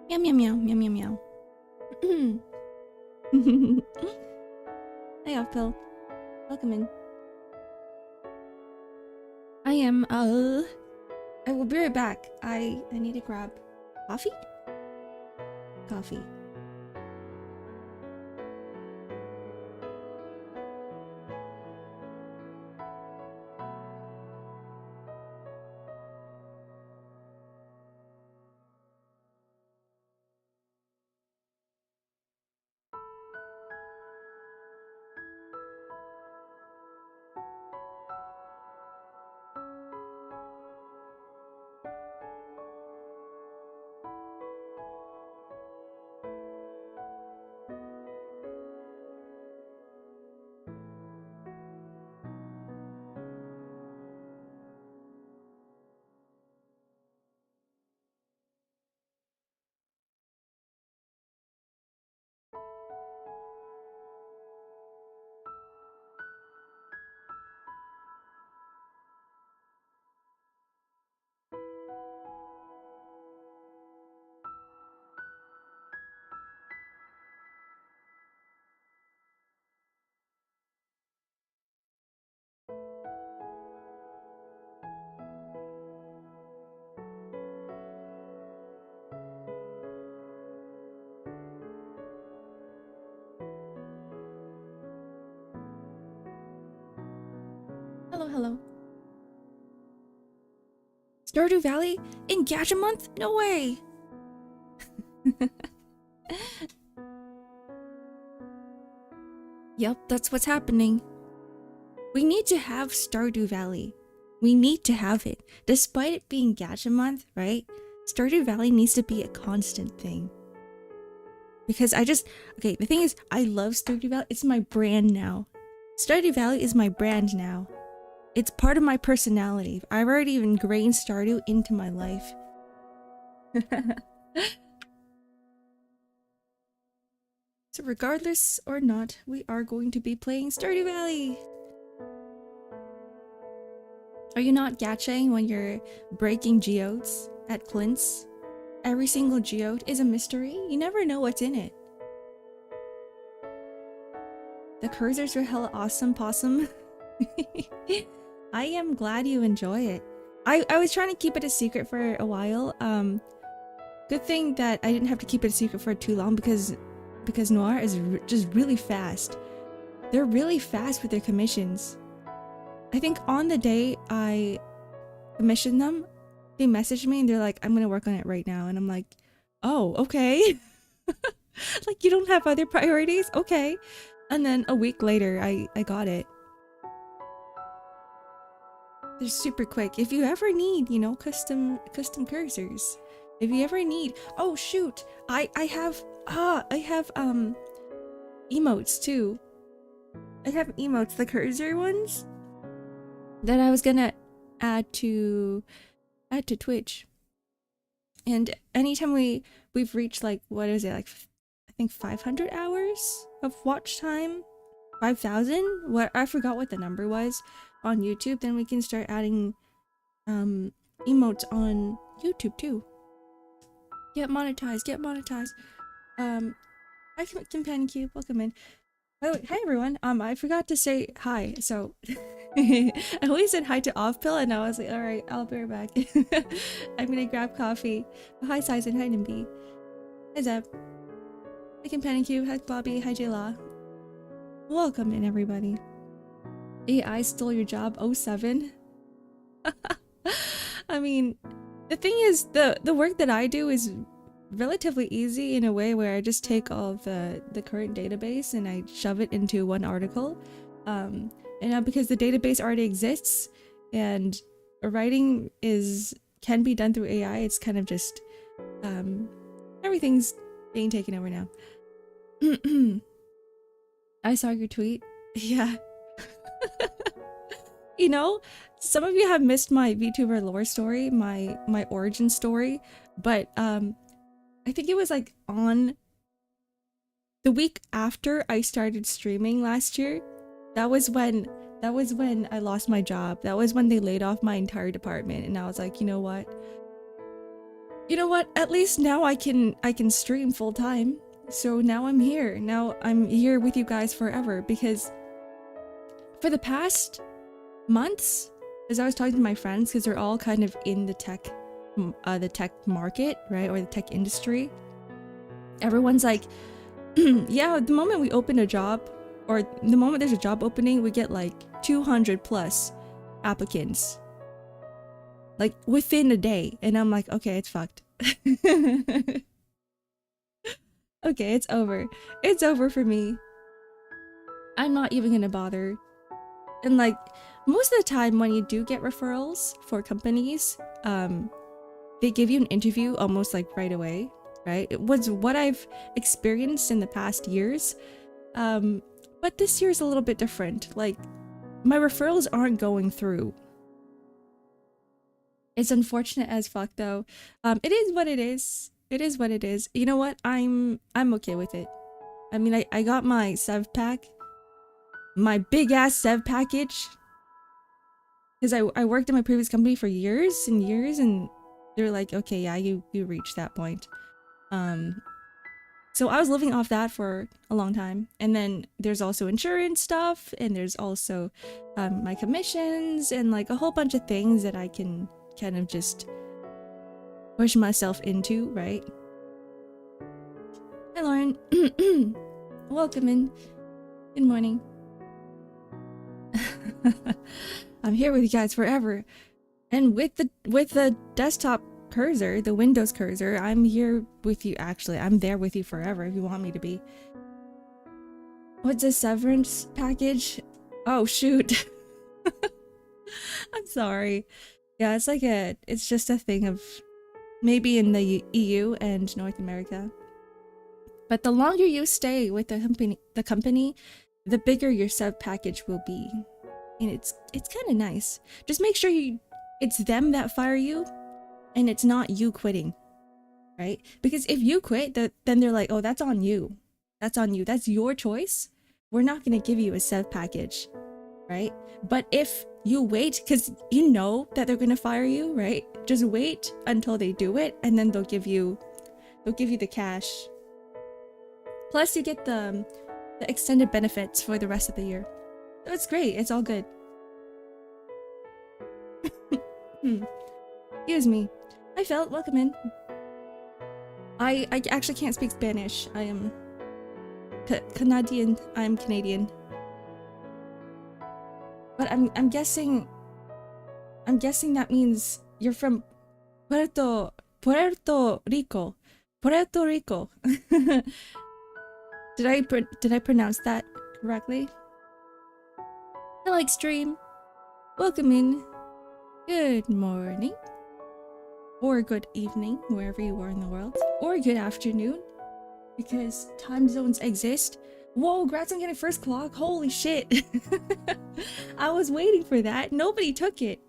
Meow meow meow meow meow meow. Hey Phil. Welcome in. I will be right back. I need to grab coffee? Coffee. Hello, hello. Stardew Valley in Gacha month? No way! Yep, that's what's happening. We need to have Stardew Valley. We need to have it. Despite it being Gacha month, right? Stardew Valley needs to be a constant thing. Because okay, the thing is, I love Stardew Valley. It's my brand now. Stardew Valley is my brand now. It's part of my personality. I've already ingrained Stardew into my life. So regardless or not, we are going to be playing Stardew Valley. Are you not gachaing when you're breaking geodes at Clint's? Every single geode is a mystery. You never know what's in it. The cursors are hella awesome, Possum. I am glad you enjoy it. I was trying to keep it a secret for a while. Good thing that I didn't have to keep it a secret for too long because Noir is just really fast. They're really fast with their commissions. I think on the day I commissioned them, they messaged me and they're like, I'm gonna work on it right now. And I'm like, oh, okay. Like, you don't have other priorities? Okay. And then a week later, I got it. They're super quick. If you ever need, you know, custom cursors. If you ever need, oh shoot, I have emotes too. I have emotes, the cursor ones that I was gonna add to Twitch. And anytime we've reached, like, what is it, like, I think 500 hours of watch time, 5,000, what, I forgot what the number was on YouTube, then we can start adding emotes on YouTube too. Get monetized, get monetized. Hi Companion Cube, welcome in. By the way, hi everyone. I forgot to say hi, so I always said hi to Offpill and I was like, alright, I'll be right back. I'm gonna grab coffee. Hi Sizen, hi Nimby. Hi Zeb. Hi Companion Cube, hi Bobby, hi J-Law. Welcome in everybody. AI stole your job, 07. I mean, the thing is, the work that I do is relatively easy in a way where I just take all of the current database and I shove it into one article. And now because the database already exists and writing can be done through AI, it's kind of just everything's being taken over now. I saw your tweet. Yeah. You know, some of you have missed my VTuber lore story, my origin story, but I think it was like on the week after I started streaming last year. That was when I lost my job. That was when they laid off my entire department, and I was like, you know what? You know what? At least now I can stream full time. So now I'm here. Now I'm here with you guys forever, because for the past months, as I was talking to my friends, because they're all kind of in the tech market, right, or the tech industry, everyone's like, yeah, the moment we open a job, or the moment there's a job opening, we get like 200 plus applicants, like within a day. And I'm like, okay, it's fucked. Okay, it's over. It's over for me. I'm not even gonna bother. And like, most of the time when you do get referrals for companies, they give you an interview almost like right away, right? It was what I've experienced in the past years. But this year's a little bit different. Like, my referrals aren't going through. It's unfortunate as fuck though. It is what it is. It is what it is. You know what? I'm okay with it. I mean, I got my sev pack, my big ass sev package, because I worked in my previous company for years and years, and they're like, okay, yeah, you reached that point. So I was living off that for a long time, and then there's also insurance stuff, and there's also my commissions, and like a whole bunch of things that I can kind of just push myself into, right? Hi, Lauren. Welcome in. Good morning. I'm here with you guys forever, and with the desktop cursor, the Windows cursor, I'm here with you. Actually, I'm there with you forever if you want me to be. What's a severance package? Oh shoot. I'm sorry. Yeah, it's just a thing of maybe in the EU and North America. But the longer you stay with the company, the bigger your sev package will be. And it's kind of nice. Just make sure it's them that fire you, and it's not you quitting, right? Because if you quit, then they're like, oh, that's on you. That's on you. That's your choice. We're not going to give you a sev package, right? But if you wait, because you know that they're going to fire you, right? Just wait until they do it, and then they'll give you the cash. Plus, you get the extended benefits for the rest of the year. So it's great. It's all good. Excuse me. Hi, Felt. Welcome in. I actually can't speak Spanish. I am Canadian. I'm Canadian. But I'm guessing that means you're from Puerto Rico. Puerto Rico. Did I pronounce that correctly? I like stream. Welcome in. Good morning. Or good evening, wherever you are in the world. Or good afternoon, because time zones exist. Whoa, congrats on getting first clock. Holy shit. I was waiting for that. Nobody took it.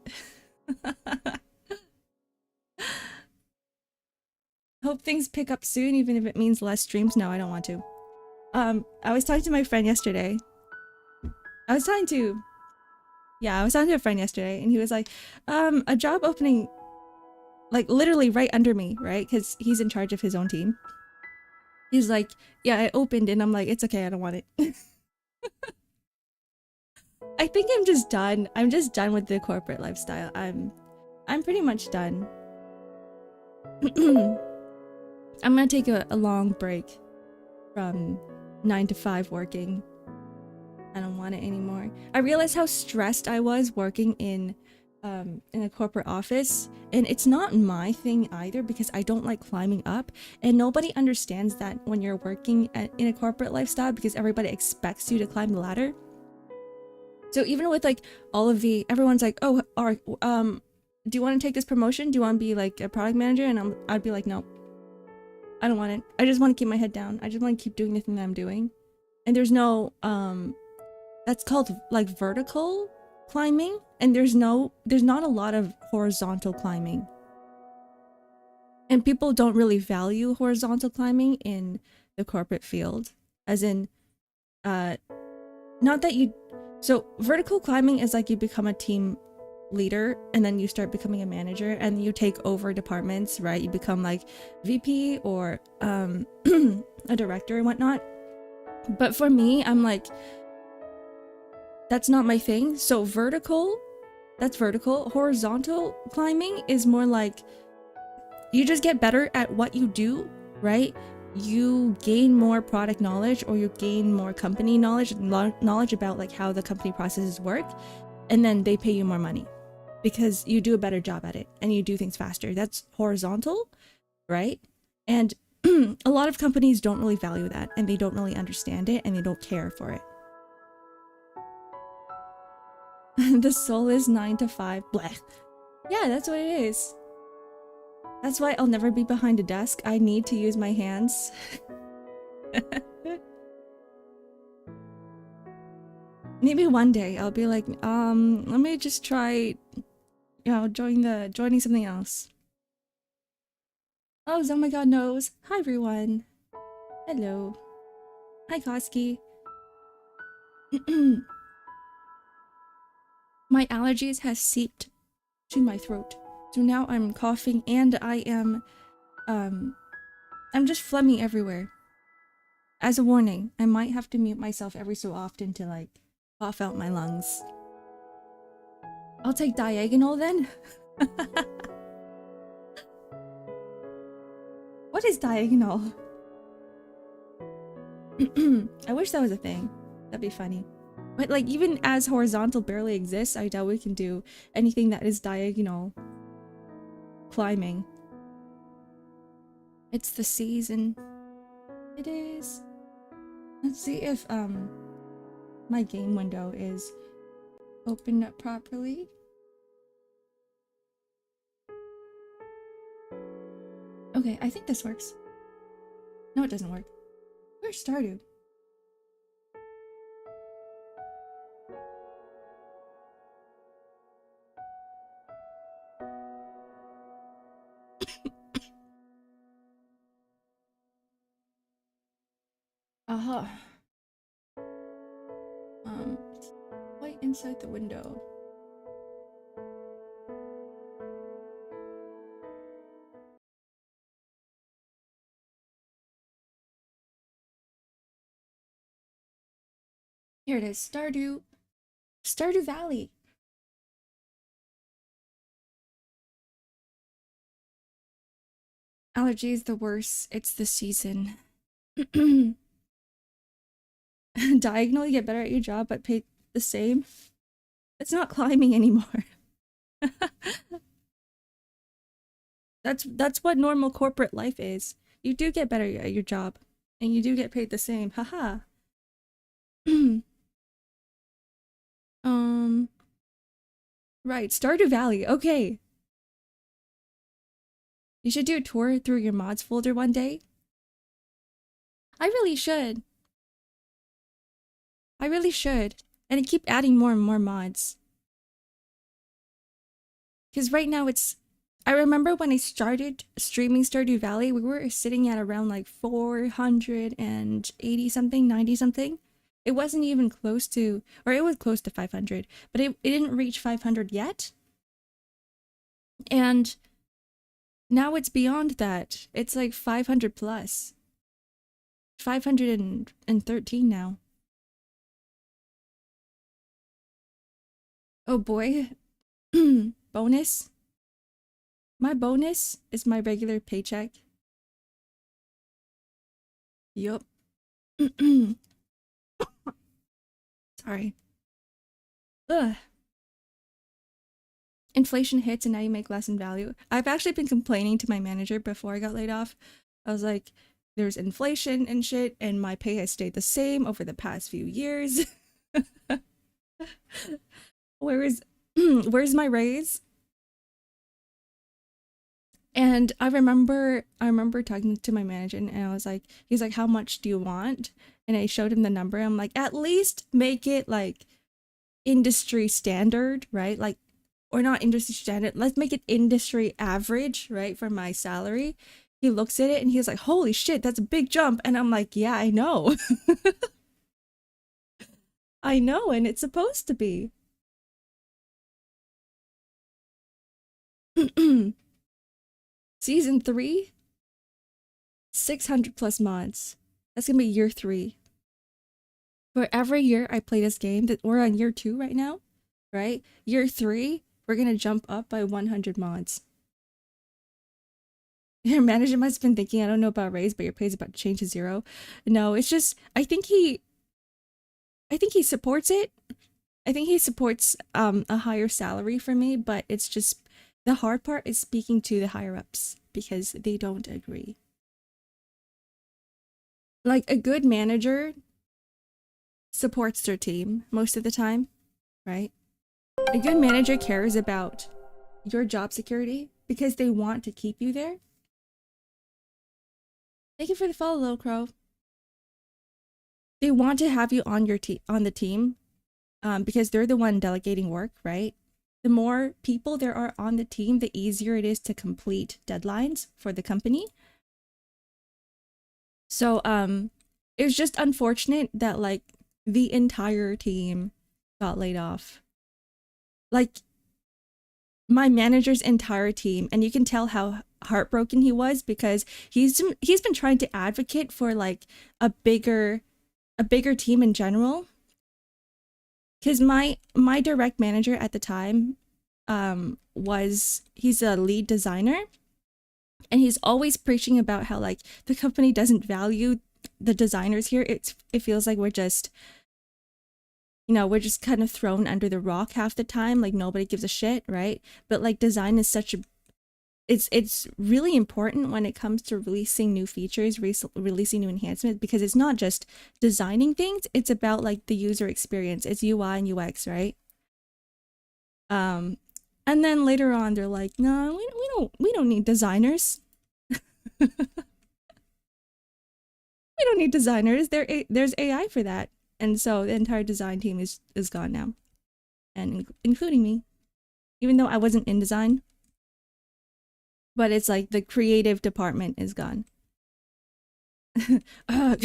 Hope things pick up soon, even if it means less streams. No, I don't want to. I was talking to my friend yesterday. I was talking to a friend yesterday, and he was like, a job opening, like literally right under me, right? Because he's in charge of his own team. He's like, yeah, I opened, and I'm like, it's okay, I don't want it. I think I'm just done. I'm just done with the corporate lifestyle. I'm pretty much done. I'm gonna take a long break from 9 to 5 working. I don't want it anymore. I realized how stressed I was working in a corporate office, and it's not my thing either, because I don't like climbing up, and nobody understands that when you're working in a corporate lifestyle, because everybody expects you to climb the ladder. So even with like all of everyone's like, oh, Ark, do you want to take this promotion? Do you want to be like a product manager? And I'd be like, no, I don't want it. I just want to keep my head down. I just want to keep doing the thing that I'm doing. And there's no that's called like vertical climbing, and there's not a lot of horizontal climbing. And people don't really value horizontal climbing in the corporate field, as in not that you. So vertical climbing is like you become a team leader, and then you start becoming a manager, and you take over departments, right? You become like VP or a director and whatnot. But for me, I'm like, that's not my thing. So vertical, that's vertical. Horizontal climbing is more like you just get better at what you do, right? You gain more product knowledge, or you gain more company knowledge, knowledge about like how the company processes work, and then they pay you more money because you do a better job at it and you do things faster. That's horizontal, right? And a lot of companies don't really value that, and they don't really understand it, and they don't care for it. The soul is 9 to 5. Blech. Yeah, that's what it is. That's why I'll never be behind a desk. I need to use my hands. Maybe one day I'll be like, let me just try, you know, joining something else. Oh my god knows. Hi everyone. Hello. Hi Koski. My allergies has seeped to my throat. So now I'm coughing, and I am I'm just phlegmy everywhere. As a warning, I might have to mute myself every so often to like cough out my lungs. I'll take diagonal then. What is diagonal? I wish that was a thing. That'd be funny. But like, even as horizontal barely exists, I doubt we can do anything that is diagonal climbing. It's the season. It is. Let's see if my game window is opened up properly. Okay, I think this works. No, it doesn't work. Where's Stardew? Aha. Right inside the window. Here it is, Stardew Valley. Allergies the worst. It's the season. Diagonally get better at your job but pay the same. It's not climbing anymore. That's what normal corporate life is. You do get better at your job, and you do get paid the same. Haha. Right, Stardew Valley. Okay. You should do a tour through your mods folder one day. I really should. I really should. And keep adding more and more mods. Because right now it's... I remember when I started streaming Stardew Valley, we were sitting at around like 480 something, 90 something. It wasn't even close to... Or it was close to 500. But it didn't reach 500 yet. And now it's beyond that. It's like 500 plus. 513 now. Oh boy. Bonus? My bonus is my regular paycheck. Yup. Sorry. Ugh. Inflation hits and now you make less in value. I've actually been complaining to my manager before I got laid off. I was like, there's inflation and shit, and my pay has stayed the same over the past few years. Where's my raise? And I remember talking to my manager, and I was like, he's like, how much do you want? And I showed him the number. I'm like, at least make it like industry standard, right? Like, or not industry standard. Let's make it industry average, right? For my salary. He looks at it and he's like, holy shit, that's a big jump. And I'm like, yeah, I know. I know, and it's supposed to be. Season 3, 600 plus mods. That's gonna be year 3. For every year I play this game, that we're on year 2 right now, right? Year 3, we're gonna jump up by 100 mods. Your manager must have been thinking, I don't know about raise, but your pay is about to change to 0. No, it's just I think he supports it. I think he supports a higher salary for me, but it's just the hard part is speaking to the higher ups because they don't agree. Like a good manager supports their team most of the time, right? A good manager cares about your job security because they want to keep you there. Thank you for the follow, Little Crow. They want to have you on your on the team because they're the one delegating work, right? The more people there are on the team, the easier it is to complete deadlines for the company. So it was just unfortunate that like the entire team got laid off. Like my manager's entire team, and you can tell how heartbroken he was because he's been trying to advocate for like a bigger team in general. Because my direct manager at the time he's a lead designer, and he's always preaching about how like the company doesn't value the designers here. It feels like we're just, you know, we're just kind of thrown under the rock half the time, like nobody gives a shit, right? But like design is such a it's really important when it comes to releasing new features, releasing new enhancements, because it's not just designing things, it's about like the user experience. It's UI and UX, right? And then later on they're like, no, we don't need designers. We don't need designers. There's AI for that. And so the entire design team is gone now, and including me, even though I wasn't in design. But it's like the creative department is gone. I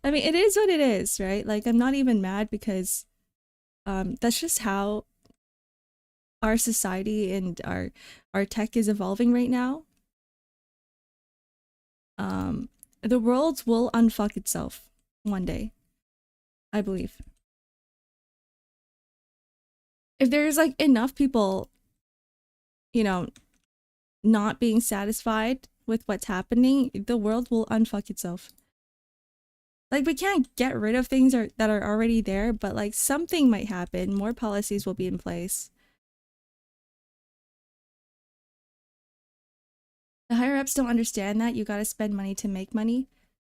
mean, it is what it is, right? Like, I'm not even mad because that's just how our society and our tech is evolving right now. The world will unfuck itself one day, I believe. If there's like enough people, you know, not being satisfied with what's happening, the world will unfuck itself. Like, we can't get rid of things that are already there, but like something might happen. More policies will be in place. The higher ups don't understand that you gotta spend money to make money.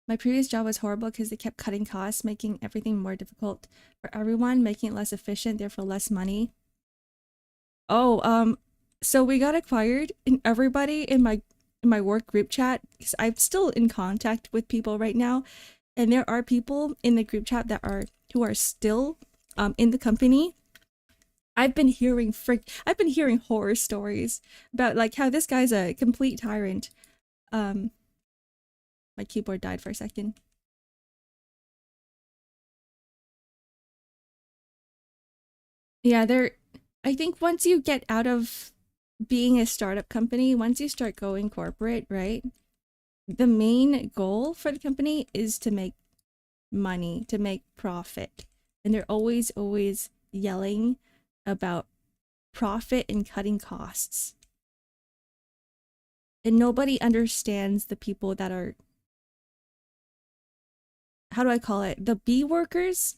My previous job was horrible because they kept cutting costs, making everything more difficult for everyone, making it less efficient, therefore less money. Oh, so we got acquired, and everybody in my work group chat, because I'm still in contact with people right now, and there are people in the group chat who are still in the company. I've been hearing horror stories about like how this guy's a complete tyrant. My keyboard died for a second. Yeah, I think once you get out of being a startup company, once you start going corporate, right? The main goal for the company is to make money, to make profit. And they're always yelling about profit and cutting costs. And nobody understands the people that are, how do I call it? The B workers?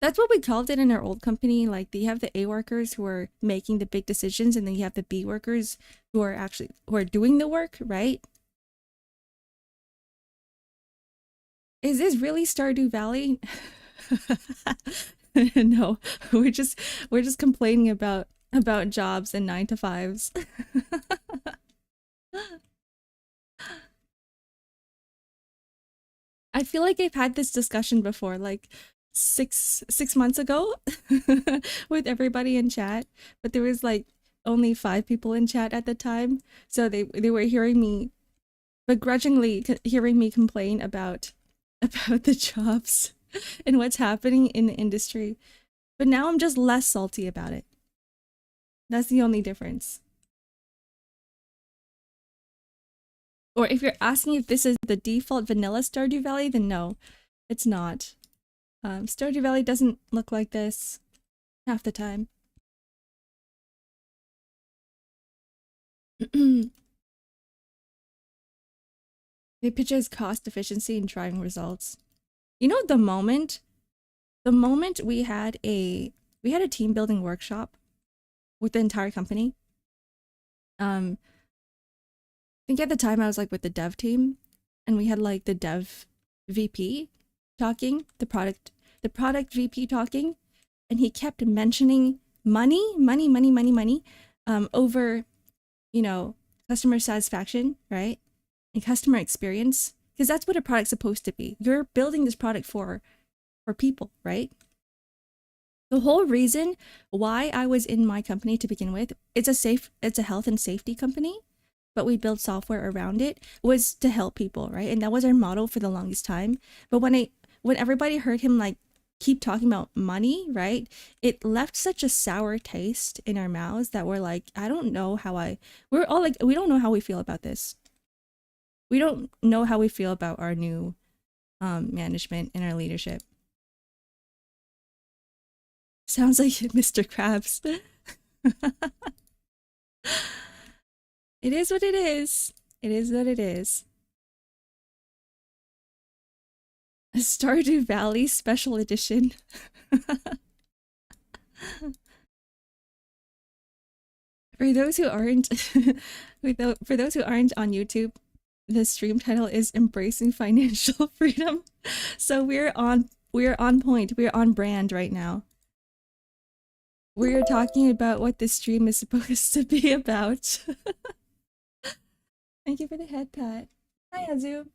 That's what we called it in our old company. Like, you have the A workers who are making the big decisions, and then you have the B workers who are doing the work, right? Is this really Stardew Valley? No, we're just complaining about jobs and 9-to-5s. I feel like I've had this discussion before, like six months ago with everybody in chat, but there was like only 5 people in chat at the time, so they were hearing me begrudgingly hearing me complain about the jobs and what's happening in the industry. But now I'm just less salty about it. That's the only difference. Or if you're asking if this is the default vanilla Stardew Valley, then no, it's not. Stardew Valley doesn't look like this half the time. They pitch as cost efficiency and driving results. You know, the moment we had a team building workshop with the entire company. I think at the time I was like with the dev team, and we had like the dev VP talking, the product VP talking, and he kept mentioning money over, you know, customer satisfaction, right? And customer experience, because that's what a product's supposed to be. You're building this product for people, right? The whole reason why I was in my company to begin with, it's a health and safety company, but we build software around it, was to help people, right? And that was our motto for the longest time. But when everybody heard him like keep talking about money, right? It left such a sour taste in our mouths that we're like, we're all like, we don't know how we feel about this. We don't know how we feel about our new management and our leadership. Sounds like Mr. Krabs. It is what it is. It is what it is. A Stardew Valley special edition. For those who aren't for those who aren't on YouTube, the stream title is Embracing Financial Freedom. So we're on point. We're on brand right now. We're talking about what this stream is supposed to be about. Thank you for the head pat. Hi, Azu.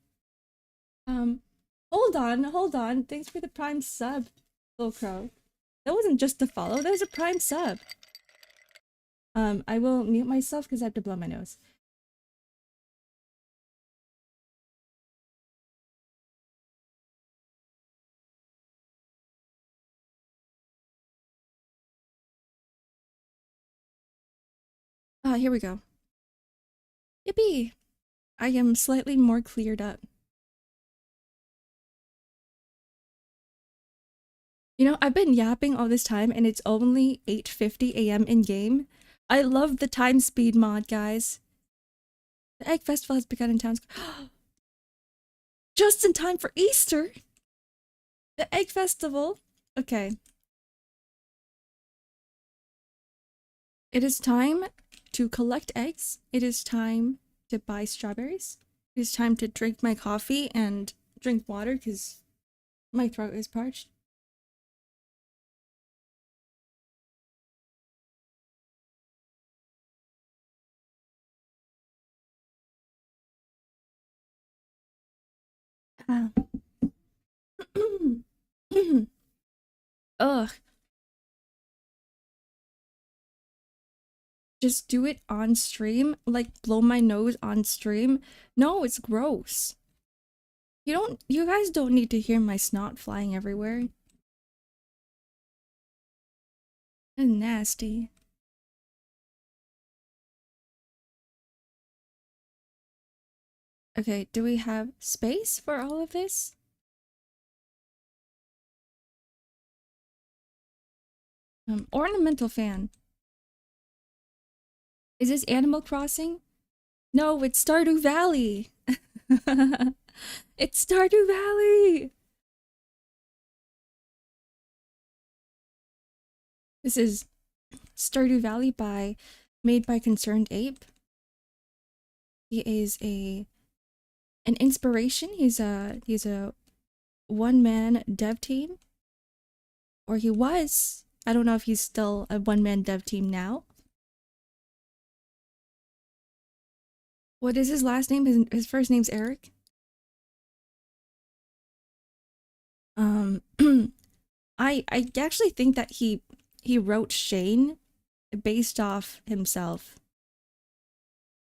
Hold on. Thanks for the prime sub, Little Crow. That wasn't just a follow, that was a prime sub. I will mute myself because I have to blow my nose. Here we go. Yippee! I am slightly more cleared up. You know, I've been yapping all this time and it's only 8:50 a.m. in game. I love the time speed mod, guys. The Egg Festival has begun in town. Just in time for Easter! The Egg Festival! Okay. It is time to collect eggs. It is time to buy strawberries. It is time to drink my coffee and drink water because my throat is parched. Ugh. Just do it on stream? Like blow my nose on stream? No, it's gross. You guys don't need to hear my snot flying everywhere. It's nasty. Okay, do we have space for all of this? Ornamental fan. Is this Animal Crossing? No, it's Stardew Valley. It's Stardew Valley. This is Stardew Valley made by Concerned Ape. He is an inspiration. He's a one-man dev team. Or he was. I don't know if he's still a one-man dev team now. What is his last name? His first name's Eric. I actually think that he wrote Shane based off himself.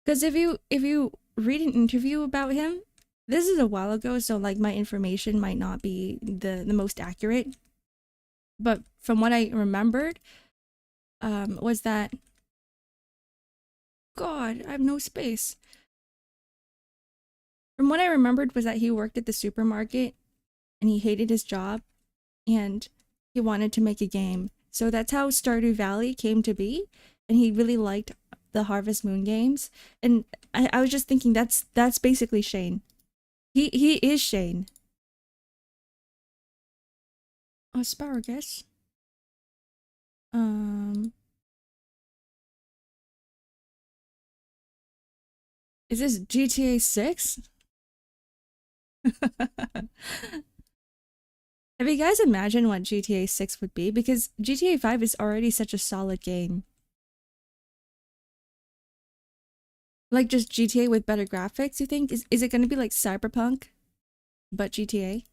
Because if you read an interview about him, this is a while ago, so like my information might not be the most accurate. But from what I remembered, was that God, I have no space. From what I remembered was that he worked at the supermarket and he hated his job and he wanted to make a game. So that's how Stardew Valley came to be. And he really liked the Harvest Moon games. And I was just thinking that's basically Shane. He is Shane. Asparagus. Is this GTA 6? Have you guys imagined what GTA 6 would be? Because GTA 5 is already such a solid game. Like just GTA with better graphics, you think? Is it gonna be like Cyberpunk, but GTA?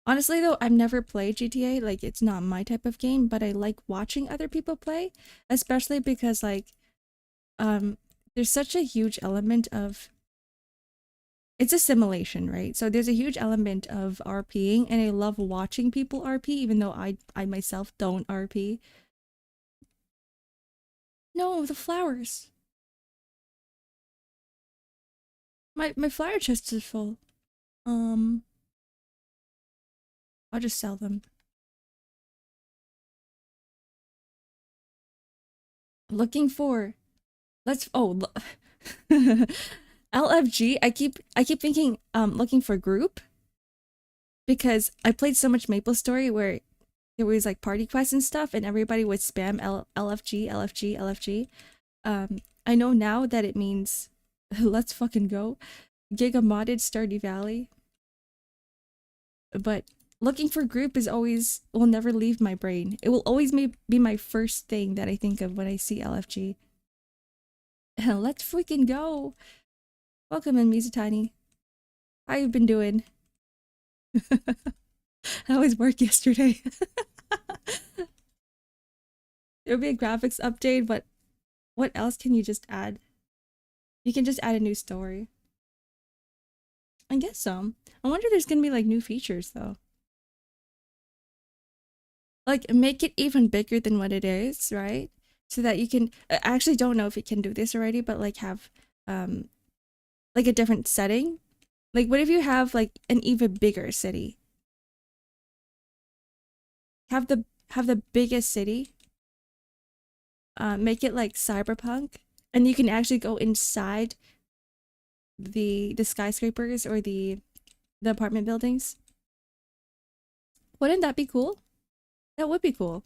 Honestly though, I've never played GTA, like it's not my type of game, but I like watching other people play, especially because like there's such a huge element of it's a simulation, right? So there's a huge element of RPing and I love watching people RP even though I myself don't RP. No, the flowers. My flower chest is full. Um I'll just sell them. Looking for let's oh LFG. I keep thinking looking for group because I played so much Maple Story where there was like party quests and stuff and everybody would spam LFG LFG LFG. I know now that it means let's fucking go. Giga modded Stardew Valley. But looking for group is always will never leave my brain. It will always be my first thing that I think of when I see LFG. Let's freaking go. Welcome in, Mizutani. How you been doing? How was work yesterday? There'll be a graphics update, but what else can you just add? You can just add a new story. I guess so. I wonder if there's gonna be like new features though. Like make it even bigger than what it is, right? So that you can I actually don't know if it can do this already, but like have like a different setting. Like what if you have like an even bigger city? Have the biggest city. Make it like cyberpunk and you can actually go inside the skyscrapers or the apartment buildings. Wouldn't that be cool? That would be cool.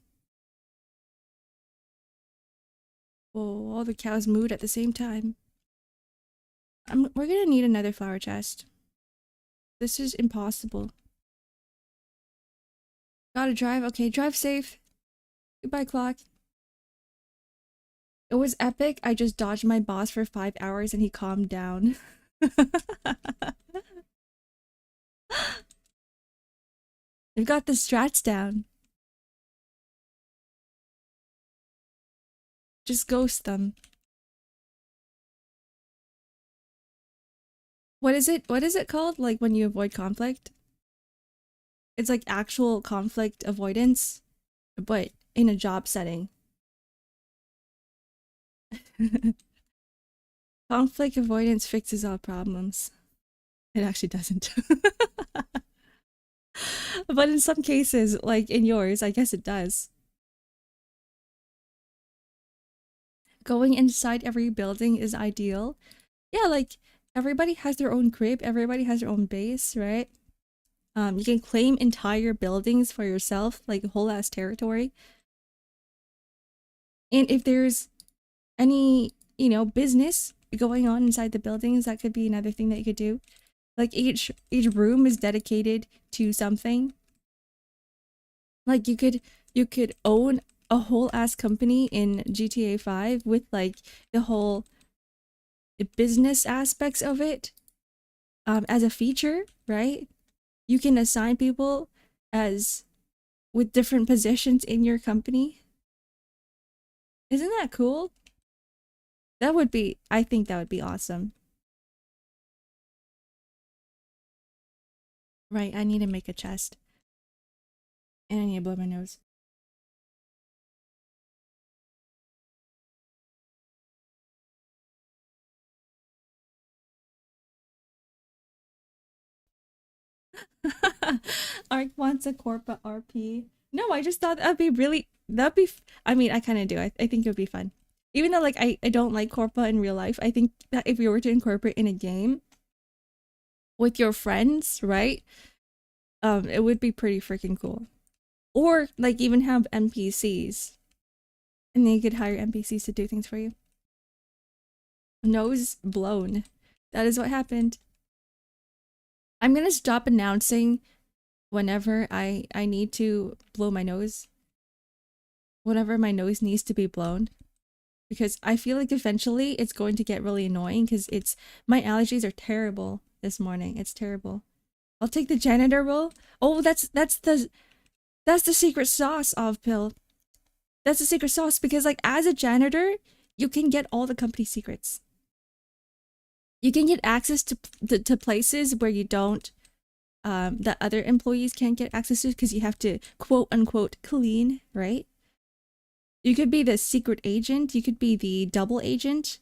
Oh, all the cows mooed at the same time. We're gonna need another flower chest. This is impossible. Gotta drive. Okay, drive safe. Goodbye, clock. It was epic. I just dodged my boss for 5 hours and he calmed down. They've got the strats down. Just ghost them. What is it? What is it called? Like when you avoid conflict? It's like actual conflict avoidance, but in a job setting. Conflict avoidance fixes all problems. It actually doesn't. But in some cases, like in yours, I guess it does. Going inside every building is ideal. Yeah, like everybody has their own crib, everybody has their own base, right? You can claim entire buildings for yourself, like a whole ass territory. And if there's any, business going on inside the buildings, that could be another thing that you could do. Like each room is dedicated to something. Like you could own a whole ass company in GTA 5 with like the whole business aspects of it as a feature, right? You can assign people as with different positions in your company. Isn't that cool? I think that would be awesome. Right, I need to make a chest. And I need to blow my nose. Ark wants a Corpa RP. No, I just thought that'd be really that'd be. I mean, I kind of do. I think it would be fun. Even though like I don't like Corpa in real life, I think that if you were to incorporate in a game with your friends, right? It would be pretty freaking cool. Or like even have NPCs, and then you could hire NPCs to do things for you. Nose blown. That is what happened. I'm gonna stop announcing whenever I need to blow my nose. Whenever my nose needs to be blown. Because I feel like eventually it's going to get really annoying because it's my allergies are terrible this morning. It's terrible. I'll take the janitor role. Oh, that's the secret sauce of Pill. That's the secret sauce because like as a janitor, you can get all the company secrets. You can get access to places where you don't that other employees can't get access to because you have to quote unquote clean, right? You could be the secret agent, you could be the double agent.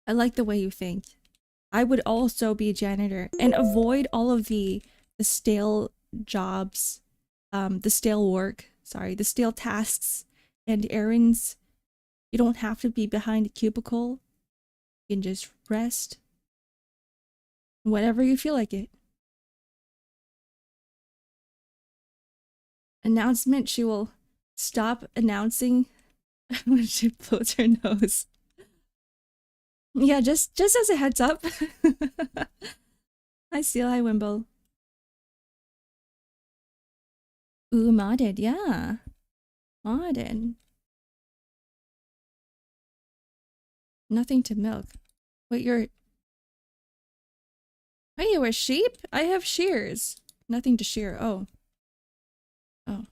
I like the way you think. I would also be a janitor and avoid all of the stale jobs, the stale work, sorry, the stale tasks and errands. You don't have to be behind a cubicle. You can just rest whenever you feel like it. Announcement, she will stop announcing when she blows her nose. Yeah, just as a heads up. Hi Seal, hi Wimble. Ooh, modded, yeah. Modded. Nothing to milk. Wait, you're... Wait, you were sheep? I have shears. Nothing to shear. Oh. Oh.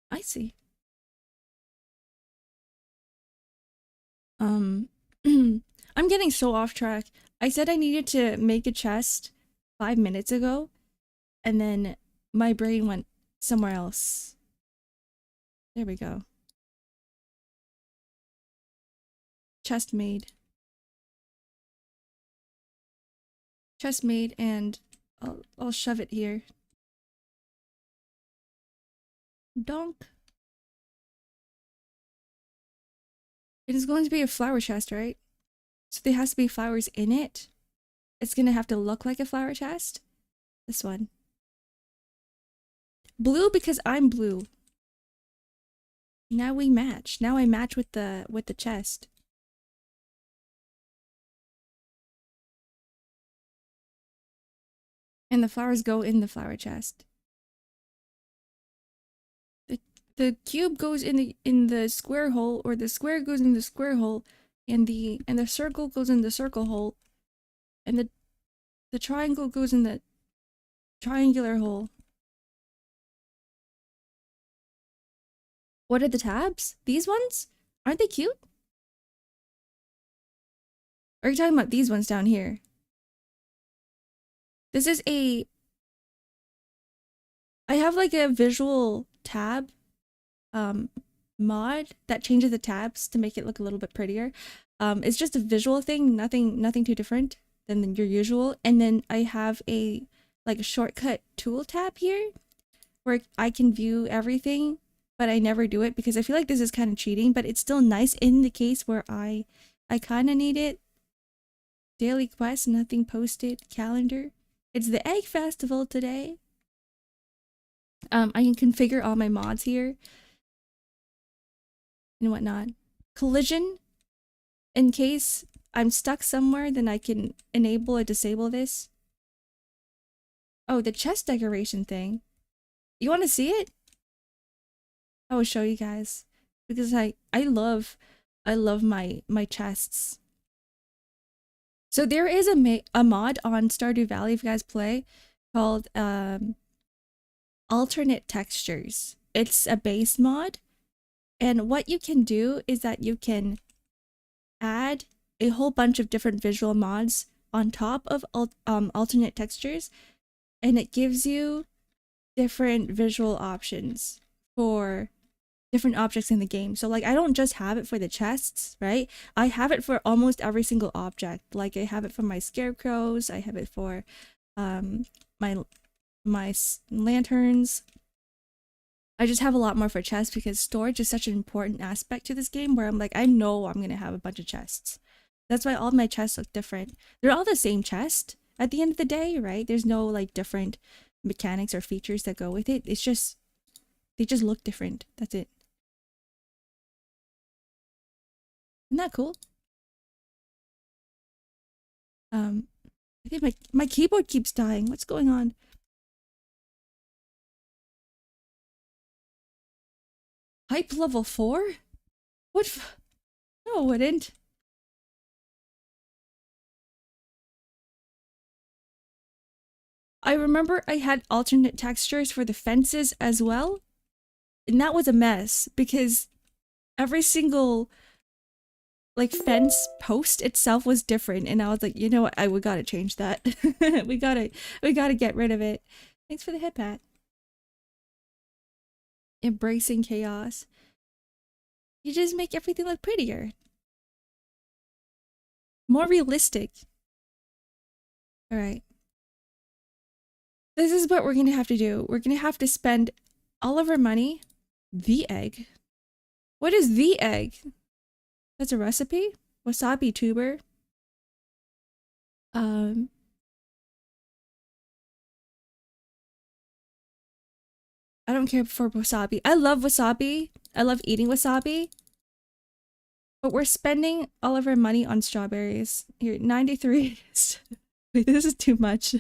I see. I'm getting so off track. I said I needed to make a chest 5 minutes ago, and then my brain went somewhere else. There we go. Chest made. Chest made, and I'll shove it here. Donk. It is going to be a flower chest, right? So there has to be flowers in it. It's gonna have to look like a flower chest. This one. Blue because I'm blue. Now we match. Now I match with the chest. And the flowers go in the flower chest. The cube goes in the square hole, or the square goes in the square hole, and the circle goes in the circle hole, and the triangle goes in the triangular hole. What are the tabs? These ones? Aren't they cute? Or are you talking about these ones down here? This is a... I have like a visual tab mod that changes the tabs to make it look a little bit prettier. It's just a visual thing, nothing too different than your usual. And then I have a like a shortcut tool tab here where I can view everything, but I never do it because I feel like this is kind of cheating, but it's still nice in the case where I kind of need it. Daily quest, nothing posted, calendar. It's the egg festival today. I can configure all my mods here and whatnot. Collision, in case I'm stuck somewhere, then I can enable or disable this. Oh, the chest decoration thing. You want to see it? I will show you guys because I love my chests. So there is a mod on Stardew Valley if you guys play called alternate textures. It's a base mod, and what you can do is that you can add a whole bunch of different visual mods on top of alternate textures, and it gives you different visual options for different objects in the game. So like I don't just have it for the chests, right? I have it for almost every single object. Like I have it for my scarecrows, I have it for um my lanterns. I just have a lot more for chests because storage is such an important aspect to this game where I'm like, I know I'm gonna have a bunch of chests. That's why all of my chests look different. They're all the same chest at the end of the day, right? There's no like different mechanics or features that go with it. It's just, they just look different. That's it. Isn't that cool? I think my keyboard keeps dying. What's going on? Hype level 4? What? No, it wouldn't. I remember I had alternate textures for the fences as well. And that was a mess because every single like fence post itself was different. And I was like, you know what? We gotta change that. we gotta get rid of it. Thanks for the hit pat. Embracing chaos. You just make everything look prettier. More realistic. Alright. This is what we're gonna have to do. We're gonna have to spend all of our money. The egg. What is the egg? That's a recipe? Wasabi tuber. I don't care for wasabi. I love wasabi. I love eating wasabi. But we're spending all of our money on strawberries. Here, 93. Wait, this is too much.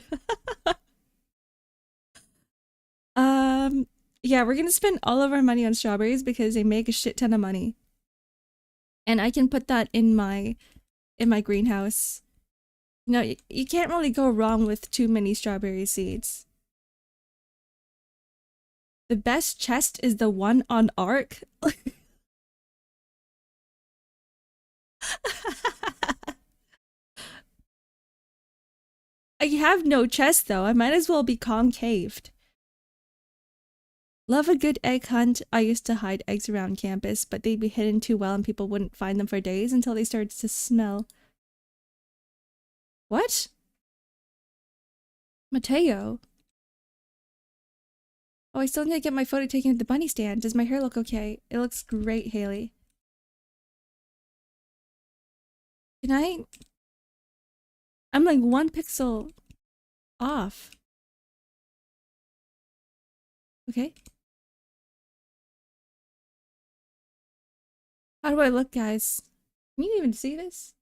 Yeah, we're gonna spend all of our money on strawberries because they make a shit ton of money. And I can put that in my greenhouse. You know, you can't really go wrong with too many strawberry seeds. The best chest is the one on Ark. I have no chest though. I might as well be concaved. Love a good egg hunt. I used to hide eggs around campus, but they'd be hidden too well and people wouldn't find them for days until they started to smell. What? Mateo? Oh, I still need to get my photo taken at the bunny stand. Does my hair look okay? It looks great, Haley. Can I? I'm like 1 pixel off. Okay. How do I look, guys? Can you even see this?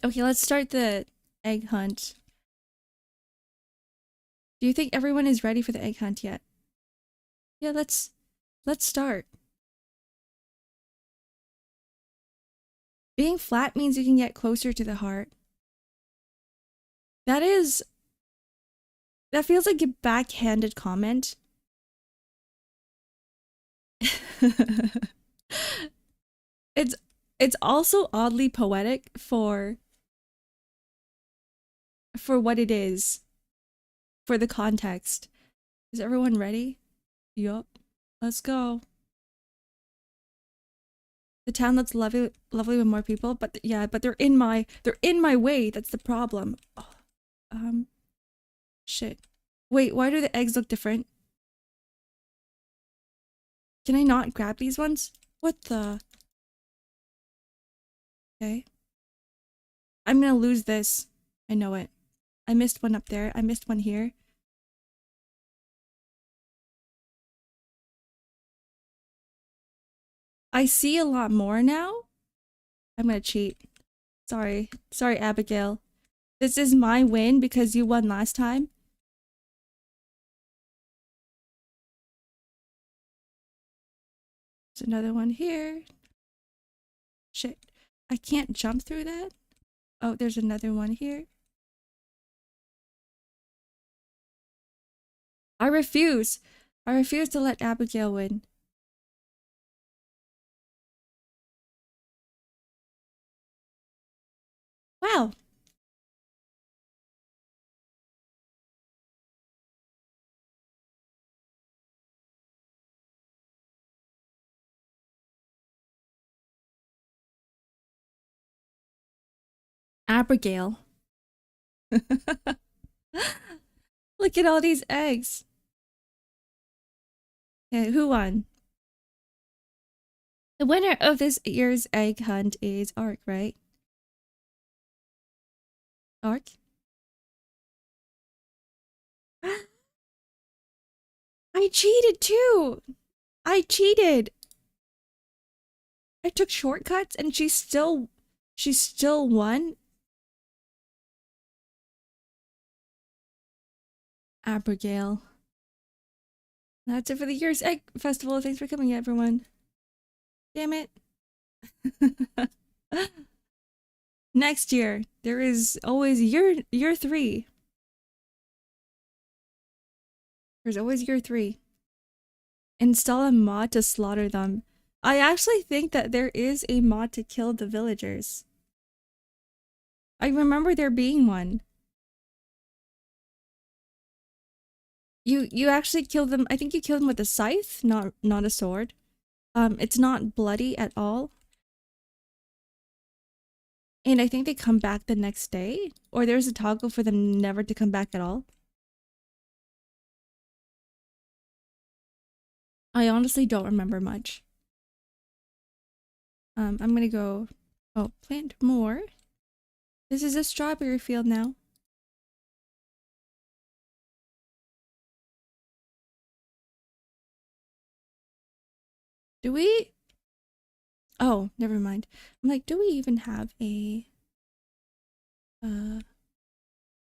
Okay, let's start the egg hunt. Do you think everyone is ready for the egg hunt yet? Yeah, let's start. Being flat means you can get closer to the heart. That feels like a backhanded comment. It's also oddly poetic for what it is, for the context. Is everyone ready? Yup. Let's go. The town looks lovely with more people, but yeah, but they're in my way. That's the problem. Oh, shit. Wait, why do the eggs look different? Can I not grab these ones? What the? Okay. I'm gonna lose this. I know it. I missed one up there. I missed one here. I see a lot more now. I'm gonna cheat. Sorry. Sorry, Abigail. This is my win because you won last time. There's another one here. Shit. I can't jump through that. Oh, there's another one here. I refuse. I refuse to let Abigail win. Wow. Abigail. Look at all these eggs. Okay, who won? The winner of this year's egg hunt is Ark, right? Ark? I cheated too! I cheated! I took shortcuts and she still won? Abigail. That's it for the year's egg festival. Thanks for coming, everyone. Damn it. Next year, there is always year 3. There's always year 3. Install a mod to slaughter them. I actually think that there is a mod to kill the villagers. I remember there being one. You actually kill them. I think you kill them with a scythe, not a sword. It's not bloody at all. And I think they come back the next day, or there's a toggle for them never to come back at all. I honestly don't remember much. I'm gonna go, plant more. This is a strawberry field now. Do we? Oh, never mind. I'm like, do we even have a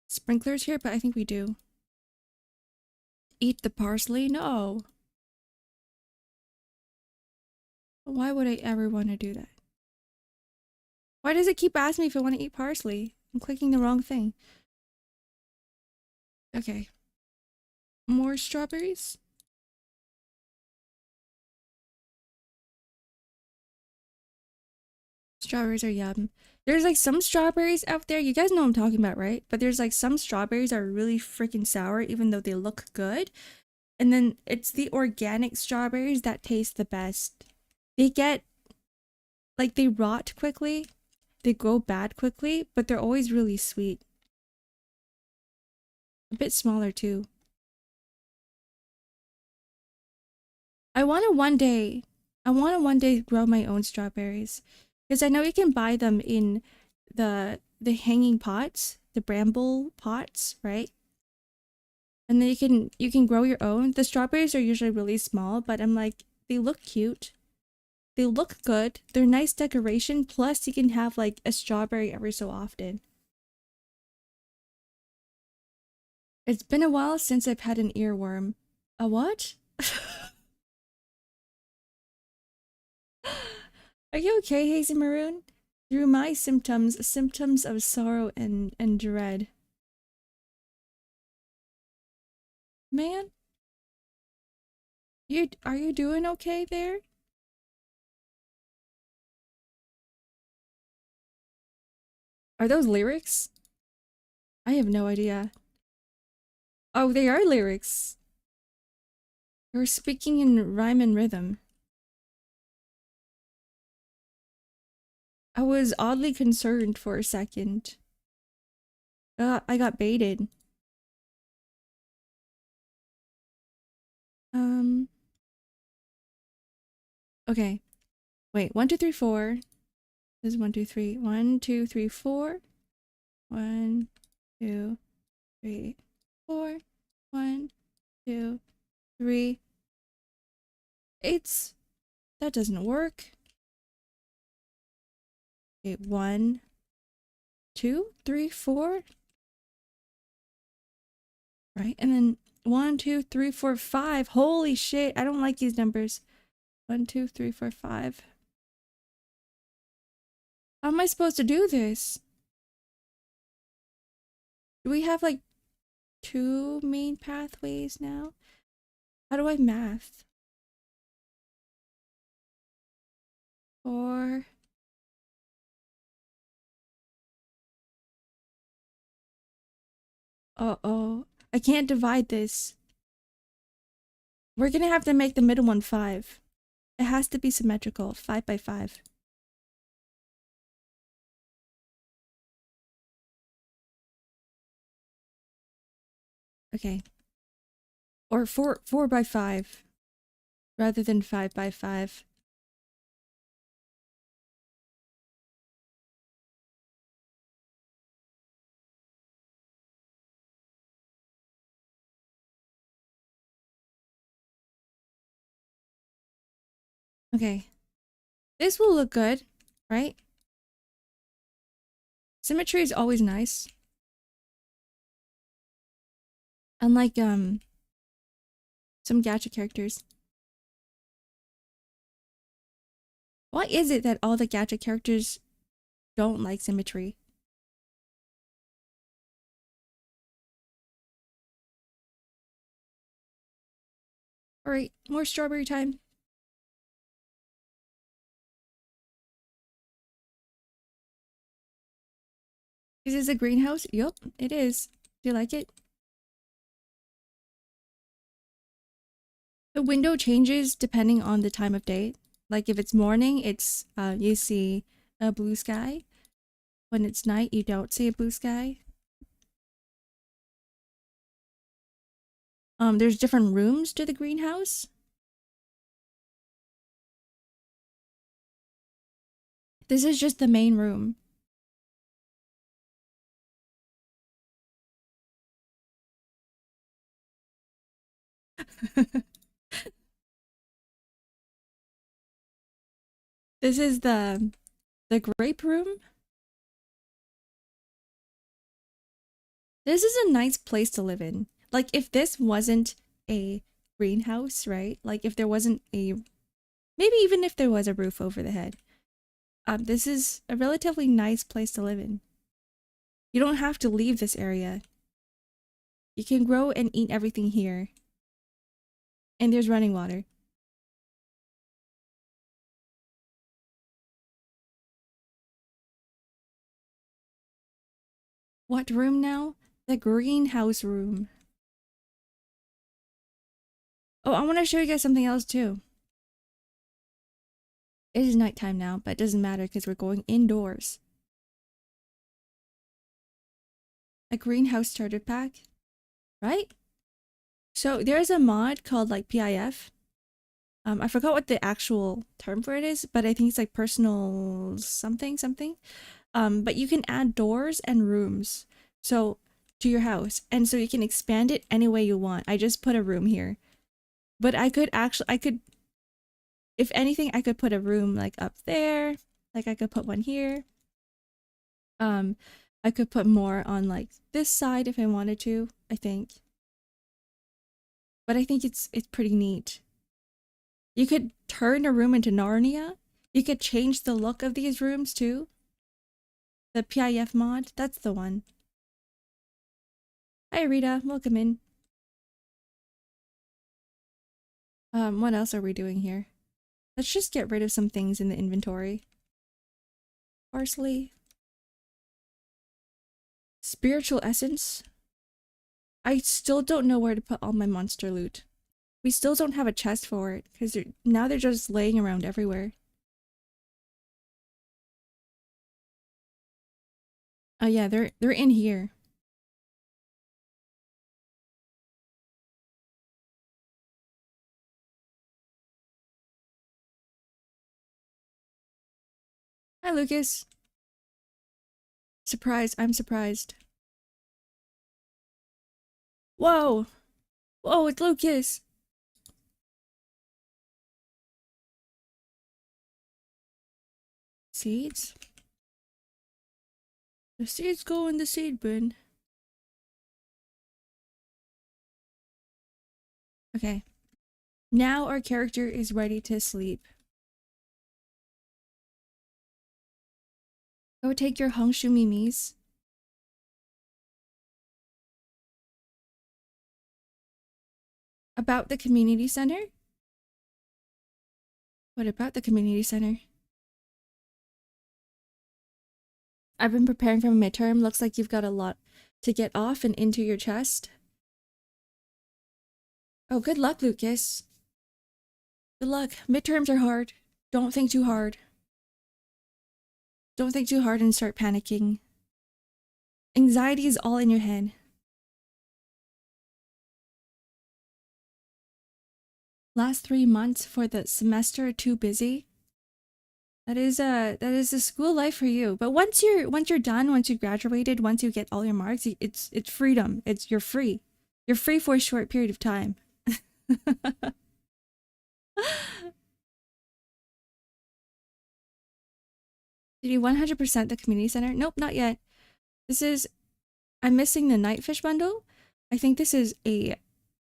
sprinklers here? But I think we do. Eat the parsley? No. Why would I ever want to do that? Why does it keep asking me if I want to eat parsley? I'm clicking the wrong thing. Okay. More strawberries? Strawberries are yum. There's like some strawberries out there. You guys know what I'm talking about, right? But there's like some strawberries are really freaking sour even though they look good. And then it's the organic strawberries that taste the best. They get, like, they rot quickly. They go bad quickly, but they're always really sweet. A bit smaller too. I want to one day grow my own strawberries. Because I know you can buy them in the hanging pots, the bramble pots, right? And then you can grow your own. The strawberries are usually really small, but I'm like, they look cute. They look good. They're nice decoration. Plus, you can have like a strawberry every so often. It's been a while since I've had an earworm. A what? Are you okay, Hazy Maroon? Through my symptoms of sorrow and dread. Man? Are you doing okay there? Are those lyrics? I have no idea. Oh, they are lyrics. You're speaking in rhyme and rhythm. I was oddly concerned for a second. I got baited. Okay. Wait, 1, 2, 3, 4. This is 1, 2, 3. 1, 2, 3, 4. 1, 2, 3, 4. 1, 2, 3. That doesn't work. Okay, 1, 2, 3, 4. Right, and then 1, 2, 3, 4, 5. Holy shit, I don't like these numbers. 1, 2, 3, 4, 5. How am I supposed to do this? Do we have like 2 main pathways now? How do I math? 4. Uh-oh. I can't divide this. We're gonna have to make the middle one 5. It has to be symmetrical. 5 by 5. Okay. Or 4 by 5 rather than 5 by 5. Okay. This will look good, right? Symmetry is always nice. Unlike some gacha characters. Why is it that all the gacha characters don't like symmetry? Alright, more strawberry time. Is this a greenhouse? Yup, it is. Do you like it? The window changes depending on the time of day. Like if it's morning, it's you see a blue sky. When it's night, you don't see a blue sky. There's different rooms to the greenhouse. This is just the main room. This is the grape room. This is a nice place to live in. Like if this wasn't a greenhouse, right? Like if there wasn't a, maybe even if there was a roof over the head. This is a relatively nice place to live in. You don't have to leave this area. You can grow and eat everything here. And there's running water. What room now? The greenhouse room. Oh, I want to show you guys something else too. It is nighttime now, but it doesn't matter because we're going indoors. A greenhouse starter pack, right? So there's a mod called like PIF. I forgot what the actual term for it is, but I think it's like personal something something. But you can add doors and rooms so to your house, and so you can expand it any way you want. I just put a room here, but I could, if anything, I could put a room like up there. Like I could put one here. I could put more on like this side if I wanted to, I think. But I think it's pretty neat. You could turn a room into Narnia. You could change the look of these rooms too. The PIF mod, that's the one. Hi Rita, welcome in. What else are we doing here? Let's just get rid of some things in the inventory. Parsley. Spiritual essence. I still don't know where to put all my monster loot. We still don't have a chest for it, because now they're just laying around everywhere. Oh yeah, they're in here. Hi Lucas. Surprised, I'm surprised. Whoa! Whoa, it's Lucas! Seeds? The seeds go in the seed bin. Okay. Now our character is ready to sleep. Go take your Hongshu Mimis. About the community center? What about the community center? I've been preparing for a midterm. Looks like you've got a lot to get off and into your chest. Oh, good luck, Lucas. Good luck. Midterms are hard. Don't think too hard. Don't think too hard and start panicking. Anxiety is all in your head. Last 3 months for the semester are too busy. That is a school life for you. But once you're done, once you graduated, once you get all your marks, it's freedom. You're free. You're free for a short period of time. Did you 100% the community center? Nope, not yet. I'm missing the Nightfish bundle. I think this is a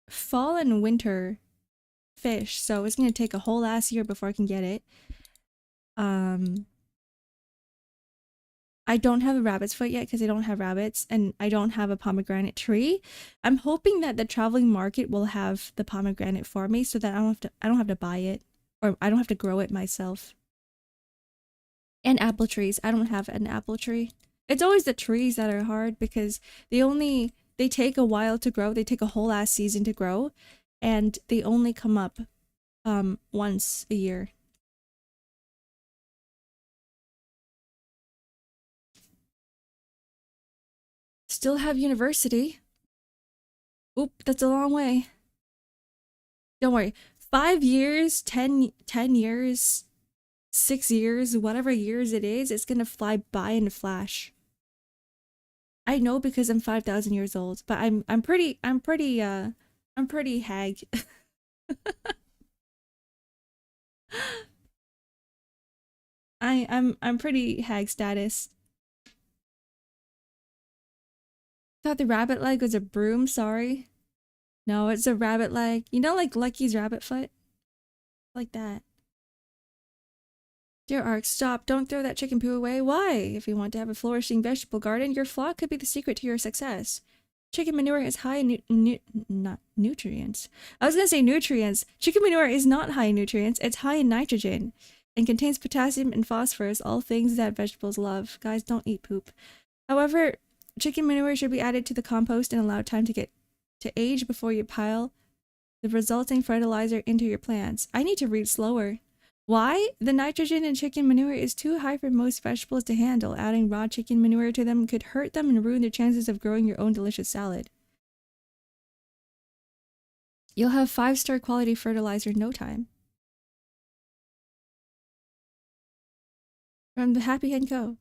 fall and winter fish, so it's gonna take a whole ass year before I can get it. I don't have a rabbit's foot yet because I don't have rabbits, and I don't have a pomegranate tree. I'm hoping that the traveling market will have the pomegranate for me so that I don't have to buy it, or I don't have to grow it myself. And apple trees. I don't have an apple tree. It's always the trees that are hard because they take a while to grow. They take a whole ass season to grow, and they only come up once a year. Still have university. Oop, that's a long way. Don't worry. 5 years, 10 years, 6 years, whatever years it is, it's gonna fly by in a flash. I know because I'm 5,000 years old, but I'm pretty hag. I'm pretty hag status. Thought the rabbit leg was a broom, sorry. No, it's a rabbit leg. You know, like Lucky's rabbit foot? Like that. Dear Ark, stop. Don't throw that chicken poo away. Why? If you want to have a flourishing vegetable garden, your flock could be the secret to your success. Chicken manure is high in not nutrients. I was gonna say nutrients. Chicken manure is not high in nutrients. It's high in nitrogen and contains potassium and phosphorus, all things that vegetables love. Guys, don't eat poop. However, chicken manure should be added to the compost and allowed time to get to age before you pile the resulting fertilizer into your plants. I need to read slower. Why? The nitrogen in chicken manure is too high for most vegetables to handle. Adding raw chicken manure to them could hurt them and ruin their chances of growing your own delicious salad. You'll have 5-star quality fertilizer in no time. From the Happy Hen Co.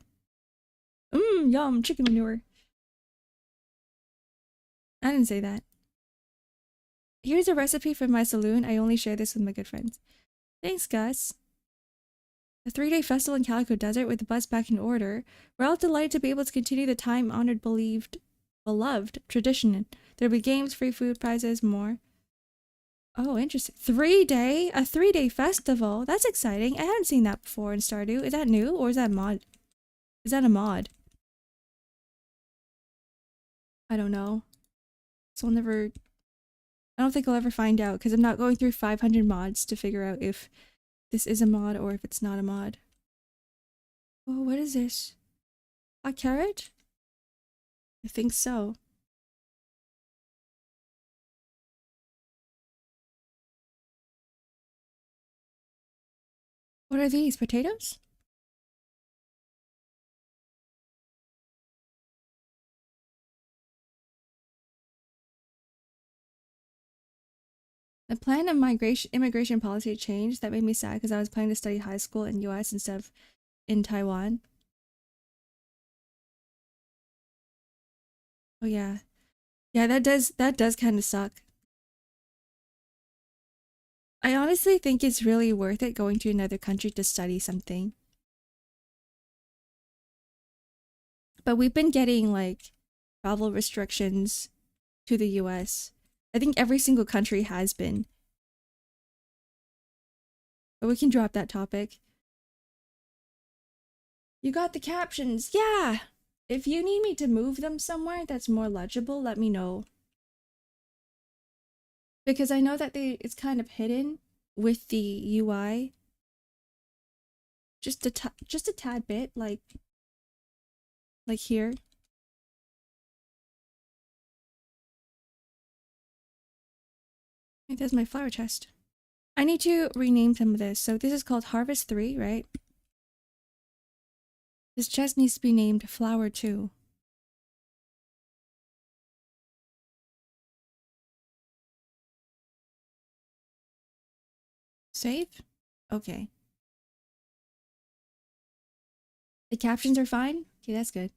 Yum, chicken manure. I didn't say that. Here's a recipe for my saloon. I only share this with my good friends. Thanks, Gus. A 3-day festival in Calico Desert with the bus back in order. We're all delighted to be able to continue the time-honored, beloved tradition. There'll be games, free food, prizes, more. Oh, interesting. A 3-day festival. That's exciting. I haven't seen that before in Stardew. Is that new or is that mod? Is that a mod? I don't know. So I don't think I'll ever find out because I'm not going through 500 mods to figure out if this is a mod or if it's not a mod. Oh, what is this? A carrot? I think so. What are these? Potatoes? The plan of immigration policy changed. That made me sad because I was planning to study high school in US instead of in Taiwan. Oh yeah. Yeah, that does kind of suck. I honestly think it's really worth it going to another country to study something. But we've been getting like travel restrictions to the US. I think every single country has been. But we can drop that topic. You got the captions. Yeah! If you need me to move them somewhere that's more legible, let me know. Because I know that it's kind of hidden with the UI. Just a tad bit, like here. There's my flower chest. I need to rename some of this. So this is called Harvest 3, right? This chest needs to be named Flower 2. Save? Okay. The captions are fine? Okay, that's good.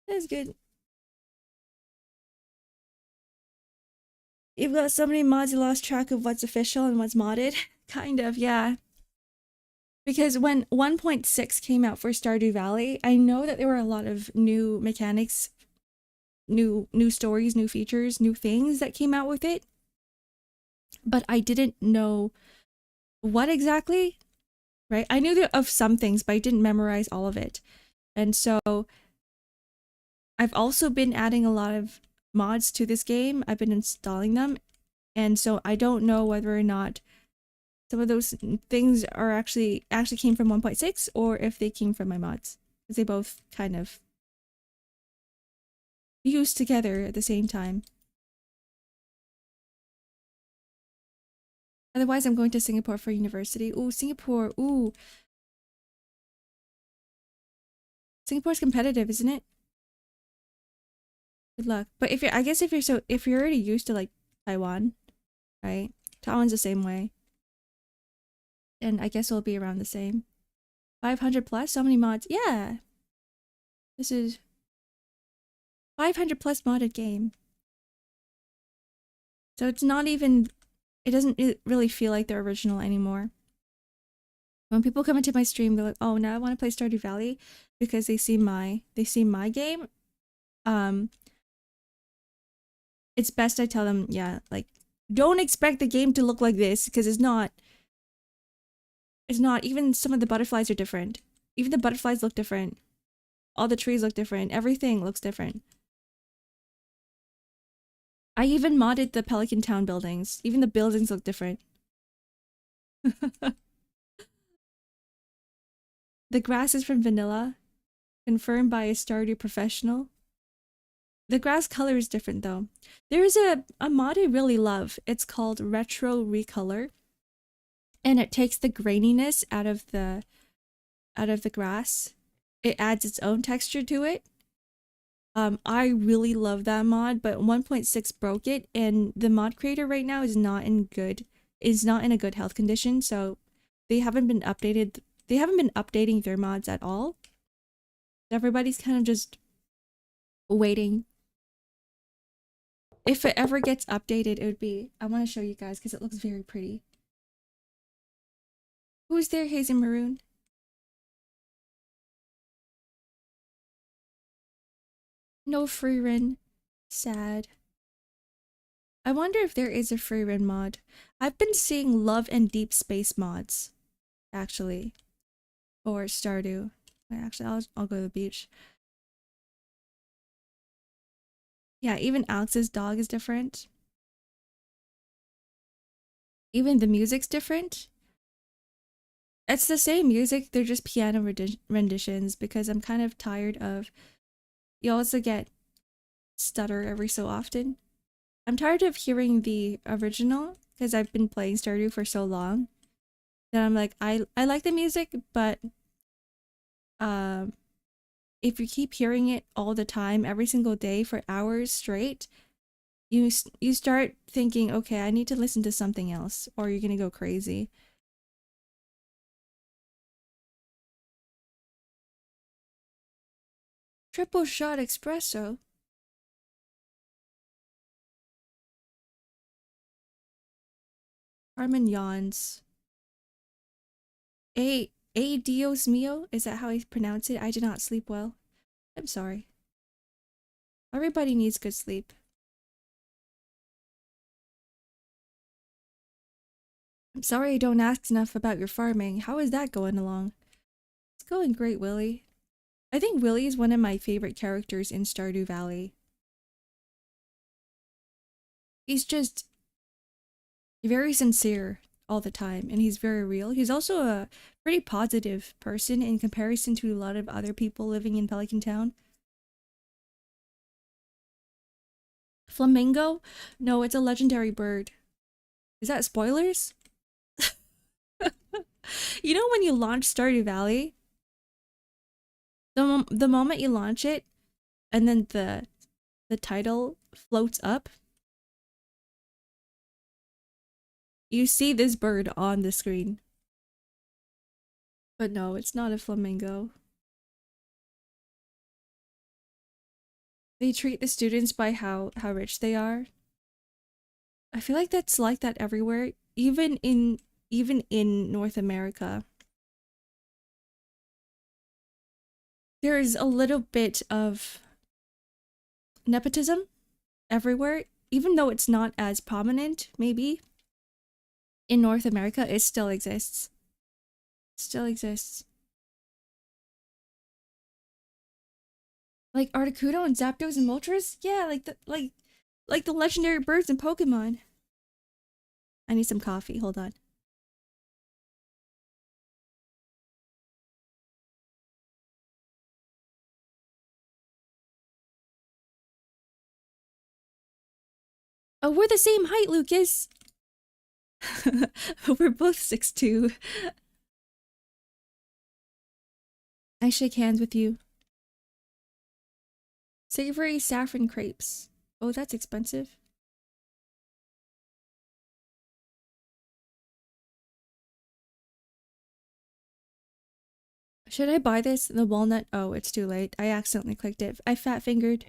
That's good. You've got so many mods you lost track of what's official and what's modded. Kind of, yeah. Because when 1.6 came out for Stardew Valley, I know that there were a lot of new mechanics, new stories, new features, new things that came out with it. But I didn't know what exactly, right? I knew of some things, but I didn't memorize all of it. And so I've also been adding a lot of mods to this game. I've been installing them. And so I don't know whether or not some of those things are actually came from 1.6 or if they came from my mods. Because they both kind of fused together at the same time. Otherwise, I'm going to Singapore for university. Ooh, Singapore. Ooh. Singapore's competitive, isn't it? Good luck. But if you're already used to like Taiwan, right? Taiwan's the same way. And I guess it'll be around the same. 500 plus? So many mods. Yeah. This is 500 plus modded game. So it's not even, it doesn't really feel like the original anymore. When people come into my stream, they're like, oh, now I want to play Stardew Valley because they see my game. It's best I tell them, yeah, like, don't expect the game to look like this because it's not. Even some of the butterflies are different. Even the butterflies look different. All the trees look different. Everything looks different. I even modded the Pelican Town buildings. Even the buildings look different. The grass is from Vanilla. Confirmed by a Stardew professional. The grass color is different though. There's a mod I really love. It's called Retro Recolor. And it takes the graininess out of the grass. It adds its own texture to it. I really love that mod, but 1.6 broke it, and the mod creator right now is not in a good health condition, so they haven't been updated. They haven't been updating their mods at all. Everybody's kind of just waiting. If it ever gets updated, it would be, I want to show you guys because it looks very pretty. Who's there, Hazen Maroon? No free run. Sad. I wonder if there is a free run mod. I've been seeing Love and Deep Space mods, actually, or Stardew. Actually, I'll go to the beach. Yeah, even Alex's dog is different. Even the music's different. It's the same music, they're just piano renditions because I'm kind of tired of. You also get stutter every so often. I'm tired of hearing the original because I've been playing Stardew for so long that I'm like, I like the music, but if you keep hearing it all the time, every single day for hours straight, you start thinking, okay, I need to listen to something else, or you're gonna go crazy. Triple shot espresso. Carmen yawns. Dios mio? Is that how I pronounce it? I did not sleep well. I'm sorry. Everybody needs good sleep. I'm sorry I don't ask enough about your farming. How is that going along? It's going great, Willy. I think Willy is one of my favorite characters in Stardew Valley. He's just very sincere all the time, and he's very real. He's also a pretty positive person in comparison to a lot of other people living in Pelican Town. Flamingo? No, it's a legendary bird. Is that spoilers? You know when you launch Stardew Valley? The moment you launch it, and then the title floats up. You see this bird on the screen. But no, it's not a flamingo. They treat the students by how rich they are. I feel like that's like that everywhere, even in North America. There's a little bit of nepotism everywhere, even though it's not as prominent, maybe. In North America, it still exists. Still exists. Like Articuno and Zapdos and Moltres? Yeah, like the legendary birds in Pokemon. I need some coffee, hold on. Oh, we're the same height, Lucas! We're both 6'2". I shake hands with you. Savory saffron crepes. Oh, that's expensive. Should I buy this? The walnut? Oh, it's too late. I accidentally clicked it. I fat fingered.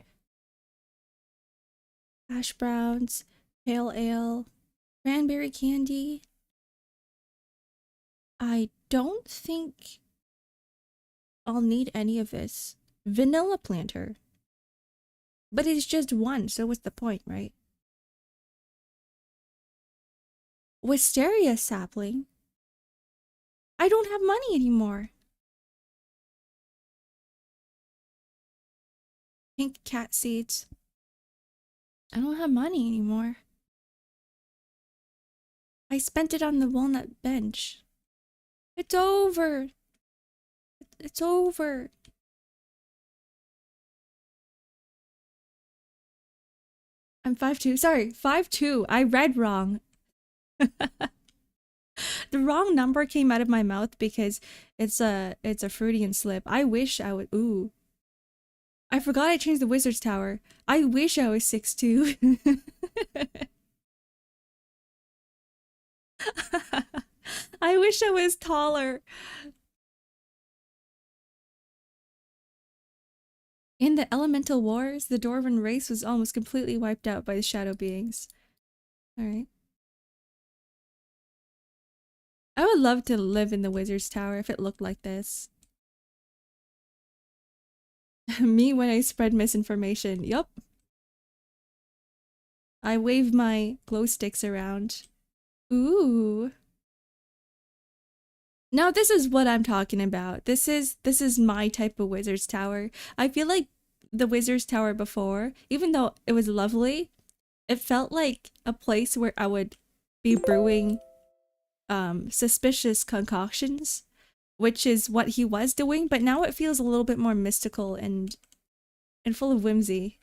Hash browns, pale ale, cranberry candy. I don't think I'll need any of this. Vanilla planter. But it's just one, so what's the point, right? Wisteria sapling? I don't have money anymore. Pink cat seeds. I don't have money anymore. I spent it on the walnut bench. It's over. It's over. I'm 5'2". Sorry, 5'2". I read wrong. The wrong number came out of my mouth because it's a Freudian slip. I wish I would. Ooh. I forgot I changed the wizard's tower. I wish I was 6'2". I wish I was taller. In the elemental wars, the Dwarven race was almost completely wiped out by the shadow beings. Alright. I would love to live in the wizard's tower if it looked like this. Me when I spread misinformation. Yup. I wave my glow sticks around. Ooh. Now this is what I'm talking about. This is my type of wizard's tower. I feel like the wizard's tower before, even though it was lovely, it felt like a place where I would be brewing suspicious concoctions, which is what he was doing, but now it feels a little bit more mystical and full of whimsy.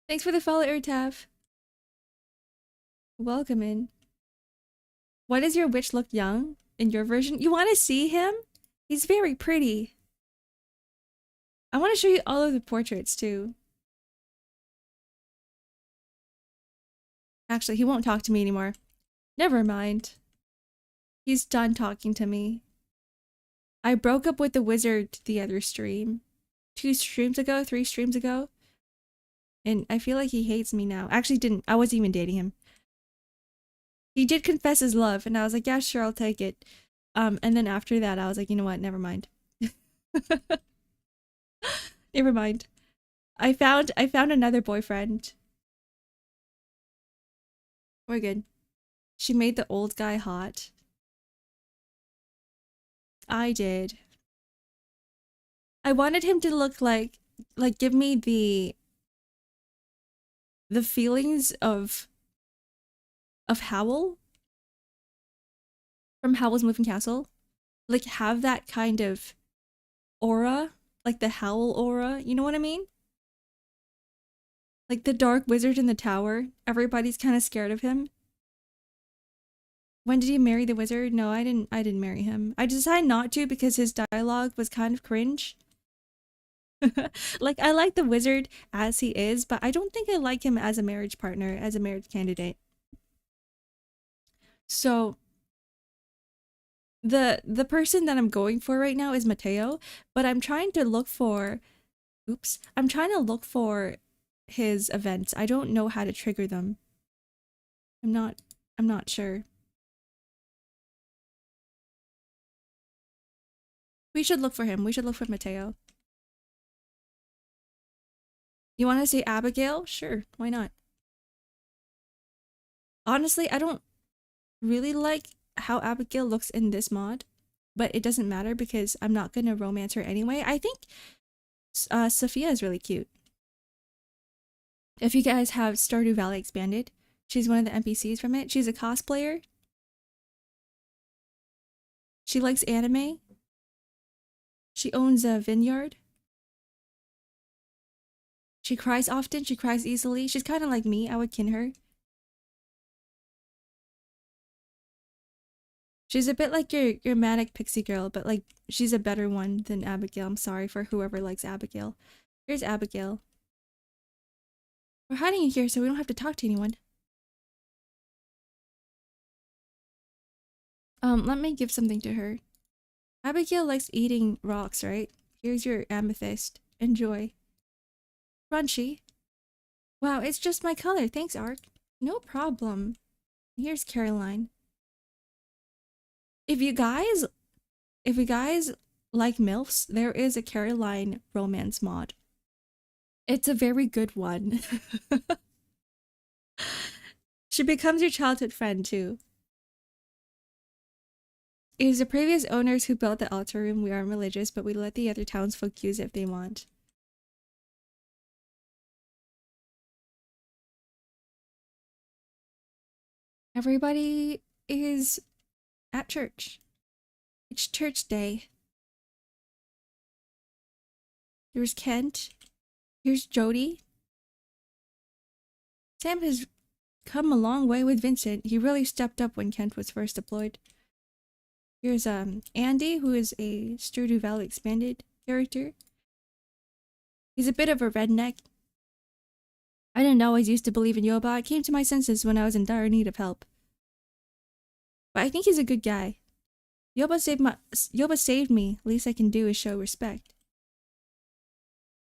Thanks for the follow, Urtav. Welcome in. Why does your witch look young in your version? You want to see him? He's very pretty. I want to show you all of the portraits too. Actually, he won't talk to me anymore. Never mind. He's done talking to me. I broke up with the wizard the other stream. 2 streams ago, 3 streams ago. And I feel like he hates me now. Actually didn't. I wasn't even dating him. He did confess his love, and I was like, yeah, sure, I'll take it. And then after that, I was like, you know what? Never mind. Never mind. I found another boyfriend. We're good. She made the old guy hot. I did. I wanted him to look like give me the feelings of Howl from Howl's Moving Castle. Like have that kind of aura, like the Howl aura, you know what I mean? Like the dark wizard in the tower, everybody's kind of scared of him. When did you marry the wizard? No, I didn't marry him. I decided not to because his dialogue was kind of cringe. Like I like the wizard as he is, but I don't think I like him as a marriage partner, as a marriage candidate. So the person that I'm going for right now is Mateo, but I'm trying to look for I'm trying to look for his events. I don't know how to trigger them. I'm not sure. We should look for him. We should look for Mateo. You want to say Abigail? Sure, why not? Honestly, I don't really like how Abigail looks in this mod, but it doesn't matter because I'm not gonna romance her anyway. I think Sophia is really cute. If you guys have Stardew Valley Expanded, she's one of the NPCs from it. She's a cosplayer. She likes anime. She owns a vineyard. She cries often. She cries easily. She's kind of like me. I would kin her. She's a bit like your manic pixie girl, but like she's a better one than Abigail. I'm sorry for whoever likes Abigail. Here's Abigail. We're hiding in here so we don't have to talk to anyone. Let me give something to her. Abigail likes eating rocks, right? Here's your amethyst. Enjoy. Crunchy. Wow, it's just my color. Thanks, Ark. No problem. Here's Caroline. If you guys like MILFs, there is a Caroline romance mod. It's a very good one. She becomes your childhood friend too. It is the previous owners who built the altar room. We aren't religious, but we let the other townsfolk use it if they want. Everybody is at church. It's church day. There's Kent. Here's Jody. Sam has come a long way with Vincent. He really stepped up when Kent was first deployed. Here's Andy, who is a Stardew Valley Expanded character. He's a bit of a redneck. I didn't always used to believe in Yoba. I came to my senses when I was in dire need of help. But I think he's a good guy. Yoba saved me. Least I can do is show respect.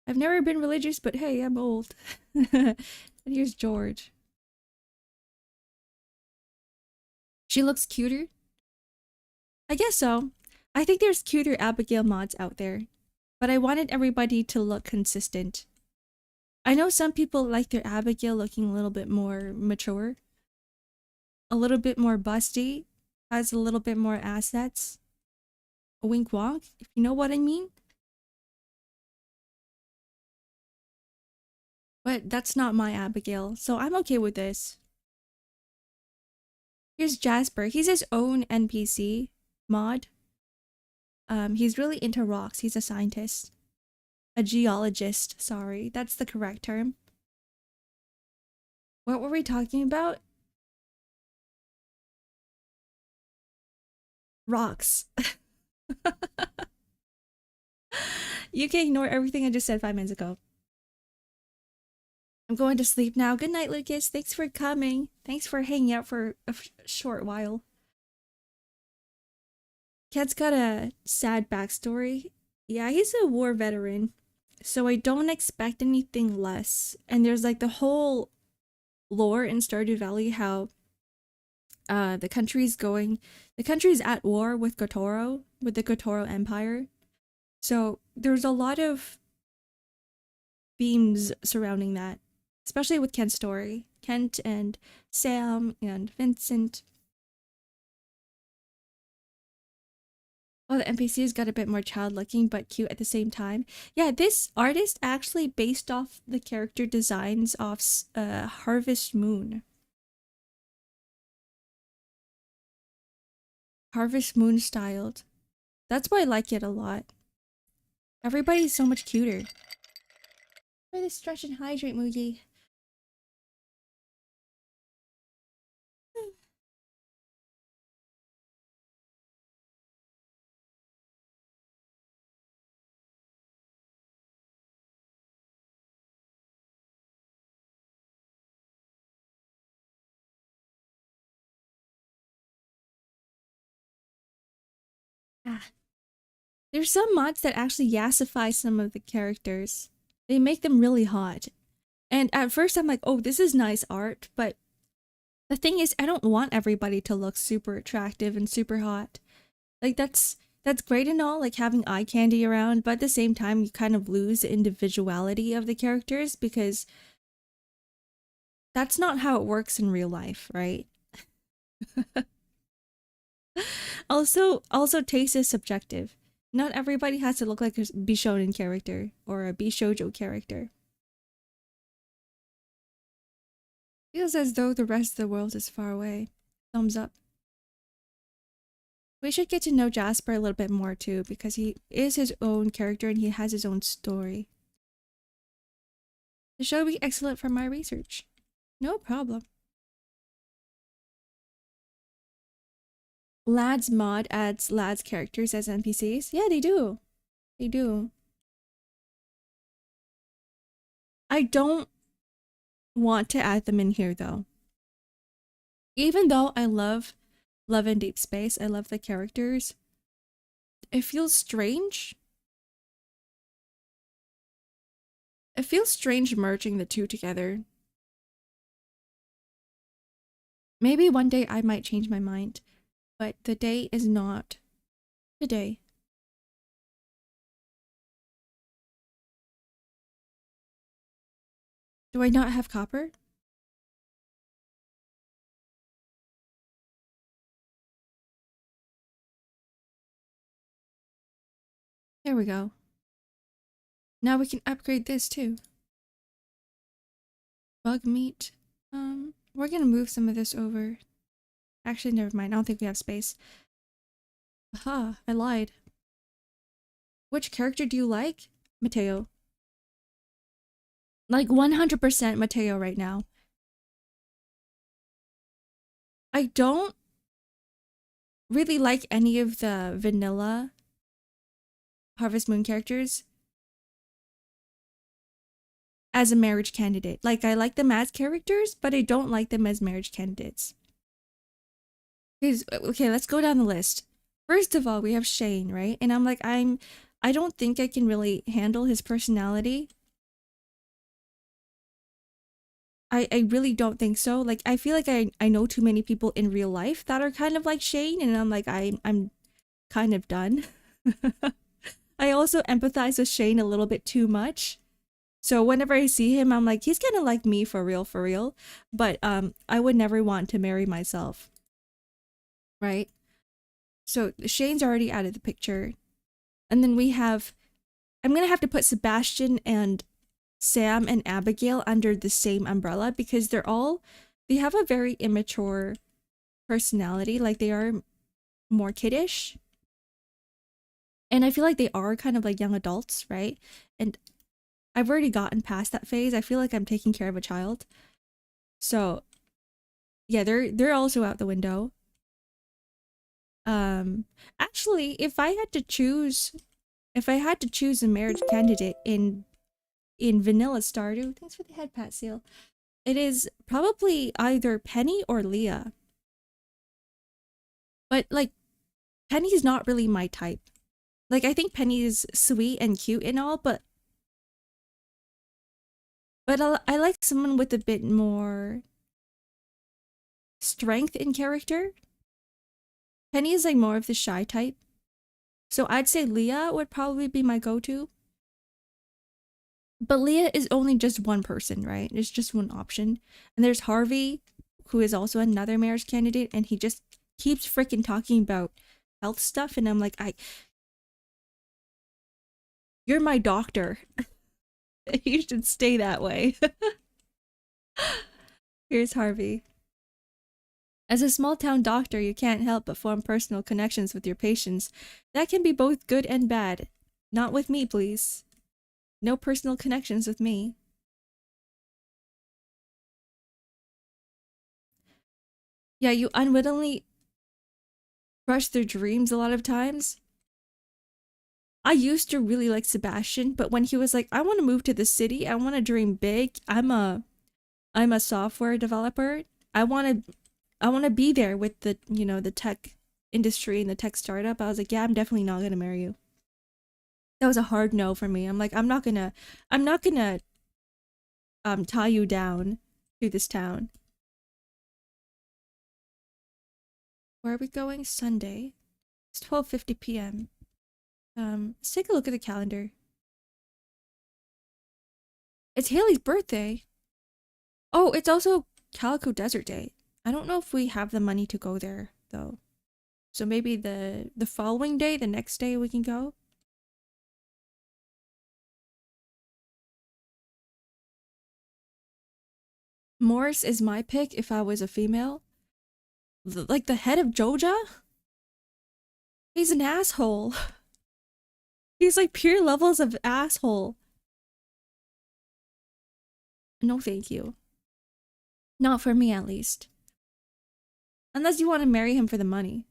I've never been religious, but hey, I'm old. And here's George. She looks cuter. I guess so. I think there's cuter Abigail mods out there, but I wanted everybody to look consistent. I know some people like their Abigail looking a little bit more mature, a little bit more busty, has a little bit more assets. A wink wonk, if you know what I mean. But that's not my Abigail, so I'm okay with this. Here's Jasper. He's his own NPC mod. He's really into rocks. He's a scientist. A geologist, sorry. That's the correct term. What were we talking about? Rocks. You can ignore everything I just said 5 minutes ago. I'm going to sleep now. Good night, Lucas. Thanks for coming. Thanks for hanging out for a short while. Cat's got a sad backstory. Yeah, he's a war veteran, so I don't expect anything less. And there's like the whole lore in Stardew Valley how the country's at war with Gotoro, with the Gotoro Empire. So there's a lot of themes surrounding that, especially with Kent's story. Kent and Sam and Vincent. Oh, the NPCs got a bit more child-looking but cute at the same time. Yeah, this artist actually based off the character designs of Harvest Moon. Harvest Moon styled. That's why I like it a lot. Everybody's so much cuter. Try to stretch and hydrate, Moogie. Ah. There's some mods that actually yassify some of the characters. They make them really hot. And at first I'm like, oh, this is nice art, but the thing is, I don't want everybody to look super attractive and super hot. Like that's great and all, like having eye candy around, but at the same time you kind of lose the individuality of the characters because that's not how it works in real life, right? Also taste is subjective. Not everybody has to look like a Bishonen character or a Bishoujo character. Feels as though the rest of the world is far away. Thumbs up. We should get to know Jasper a little bit more too, because he is his own character and he has his own story. The show will be excellent for my research. No problem. Lads mod adds lads characters as NPCs. Yeah, they do. They do. I don't want to add them in here though. Even though I love Love and Deep Space, I love the characters, it feels strange. It feels strange merging the two together. Maybe one day I might change my mind, but the day is not today. Do I not have copper? There we go. Now we can upgrade this too. Bug meat. We're gonna move some of this over. Actually, never mind. I don't think we have space. Aha, I lied. Which character do you like? Mateo. Like 100% Mateo right now. I don't really like any of the vanilla Harvest Moon characters as a marriage candidate. Like, I like them as characters, but I don't like them as marriage candidates. Okay, let's go down the list. First of all, we have Shane, right? And I'm like, I don't think I can really handle his personality. I really don't think so. Like, I feel like I know too many people in real life that are kind of like Shane, and I'm like, I'm kind of done. I also empathize with Shane a little bit too much. So whenever I see him, I'm like, he's kind of like me for real. But I would never want to marry myself. Right? So Shane's already out of the picture. And then we have, I'm going to have to put Sebastian and Sam and Abigail under the same umbrella because they have a very immature personality. Like, they are more kiddish. And I feel like they are kind of like young adults, right? And I've already gotten past that phase. I feel like I'm taking care of a child. So yeah, they're also out the window. Actually, if I had to choose a marriage candidate in vanilla Stardew, thanks for the head pat seal. It is probably either Penny or Leah. But like, Penny's not really my type. Like, I think Penny is sweet and cute and all, but I like someone with a bit more strength in character. Penny is like more of the shy type. So I'd say Leah would probably be my go-to. But Leah is only just one person, right? It's just one option. And there's Harvey, who is also another marriage candidate, and he just keeps freaking talking about health stuff, and I'm like, you're my doctor. You should stay that way. Here's Harvey. As a small town doctor, you can't help but form personal connections with your patients. That can be both good and bad. Not with me, please. No personal connections with me. Yeah, you unwittingly crush their dreams a lot of times. I used to really like Sebastian, but when he was like, I want to move to the city, I want to dream big. I'm a software developer. I want to be there with the, the tech industry in the tech startup, I was like, yeah, I'm definitely not gonna marry you. That was a hard no for me. I'm like, I'm not gonna tie you down to this town. Where are we going? Sunday. It's 12:50 p.m. Let's take a look at the calendar. It's Haley's birthday. Oh, it's also Calico Desert Day. I don't know if we have the money to go there though. So maybe the following day, the next day we can go. Morris is my pick if I was a female. Like the head of Joja? He's an asshole. He's like pure levels of asshole. No thank you. Not for me at least. Unless you want to marry him for the money.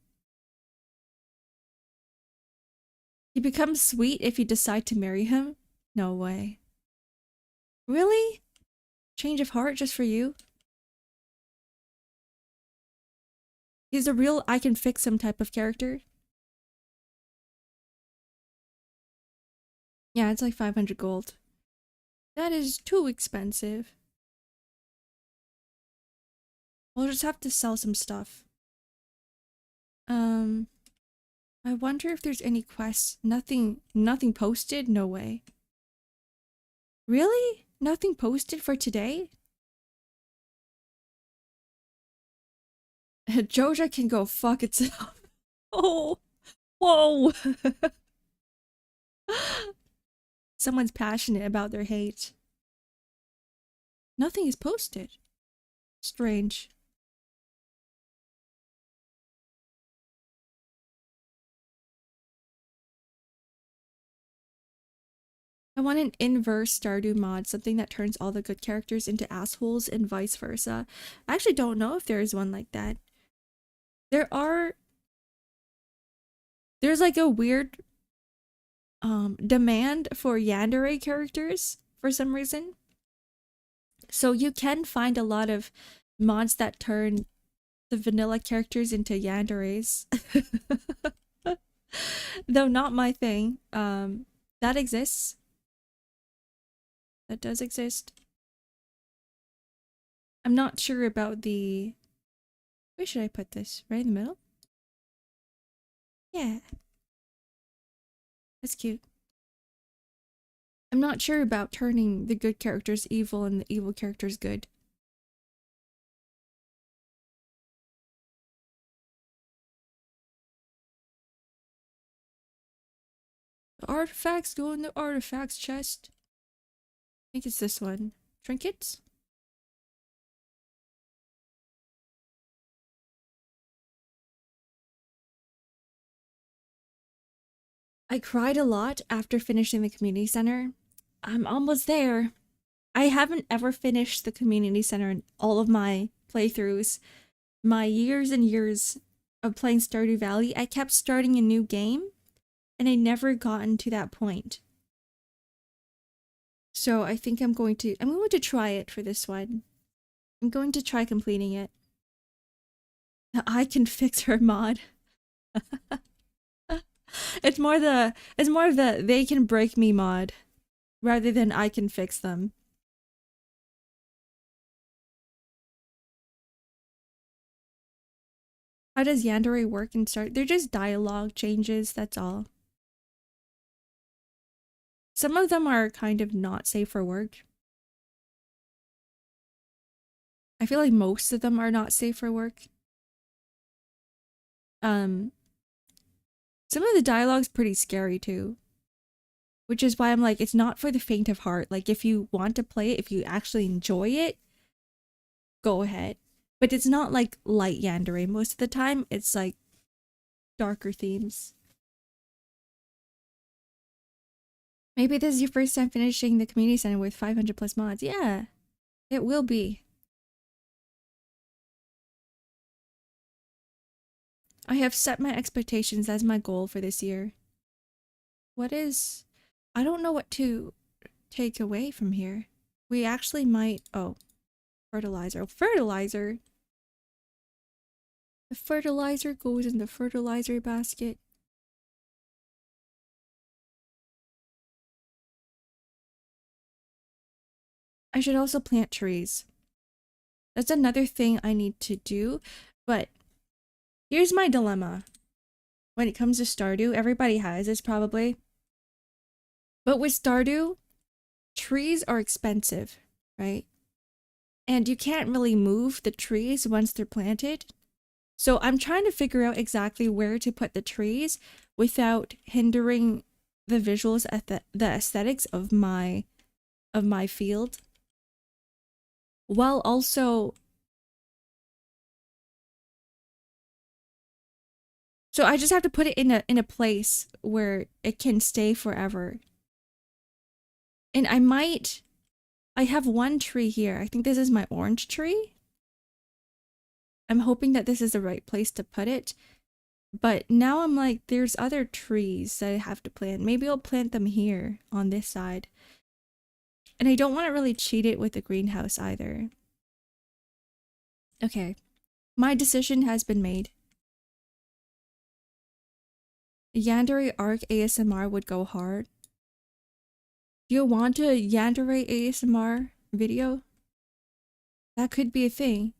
He becomes sweet if you decide to marry him? No way. Really? Change of heart just for you? He's a real I can fix him type of character. Yeah, it's like 500 gold. That is too expensive. We'll just have to sell some stuff. I wonder if there's any quests. Nothing posted? No way. Really? Nothing posted for today? Joja can go fuck itself. Oh, whoa. Someone's passionate about their hate. Nothing is posted. Strange. I want an inverse Stardew mod, something that turns all the good characters into assholes and vice versa. I actually don't know if there is one like that. There's like a weird demand for yandere characters for some reason. So you can find a lot of mods that turn the vanilla characters into yanderes. Though not my thing. That exists. That does exist. I'm not sure about the... Where should I put this? Right in the middle? Yeah. That's cute. I'm not sure about turning the good characters evil and the evil characters good. The artifacts go in the artifacts chest. I think it's this one. Trinkets? I cried a lot after finishing the community center. I'm almost there. I haven't ever finished the community center in all of my playthroughs. My years and years of playing Stardew Valley, I kept starting a new game and I never gotten to that point. So I think I'm going to try it for this one. I'm going to try completing it. I can fix her mod. It's more of the they can break me mod rather than I can fix them. How does yandere work and start? They're just dialogue changes, that's all. Some of them are kind of not safe for work. I feel like most of them are not safe for work. Some of the dialogue's pretty scary too. Which is why I'm like, it's not for the faint of heart. Like, if you want to play it, if you actually enjoy it, go ahead. But it's not like light yandere. Most of the time, it's like darker themes. Maybe this is your first time finishing the community center with 500 plus mods. Yeah, it will be. I have set my expectations as my goal for this year. I don't know what to take away from here. We actually might, fertilizer. Fertilizer? The fertilizer goes in the fertilizer basket. I should also plant trees. That's another thing I need to do, but here's my dilemma. When it comes to Stardew, everybody has this probably. But with Stardew, trees are expensive, right? And you can't really move the trees once they're planted. So I'm trying to figure out exactly where to put the trees without hindering the visuals at the aesthetics of my field. While also, so I just have to put it in a place where it can stay forever. And I have one tree here. I think this is my orange tree. I'm hoping that this is the right place to put it. But now I'm like, there's other trees that I have to plant. Maybe I'll plant them here on this side. And I don't want to really cheat it with the greenhouse either. Okay. My decision has been made. Yandere Arc ASMR would go hard. Do you want a Yandere ASMR video? That could be a thing.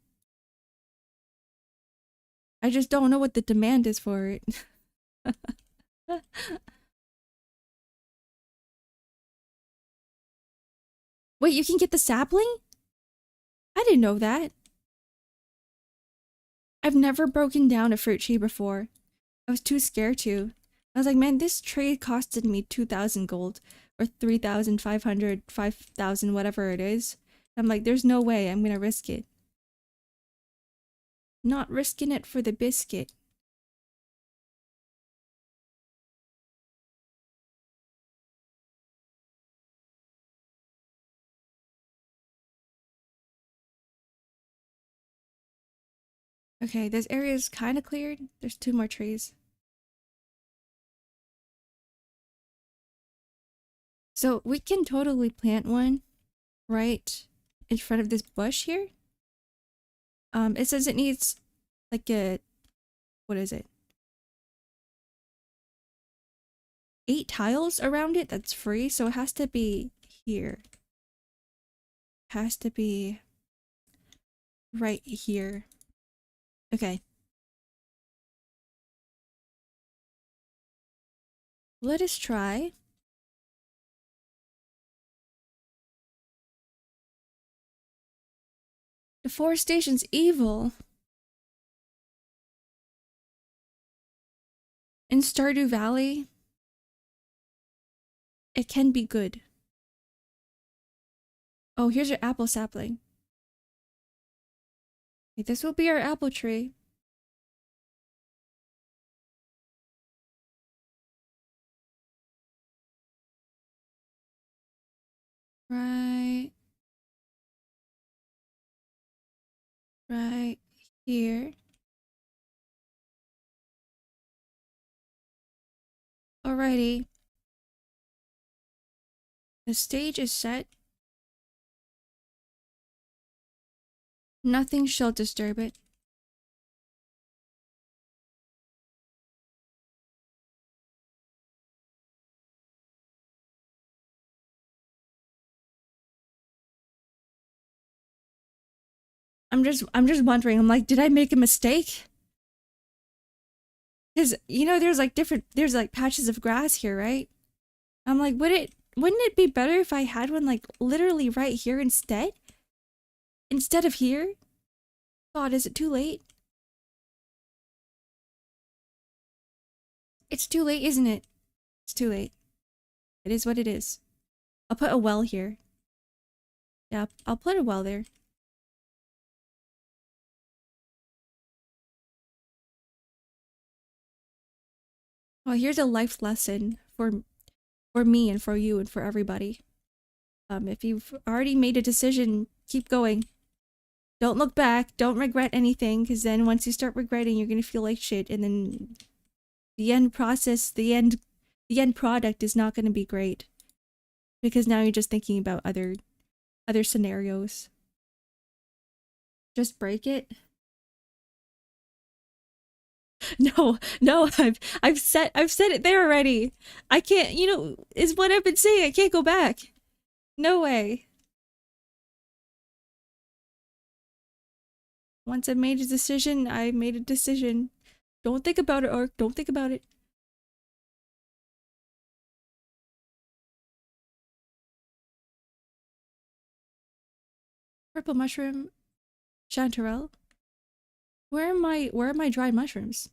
I just don't know what the demand is for it. Wait, you can get the sapling? I didn't know that. I've never broken down a fruit tree before. I was too scared to. I was like, man, this tree costed me 2,000 gold. Or 3,500, 5,000, whatever it is. I'm like, there's no way I'm gonna risk it. Not risking it for the biscuit. Okay, this area is kind of cleared. There's 2 more trees. So we can totally plant one right in front of this bush here. It says it needs like a, what is it? 8 tiles around it that's free, so it has to be here. Has to be right here. Okay. Let us try. Deforestation's evil. In Stardew Valley, it can be good. Oh, here's your apple sapling. Okay, this will be our apple tree. Right here. Alrighty. The stage is set. Nothing shall disturb it. I'm just wondering, I'm like, did I make a mistake? Cause you know there's like patches of grass here, right? I'm like, wouldn't it be better if I had one like literally right here instead? Instead of here? God, is it too late? It's too late, isn't it? It's too late. It is what it is. I'll put a well here. Yeah, I'll put a well there. Well, here's a life lesson for me and for you and for everybody. If you've already made a decision, keep going. Don't look back. Don't regret anything, because then once you start regretting, you're gonna feel like shit, and then the end process, the end product is not gonna be great, because now you're just thinking about other scenarios. Just break it. No, no, I've said it there already. I can't, you know, is what I've been saying. I can't go back. No way. Once I made a decision, I made a decision. Don't think about it, Ark. Don't think about it. Purple mushroom, chanterelle. Where are my dried mushrooms?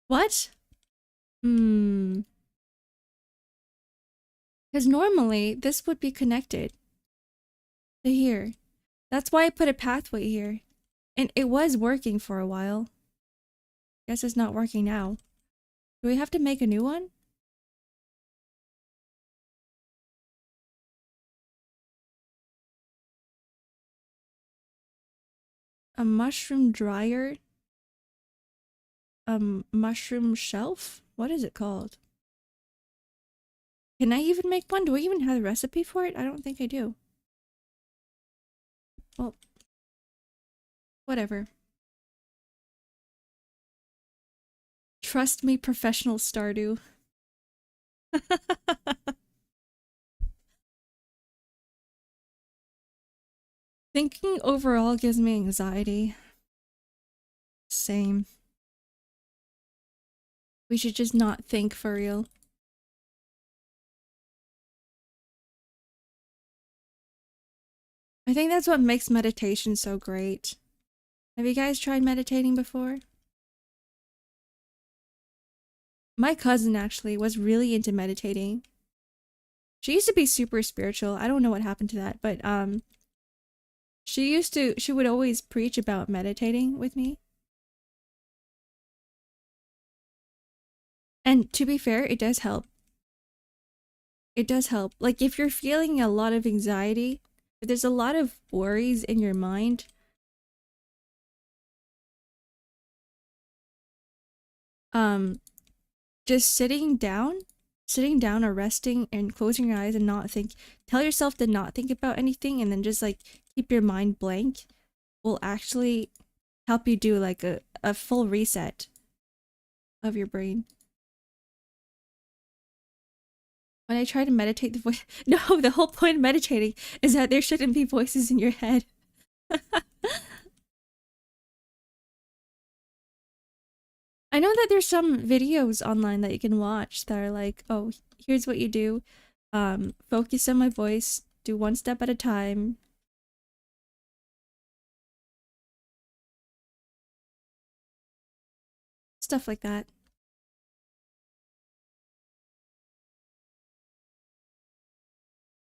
What? Hmm. Because normally this would be connected to here. That's why I put a pathway here. And it was working for a while. Guess it's not working now. Do we have to make a new one? A mushroom dryer? Mushroom shelf? What is it called? Can I even make one? Do I even have the recipe for it? I don't think I do. Well, whatever. Trust me, professional Stardew. Thinking overall gives me anxiety. Same. We should just not think for real. I think that's what makes meditation so great. Have you guys tried meditating before? My cousin actually was really into meditating. She used to be super spiritual. I don't know what happened to that, but she would always preach about meditating with me. And to be fair, it does help. It does help. Like if you're feeling a lot of anxiety, if there's a lot of worries in your mind, um just sitting down or resting and closing your eyes and not think, tell yourself to not think about anything and then just like keep your mind blank will actually help you do like a full reset of your brain. When I try to meditate, the voice. No, the whole point of meditating is that there shouldn't be voices in your head. I know that there's some videos online that you can watch that are like, oh, here's what you do. Focus on my voice, do one step at a time. Stuff like that.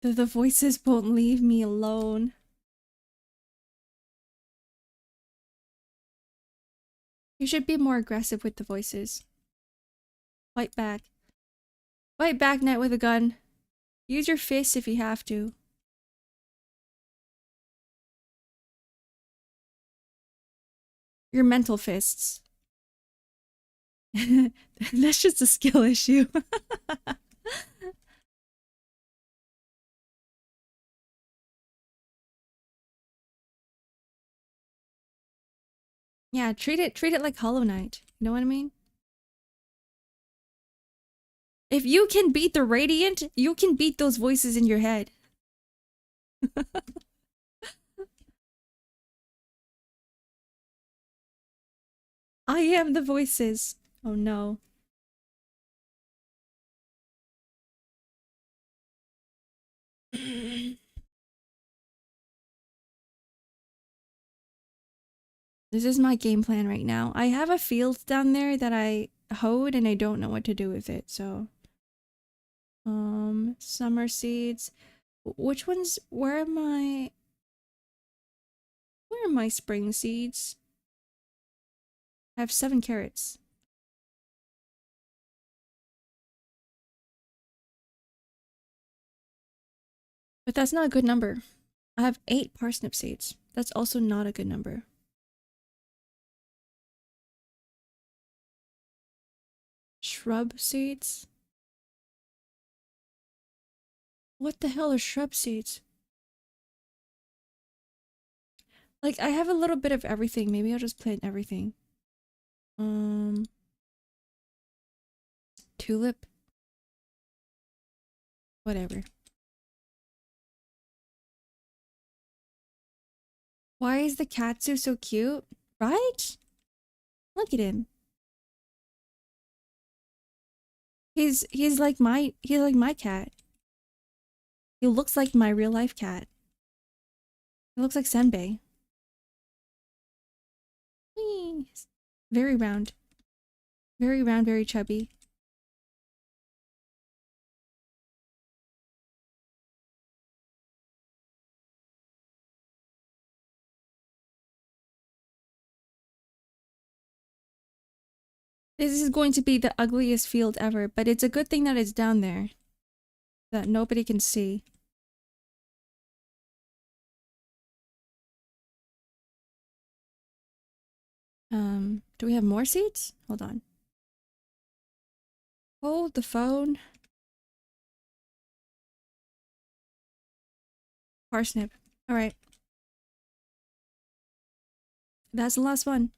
The voices won't leave me alone. You should be more aggressive with the voices. Fight back. Fight back, Net with a gun. Use your fists if you have to. Your mental fists. That's just a skill issue. Yeah, treat it like Hollow Knight. You know what I mean? If you can beat the Radiant, you can beat those voices in your head. I am the voices. Oh no. This is my game plan right now. I have a field down there that I hoed and I don't know what to do with it, so summer seeds. Which ones? Where are my spring seeds? I have 7 carrots. But that's not a good number. I have 8 parsnip seeds. That's also not a good number. Shrub seeds? What the hell are shrub seeds? Like, I have a little bit of everything. Maybe I'll just plant everything. Tulip. Whatever. Why is the katsu so cute? Right? Look at him. He's like my cat. He looks like my real life cat. He looks like Senbei. Whee! Very round. Very round, very chubby. This is going to be the ugliest field ever, but it's a good thing that it's down there. That nobody can see. Do we have more seeds? Hold on. Hold the phone. Parsnip. Alright. That's the last one.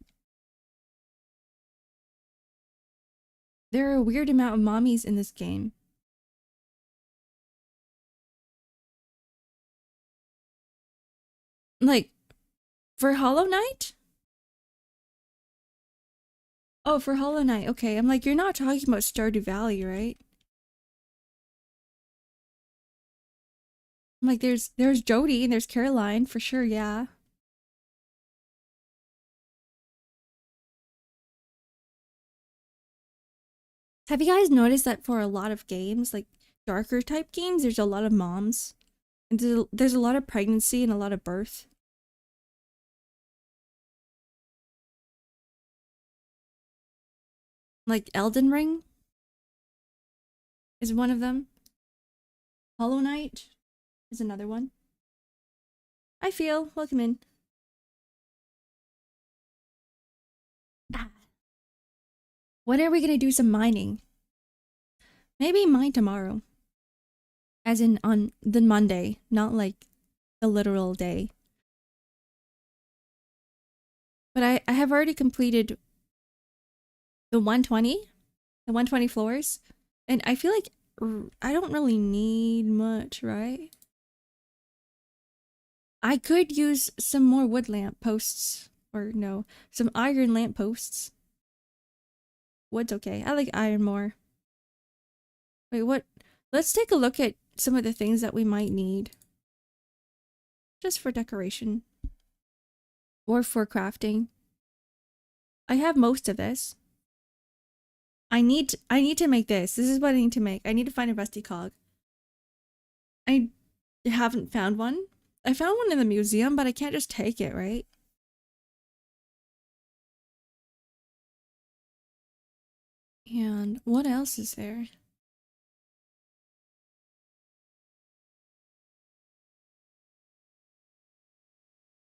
There are a weird amount of mommies in this game. Like, for Hollow Knight? Oh, for Hollow Knight. Okay, I'm like, you're not talking about Stardew Valley, right? I'm like, there's Jody and there's Caroline for sure, yeah. Have you guys noticed that for a lot of games, like darker type games, there's a lot of moms? And there's a lot of pregnancy and a lot of birth. Like Elden Ring is one of them. Hollow Knight is another one. I feel. Welcome in. Ah. When are we gonna do some mining? Maybe mine tomorrow. As in on the Monday, not like the literal day. But I have already completed the 120? The 120 floors? And I feel like I don't really need much, right? I could use some more wood lamp posts. Or no, some iron lamp posts. Wood's okay. I like iron more. Wait, what? Let's take a look at some of the things that we might need. Just for decoration. Or for crafting. I have most of this. I need to make this. This is what I need to make. I need to find a rusty cog. I haven't found one. I found one in the museum, but I can't just take it, right? And what else is there?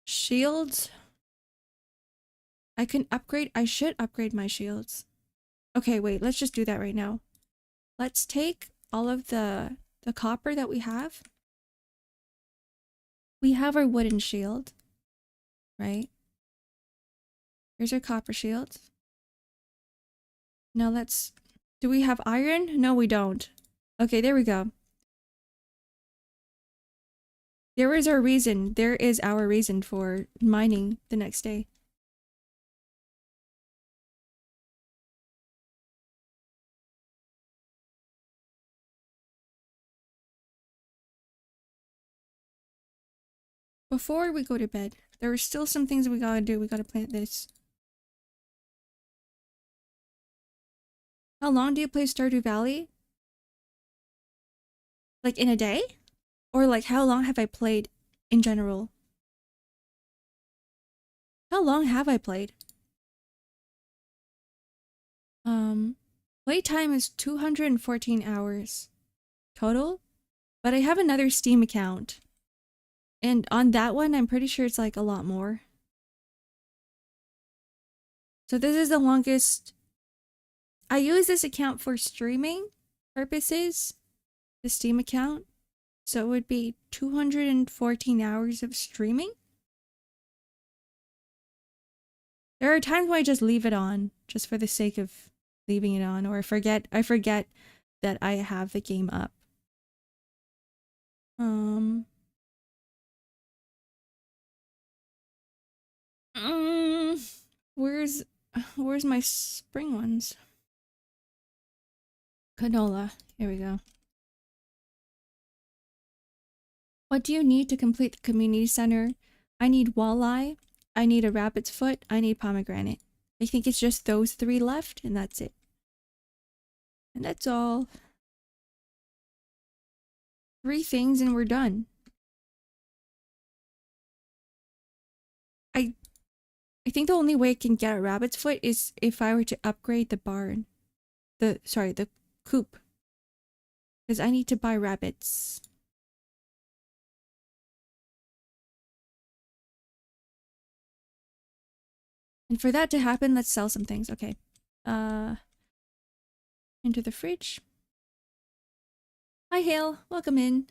Shields. I can upgrade. I should upgrade my shields. Okay, wait. Let's just do that right now. Let's take all of the copper that we have. We have our wooden shield, right? Here's our copper shield. Now let's... Do we have iron? No, we don't. Okay, there we go. There is our reason. There is our reason for mining the next day. Before we go to bed, there are still some things we gotta do. We gotta plant this. How long do you play Stardew Valley? Like in a day? Or like how long have I played in general? How long have I played? Playtime is 214 hours total, but I have another Steam account. And on that one, I'm pretty sure it's like a lot more. So this is the longest. I use this account for streaming purposes, the Steam account. So it would be 214 hours of streaming. There are times when I just leave it on just for the sake of leaving it on, or I forget that I have the game up. Where's my spring ones? Canola. Here we go. What do you need to complete the community center? I need walleye, I need a rabbit's foot, I need pomegranate. I think it's just those 3 left, and that's it. And that's all. 3 things and we're done. I think the only way I can get a rabbit's foot is if I were to upgrade the barn. The coop. Because I need to buy rabbits. And for that to happen, let's sell some things. Okay. Into the fridge. Hi, Hale. Welcome in.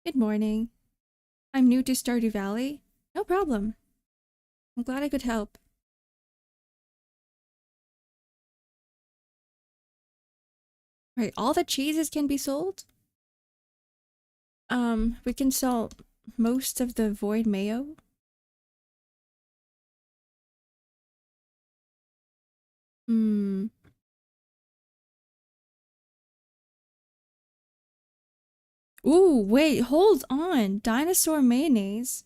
Good morning. I'm new to Stardew Valley. No problem. I'm glad I could help. Right, all the cheeses can be sold? We can sell most of the void mayo. Ooh, wait, hold on. Dinosaur mayonnaise.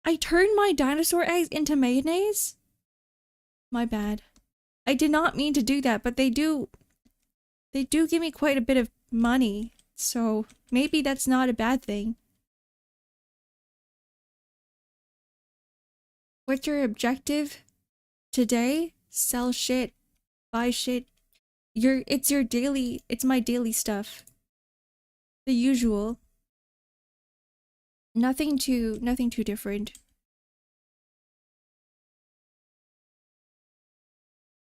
I turned my dinosaur eggs into mayonnaise? My bad. I did not mean to do that, but they do give me quite a bit of money. So maybe that's not a bad thing. What's your objective today? Sell shit, buy shit. It's my daily stuff. The usual. Nothing too different.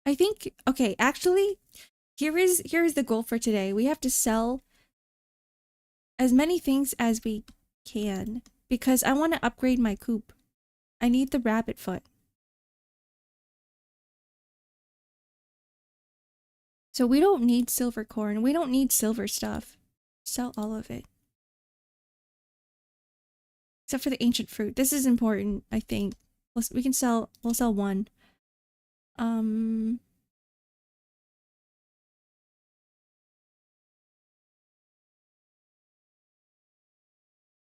I think, okay, actually, here is the goal for today. We have to sell as many things as we can because I want to upgrade my coop. I need the rabbit foot. So we don't need silver corn. We don't need silver stuff. Sell all of it. Except for the ancient fruit. This is important, I think. We'll sell 1.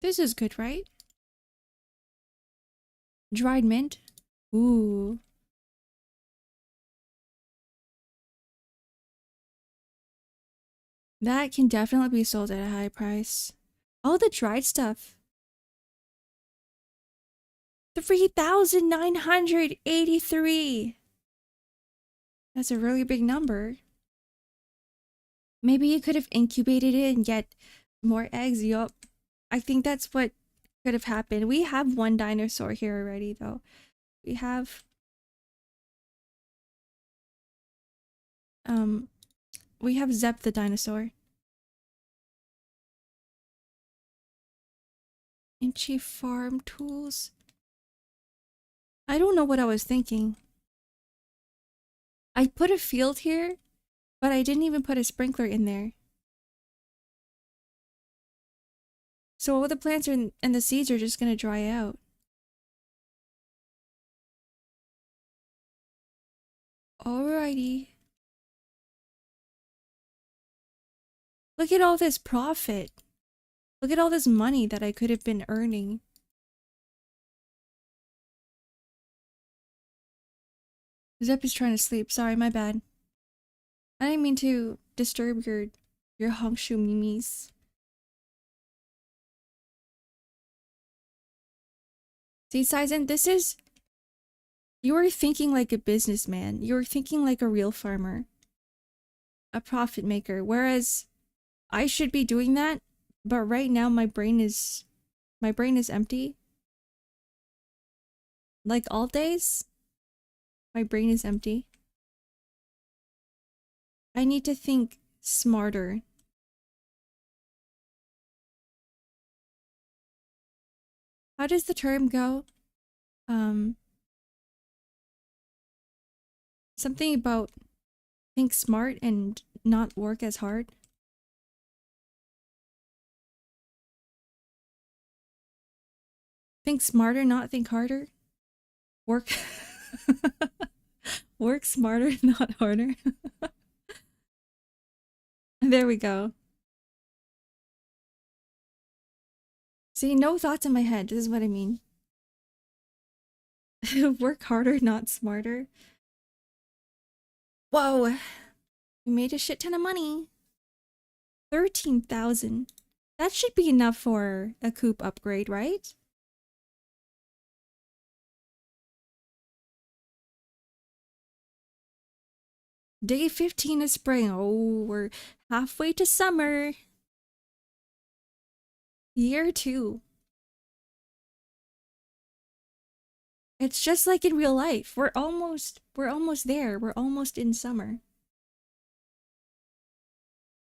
This is good, right? Dried mint. Ooh. That can definitely be sold at a high price. Oh, the dried stuff. 3,983. That's a really big number. Maybe you could have incubated it and get more eggs. Yup. I think that's what could have happened. We have 1 dinosaur here already, though. We have... Zep the dinosaur. Inchy farm tools. I don't know what I was thinking. I put a field here, but I didn't even put a sprinkler in there. So all the plants and the seeds are just gonna dry out. Alrighty. Look at all this profit. Look at all this money that I could have been earning. Zep is trying to sleep. Sorry, my bad. I didn't mean to disturb your hongshu mimis. See, Saizen, this is... You're thinking like a businessman. You're thinking like a real farmer. A profit maker. Whereas I should be doing that, but right now my brain is empty. Like all days, my brain is empty. I need to think smarter. How does the term go? Something about think smart and not work as hard. Think smarter, not think harder. Work work smarter, not harder. There we go. See, no thoughts in my head. This is what I mean. Work harder, not smarter. Whoa. We made a shit ton of money. 13,000. That should be enough for a coop upgrade, right? Day 15 of spring. Oh, we're halfway to summer. Year 2. It's just like in real life. We're almost there. We're almost in summer.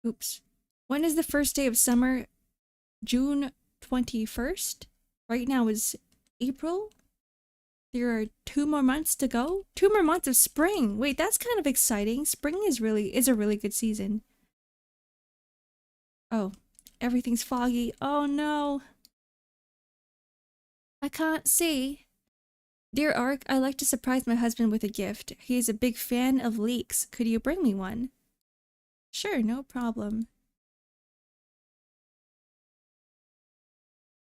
Oops. When is the first day of summer? June 21st? Right now is April. There are 2 more months to go. 2 more months of spring. Wait, that's kind of exciting. Spring is a really good season. Oh, everything's foggy. Oh no. I can't see. Dear Ark, I like to surprise my husband with a gift. He is a big fan of leeks. Could you bring me one? Sure, no problem.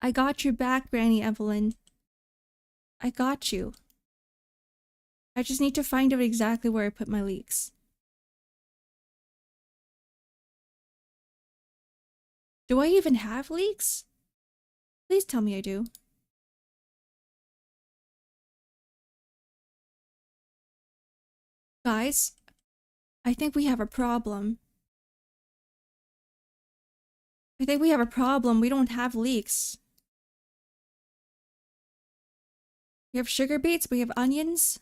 I got your back, Granny Evelyn. I got you. I just need to find out exactly where I put my leeks. Do I even have leeks? Please tell me I do. Guys, I think we have a problem. We don't have leeks. We have sugar beets, we have onions.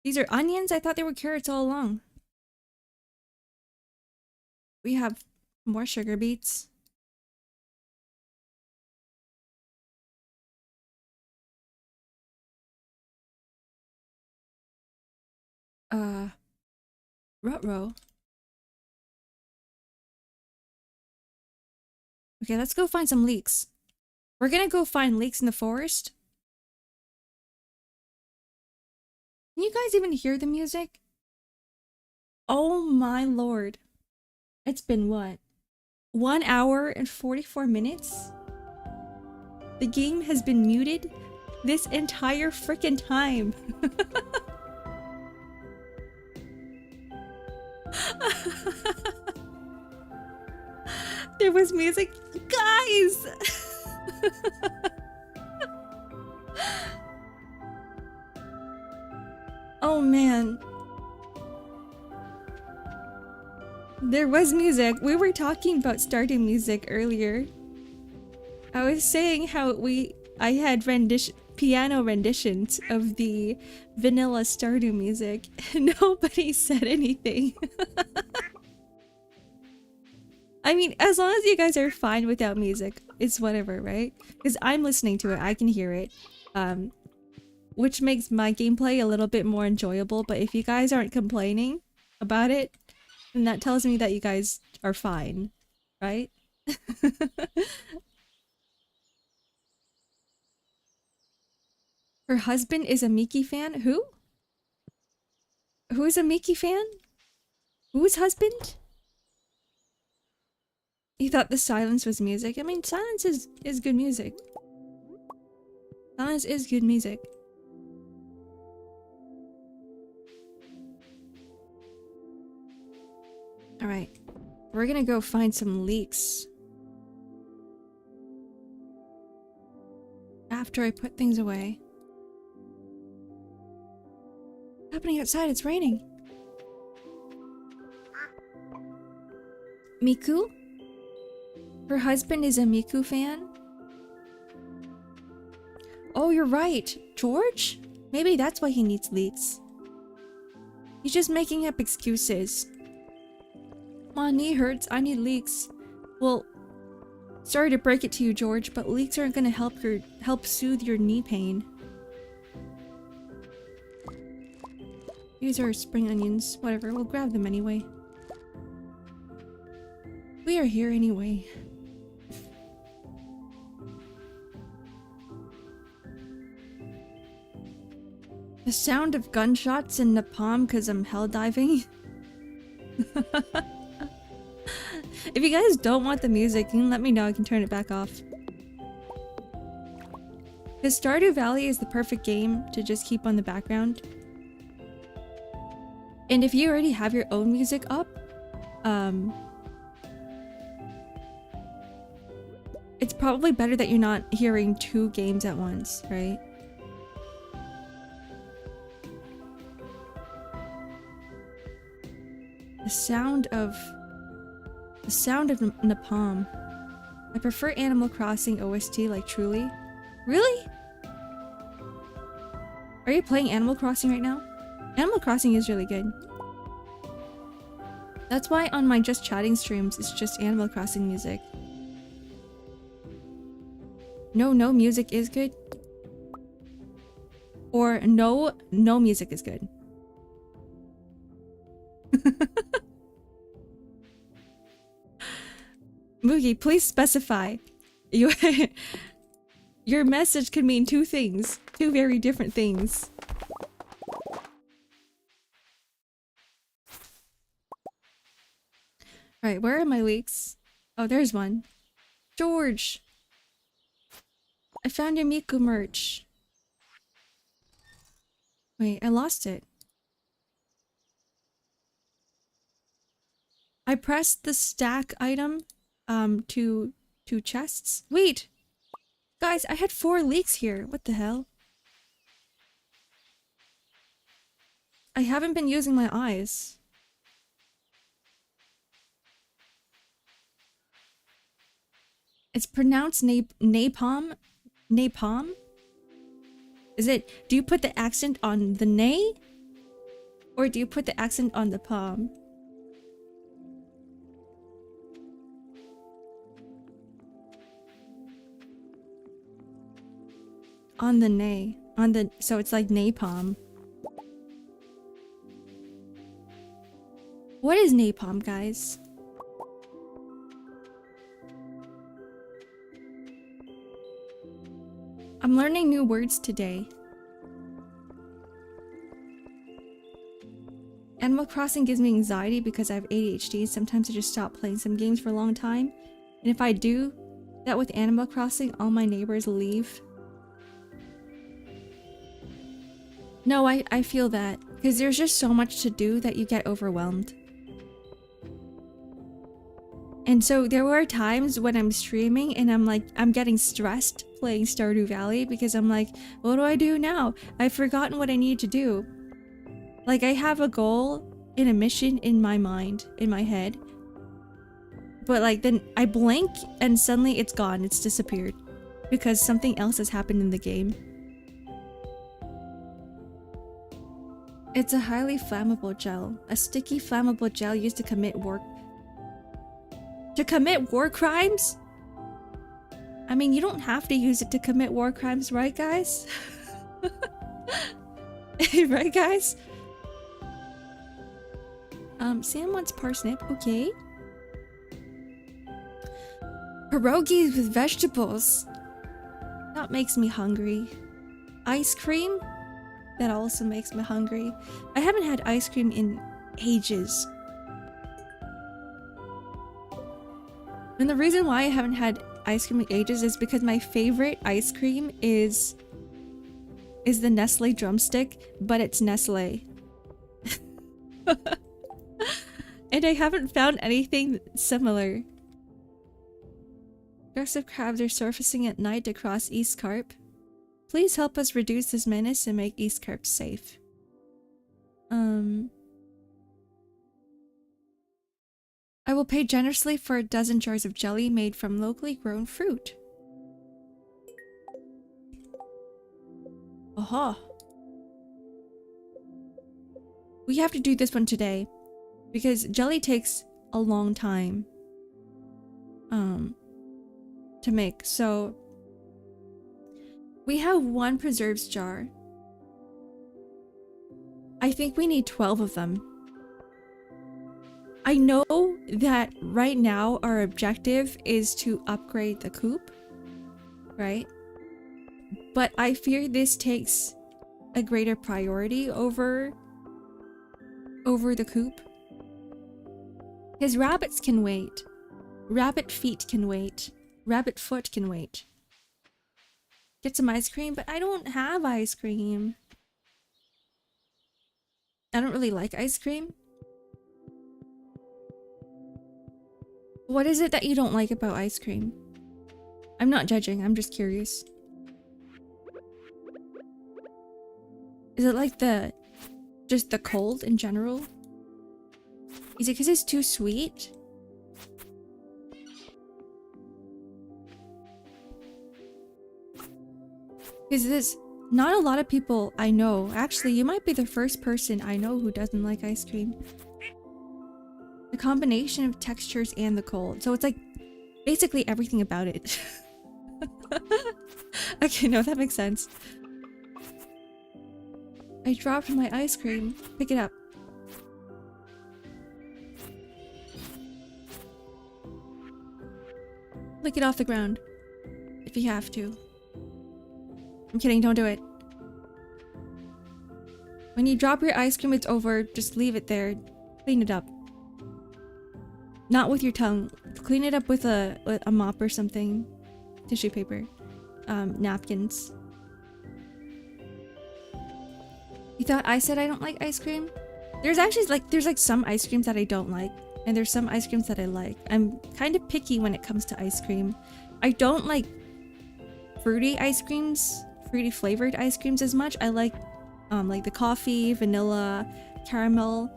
These are onions? I thought they were carrots all along. We have more sugar beets. Ruh-roh. Okay, let's go find some leeks. We're gonna go find leeks in the forest. Can you guys even hear the music? Oh my lord. It's been what? 1 hour and 44 minutes? The game has been muted this entire frickin' time. There was music. Guys! Oh man. There was music. We were talking about Stardew music earlier. I was saying how I had piano renditions of the vanilla Stardew music. Nobody said anything. I mean, as long as you guys are fine without music, it's whatever, right? Because I'm listening to it, I can hear it. Which makes my gameplay a little bit more enjoyable, but if you guys aren't complaining about it, then that tells me that you guys are fine, right? Her husband is a Miki fan? Who? Who's a Miki fan? Whose husband? He thought the silence was music. I mean, silence is good music. Silence is good music. Alright. We're gonna go find some leeks. After I put things away. What's happening outside? It's raining. Miku? Her husband is a Miku fan? Oh, you're right. George? Maybe that's why he needs leeks. He's just making up excuses. My knee hurts. I need leeks. Well, sorry to break it to you, George, but leeks aren't gonna help soothe your knee pain. These are spring onions. Whatever, we'll grab them anyway. We are here anyway. The sound of gunshots in napalm because I'm hell diving. If you guys don't want the music, you can let me know. I can turn it back off. Because Stardew Valley is the perfect game to just keep on the background. And if you already have your own music up, it's probably better that you're not hearing two games at once, right? The sound of napalm. I prefer Animal Crossing OST like truly. Really? Are you playing Animal Crossing right now? Animal Crossing is really good. That's why on my Just Chatting streams it's just Animal Crossing music. No music is good. Or no music is good. Moogie, please specify. Your message could mean two things. Two very different things. Alright, where are my leeks? Oh, there's one. George! I found your Miku merch. Wait, I lost it. I pressed the stack item to chests. Wait! Guys, I had 4 leeks here. What the hell? I haven't been using my eyes. It's pronounced napalm? Napalm? Is it, do you put the accent on the nay? Or do you put the accent on the palm? On the nay. On the, so it's like napalm. What is napalm, guys? I'm learning new words today. Animal Crossing gives me anxiety because I have ADHD. Sometimes I just stop playing some games for a long time. And if I do that with Animal Crossing, all my neighbors leave. No, I feel that. Because there's just so much to do that you get overwhelmed. And so there were times when I'm streaming and I'm like, I'm getting stressed playing Stardew Valley because I'm like, what do I do now? I've forgotten what I need to do. Like, I have a goal in a mission in my mind, in my head. But like, then I blink and suddenly it's gone, it's disappeared. Because something else has happened in the game. It's a highly flammable gel. A sticky flammable gel used to commit war crimes? I mean, you don't have to use it to commit war crimes, right, guys? Right, guys? Sam wants parsnip, okay. Pierogies with vegetables. That makes me hungry. Ice cream? That also makes me hungry. I haven't had ice cream in ages. And the reason why I haven't had ice cream in ages is because my favorite ice cream is the Nestle drumstick, but it's Nestle. And I haven't found anything similar. Aggressive crabs are surfacing at night across X-Ark. Please help us reduce this menace and make X-Ark safe. I will pay generously for a dozen jars of jelly made from locally grown fruit. Aha! We have to do this one today. Because jelly takes a long time to make. So we have one preserves jar. I think we need 12 of them. I know that right now our objective is to upgrade the coop, right? But I fear this takes a greater priority over the coop. Because rabbits can wait. Rabbit feet can wait. Rabbit foot can wait. Get some ice cream, but I don't have ice cream. I don't really like ice cream. What is it that you don't like about ice cream? I'm not judging, I'm just curious. Is it like just the cold in general? Is it because it's too sweet? Because there's not a lot of people I know. Actually, you might be the first person I know who doesn't like ice cream. The combination of textures and the cold. So it's like basically everything about it. Okay, no, that makes sense. I dropped my ice cream. Pick it up. Lick it off the ground. If you have to. I'm kidding, don't do it. When you drop your ice cream, it's over. Just leave it there. Clean it up. Not with your tongue. Clean it up with a mop or something. Tissue paper. Napkins. You thought I said I don't like ice cream? There's actually there's some ice creams that I don't like. And there's some ice creams that I like. I'm kind of picky when it comes to ice cream. I don't like fruity ice creams. Fruity flavored ice creams as much. I like the coffee, vanilla, caramel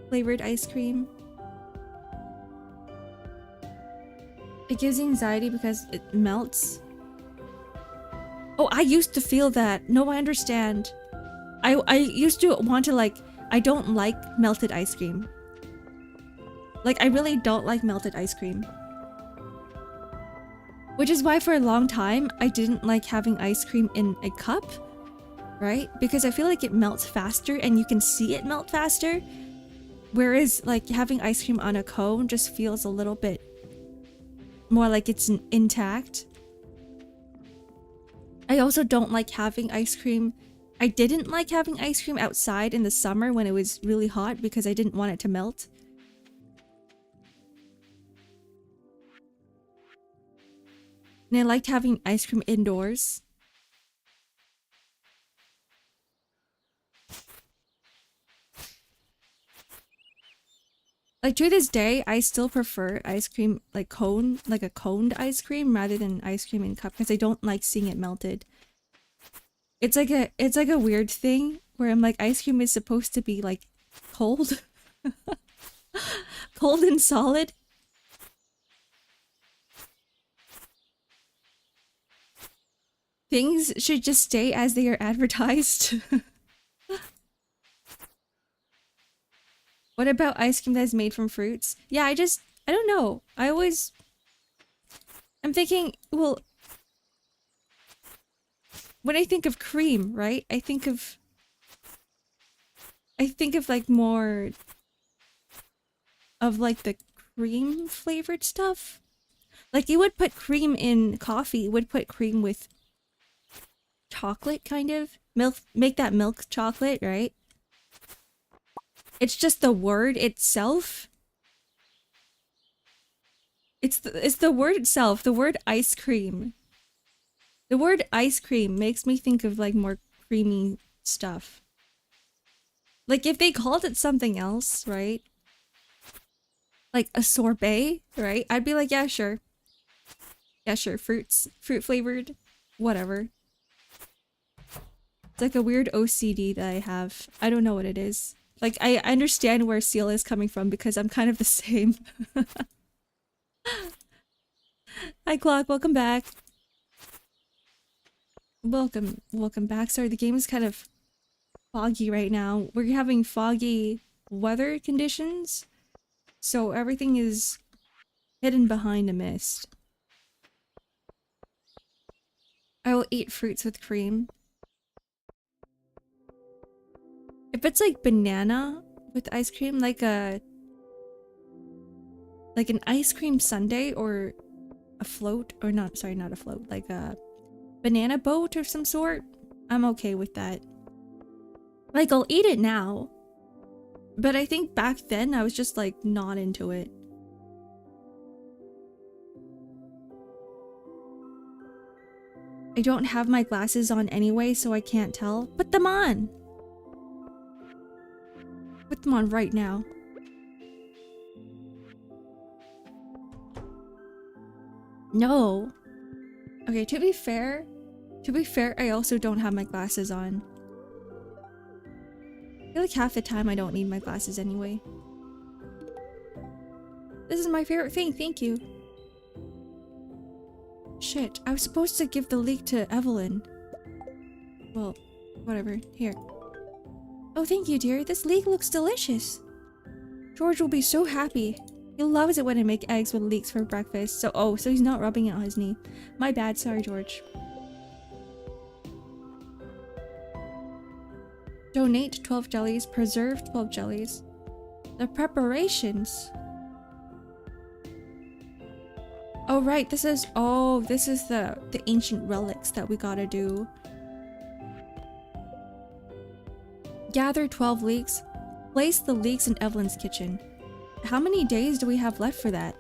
flavored ice cream. It gives anxiety because it melts. Oh, I used to feel that. No, I understand. I used to want to I don't like melted ice cream. I really don't like melted ice cream. Which is why for a long time, I didn't like having ice cream in a cup, right? Because I feel like it melts faster and you can see it melt faster. Whereas having ice cream on a cone just feels a little bit more like it's intact. I also don't like having ice cream. I didn't like having ice cream outside in the summer when it was really hot because I didn't want it to melt. And I liked having ice cream indoors. To this day, I still prefer ice cream a coned ice cream rather than ice cream in cup because I don't like seeing it melted. It's like a weird thing where I'm like, ice cream is supposed to be cold. Cold and solid. Things should just stay as they are advertised. What about ice cream that's made from fruits? Yeah, I don't know. I'm thinking, well, when I think of cream, right? I think of more of the cream flavored stuff. You would put cream in coffee, you would put cream with chocolate kind of. Milk, make that milk chocolate, right? It's just the word itself. It's the word itself, the word ice cream. The word ice cream makes me think of more creamy stuff. If they called it something else, right? A sorbet, right? I'd be like, yeah, sure. Yeah, sure. Fruit flavored, whatever. It's a weird OCD that I have. I don't know what it is. I understand where Seal is coming from because I'm kind of the same. Hi, Clock. Welcome back. Welcome back. Sorry, the game is kind of foggy right now. We're having foggy weather conditions. So everything is hidden behind a mist. I will eat fruits with cream. If it's like banana with ice cream, like an ice cream sundae or a float, or not, sorry, not a float, like a banana boat of some sort, I'm okay with that. Like, I'll eat it now. But I think back then I was just like not into it. I don't have my glasses on anyway, so I can't tell. Put them on! Put them on right now. No. Okay, to be fair, I also don't have my glasses on. I feel like half the time I don't need my glasses anyway. This is my favorite thing, thank you. Shit, I was supposed to give the leek to Evelyn. Well, whatever. Here. Oh, thank you, dear. This leek looks delicious. George will be so happy. He loves it when I make eggs with leeks for breakfast. So he's not rubbing it on his knee. My bad, sorry, George. Donate 12 jellies. Preserve 12 jellies. The preparations. Oh right, this is the ancient relics that we gotta do. Gather 12 leeks. Place the leeks in Evelyn's kitchen. How many days do we have left for that?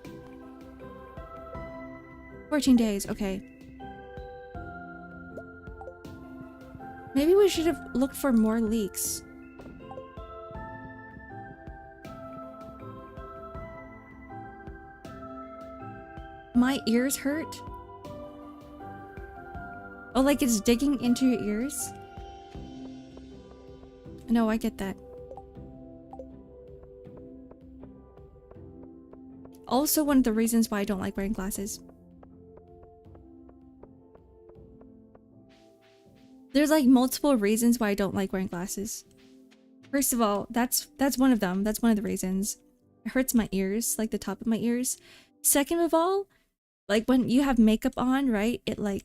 14 days, okay. Maybe we should have looked for more leeks. My ears hurt? Oh, like it's digging into your ears? No, I get that. Also one of the reasons why I don't like wearing glasses. There's like multiple reasons why I don't like wearing glasses. First of all, that's one of them. That's one of the reasons. It hurts my ears, like the top of my ears. Second of all, like when you have makeup on, right? It like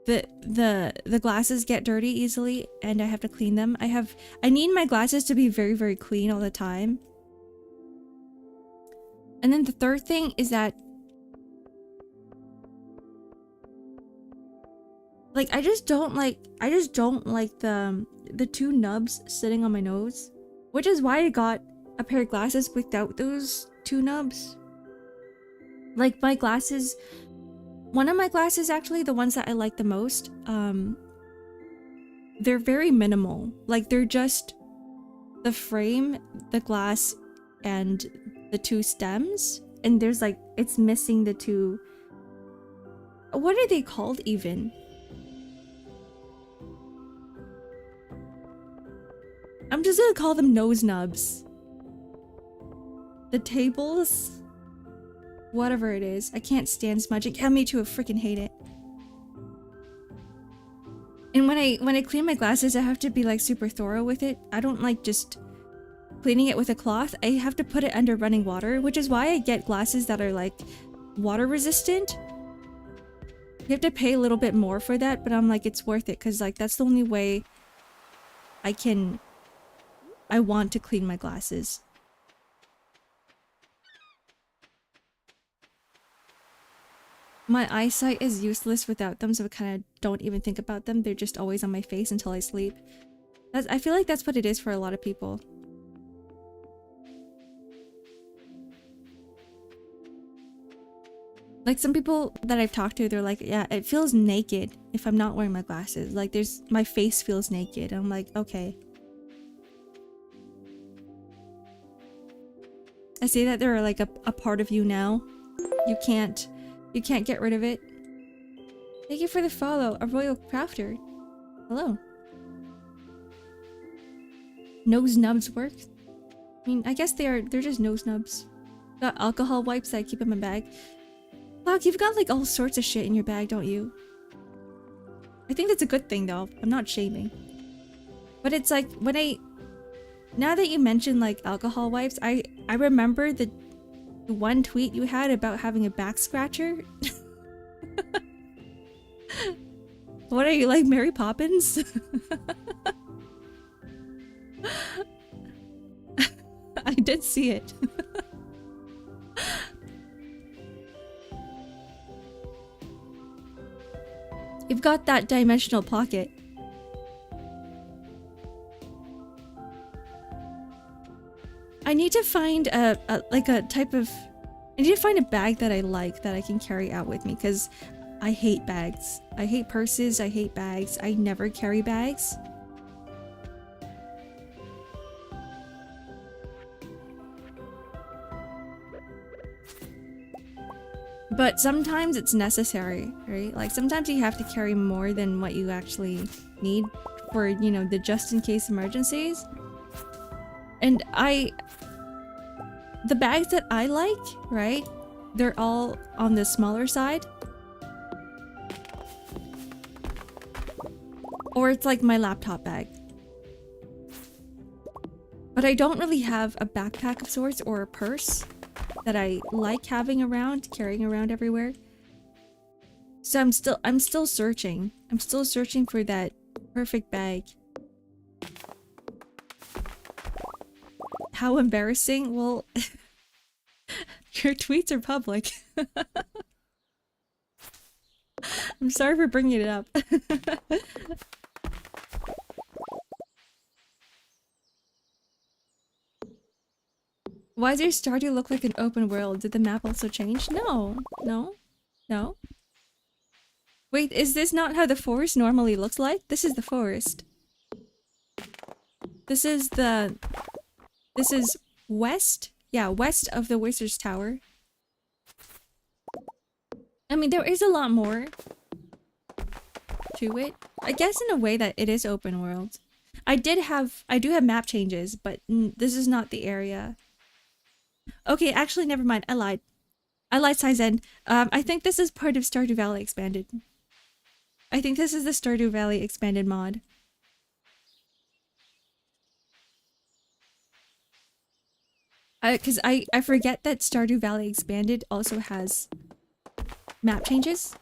the glasses get dirty easily and I have to clean them. I need my glasses to be very, very clean all the time. And then the third thing is that like I just don't like the two nubs sitting on my nose, which is why I got a pair of glasses without those two nubs. Like my glasses, one of my glasses actually, the ones that I like the most, they're very minimal. Like they're just the frame, the glass, and the two stems, and there's like, it's missing the two, what are they called even? I'm just gonna call them nose nubs. The tables? Whatever it is. I can't stand smudging. Yeah, me too, I freaking hate it. And when I clean my glasses, I have to be like super thorough with it. I don't like just cleaning it with a cloth. I have to put it under running water, which is why I get glasses that are like water resistant. You have to pay a little bit more for that, but I'm like, it's worth it because like that's the only way I want to clean my glasses. My eyesight is useless without them, so I kind of don't even think about them. They're just always on my face until I sleep. I feel like that's what it is for a lot of people. Like some people that I've talked to, they're like, yeah, it feels naked if I'm not wearing my glasses. Like my face feels naked. I'm like, okay. I see that they're like a part of you now. You can't get rid of it. Thank you for the follow, a royal crafter. Hello. Nose nubs work? I mean, I guess they're just nose nubs. Got alcohol wipes that I keep in my bag. Fuck, you've got like all sorts of shit in your bag, don't you? I think that's a good thing though. I'm not shaming. But it's like when I Now that you mentioned like alcohol wipes, I remember the one tweet you had about having a back scratcher. What are you, like Mary Poppins? I did see it. You've got that dimensional pocket. I need to find a type of... I need to find a bag that I like that I can carry out with me, because I hate bags. I hate purses, I hate bags. I never carry bags. But sometimes it's necessary, right? Like sometimes you have to carry more than what you actually need for, you know, the just in case emergencies. And the bags that I like, right? They're all on the smaller side. Or it's like my laptop bag. But I don't really have a backpack of sorts or a purse that I like having around, carrying around everywhere. So I'm still searching. I'm still searching for that perfect bag. How embarrassing. Well, your tweets are public. I'm sorry for bringing it up. Why does your Stardew look like an open world? Did the map also change? No. No. No. Wait, is this not how the forest normally looks like? This is the forest. This is west? Yeah, west of the Wizard's Tower. I mean, there is a lot more to it. I guess in a way that it is open world. I do have map changes, but this is not the area. Okay, actually, never mind. I lied. I lied, Saizen. I think this is part of Stardew Valley Expanded. I think this is the Stardew Valley Expanded mod. Because I forget that Stardew Valley Expanded also has map changes.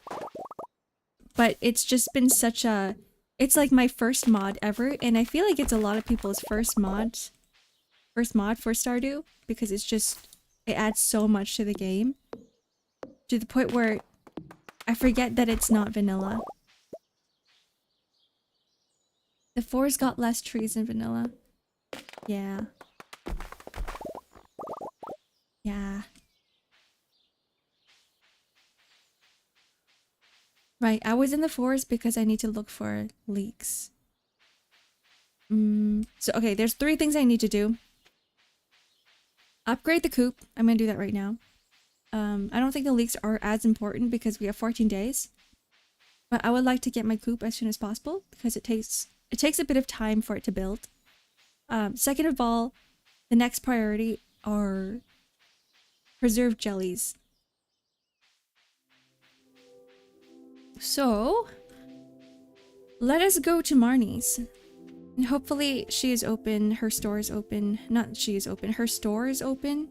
But it's just been such a... It's like my first mod ever, and I feel like it's a lot of people's first mod for Stardew, because it's just... It adds so much to the game. To the point where I forget that it's not vanilla. The forest got less trees than vanilla. Yeah. Yeah. Right, I was in the forest because I need to look for leeks. So, okay, there's 3 things I need to do. Upgrade the coop. I'm gonna do that right now. I don't think the leeks are as important because we have 14 days. But I would like to get my coop as soon as possible because it takes a bit of time for it to build. Second of all, the next priority are preserved jellies. So, let us go to Marnie's. And hopefully she is open, her store is open. Not she is open, her store is open.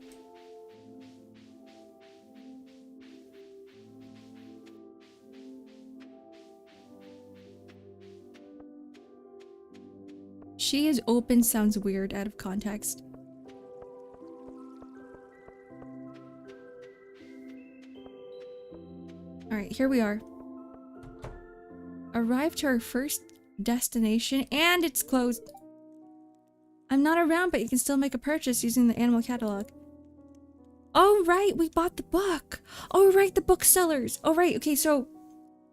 She is open sounds weird out of context. Alright, here we are. Arrived to our first destination and it's closed. I'm not around, but you can still make a purchase using the animal catalog. Oh right, we bought the book. Oh right, the booksellers. Oh right, okay, so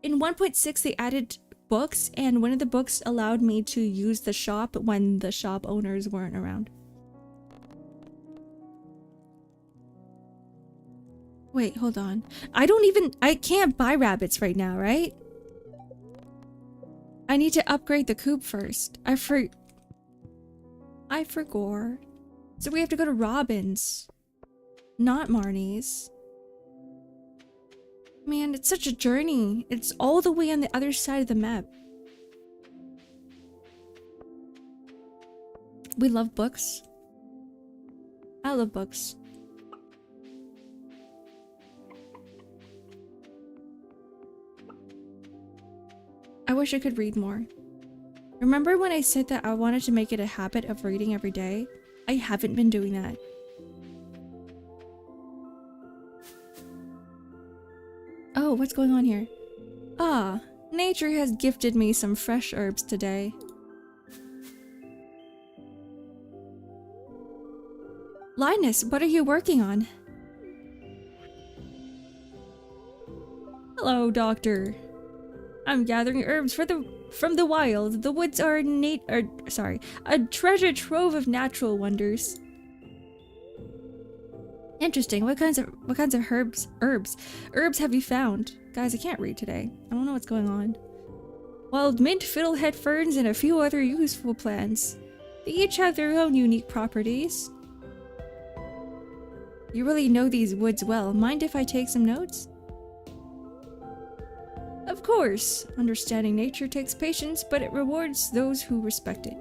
in 1.6 they added books, and one of the books allowed me to use the shop when the shop owners weren't around. Wait, hold on. I can't buy rabbits right now, right? I need to upgrade the coop first. I forgot. So we have to go to Robin's, not Marnie's. Man, it's such a journey. It's all the way on the other side of the map. We love books. I love books. I wish I could read more. Remember when I said that I wanted to make it a habit of reading every day? I haven't been doing that. Oh, what's going on here? Ah, nature has gifted me some fresh herbs today. Linus, what are you working on? Hello, Doctor. I'm gathering herbs from the wild. The woods are a treasure trove of natural wonders. Interesting. What kinds of herbs have you found? Guys, I can't read today. I don't know what's going on. Wild mint, fiddlehead ferns, and a few other useful plants. They each have their own unique properties. You really know these woods well. Mind if I take some notes? Of course. Understanding nature takes patience, but it rewards those who respect it.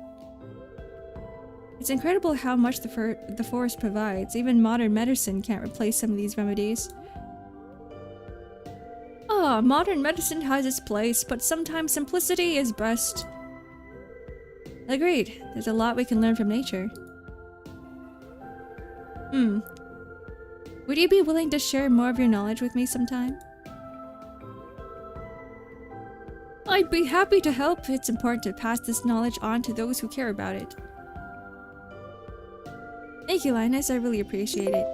It's incredible how much the forest provides. Even modern medicine can't replace some of these remedies. Ah, modern medicine has its place, but sometimes simplicity is best. Agreed. There's a lot we can learn from nature. Would you be willing to share more of your knowledge with me sometime? I'd be happy to help. It's important to pass this knowledge on to those who care about it. Thank you, Linus. I really appreciate it.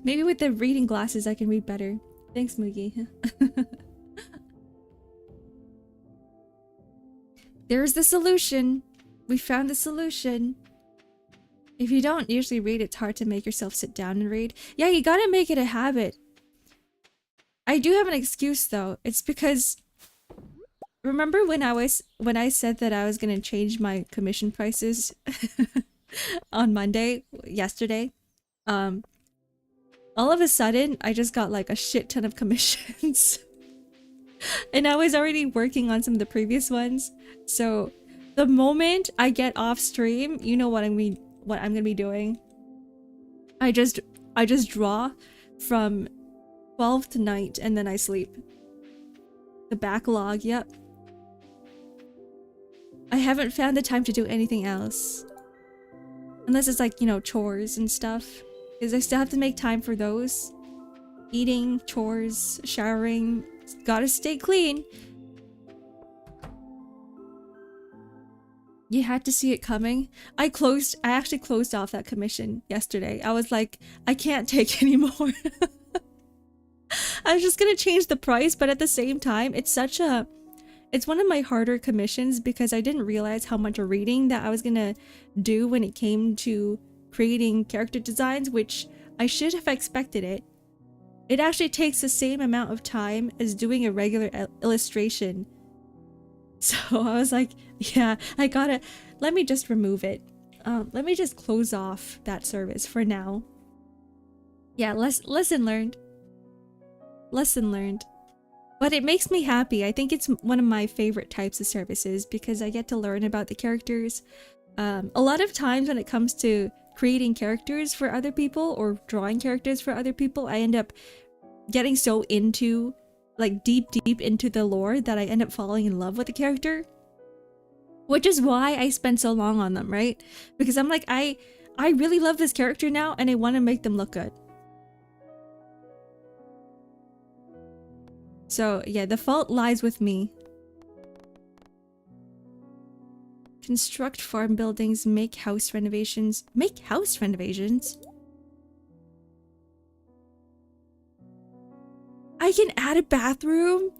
Maybe with the reading glasses I can read better. Thanks, Moogie. There's the solution. We found the solution. If you don't usually read, it's hard to make yourself sit down and read. Yeah, you gotta make it a habit. I do have an excuse though. It's because remember when I said that I was gonna change my commission prices on yesterday? All of a sudden I just got like a shit ton of commissions. And I was already working on some of the previous ones. So the moment I get off stream, you know what I'm gonna be doing. I just draw from 12 to night and then I sleep. The backlog, yep. I haven't found the time to do anything else. Unless it's like, you know, chores and stuff. Because I still have to make time for those. Eating, chores, showering. Gotta stay clean. You had to see it coming. I actually closed off that commission yesterday. I was like, I can't take anymore. I was just gonna change the price, but at the same time, it's one of my harder commissions because I didn't realize how much reading that I was gonna do when it came to creating character designs, which I should have expected it. It actually takes the same amount of time as doing a regular illustration. So I was like, yeah, let me just remove it. Let me just close off that service for now. Yeah, lesson learned. Lesson learned. But it makes me happy. I think it's one of my favorite types of services because I get to learn about the characters. A lot of times when it comes to creating characters for other people or drawing characters for other people, I end up getting so into, like deep into the lore that I end up falling in love with the character. Which is why I spend so long on them, right? Because I'm like, I really love this character now and I want to make them look good. So yeah, the fault lies with me. Construct farm buildings, make house renovations. Make house renovations? I can add a bathroom.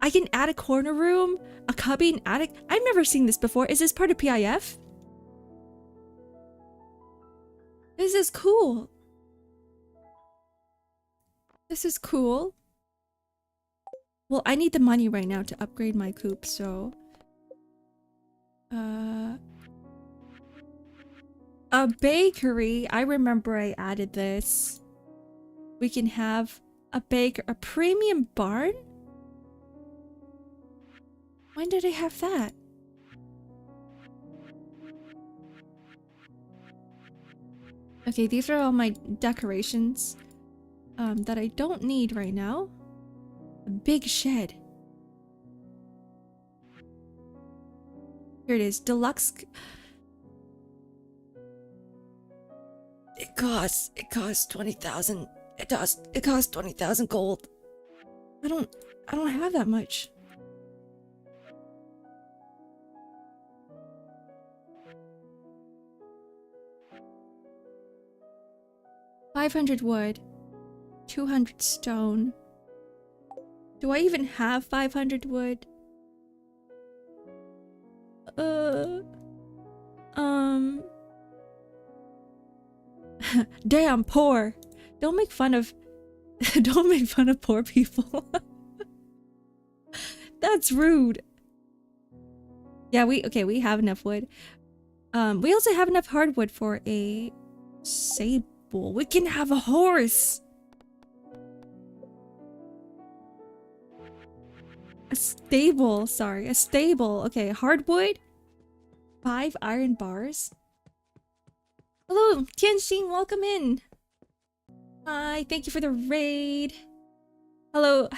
I can add a corner room, a cubby, an attic. I've never seen this before. Is this part of PIF? This is cool. This is cool. Well, I need the money right now to upgrade my coop, so... A bakery. I remember I added this. We can have a premium barn? When did I have that? Okay, these are all my decorations that I don't need right now. A big shed. Here it is, deluxe. It costs 20,000. It costs 20,000 gold. I don't have that much. $500 wood, 200 stone. Do I even have 500 wood? Damn, poor. Don't make fun of don't make fun of poor people. That's rude. Yeah, we have enough wood. We also have enough hardwood for a sable. We can have a horse. A stable, sorry, a stable. Okay, hardwood. 5 iron bars. Hello, Tianxin, welcome in. Hi, thank you for the raid. Hello,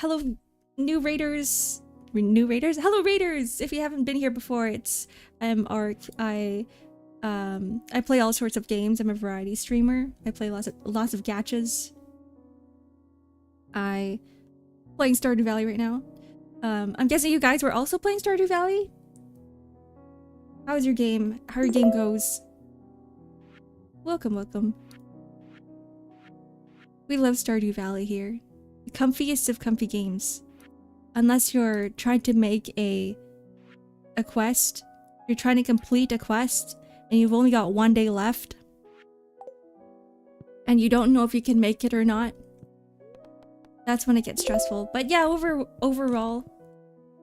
new raiders. New raiders? Hello, raiders! If you haven't been here before, it's X-Ark. I play all sorts of games. I'm a variety streamer. I play lots of gachas. I playing Stardew Valley right now. I'm guessing you guys were also playing Stardew Valley? How's your game? How your game goes? Welcome, welcome. We love Stardew Valley here. The comfiest of comfy games. Unless you're trying to make a quest. You're trying to complete a quest and you've only got 1 day left. And you don't know if you can make it or not. That's when it gets stressful. But yeah, overall,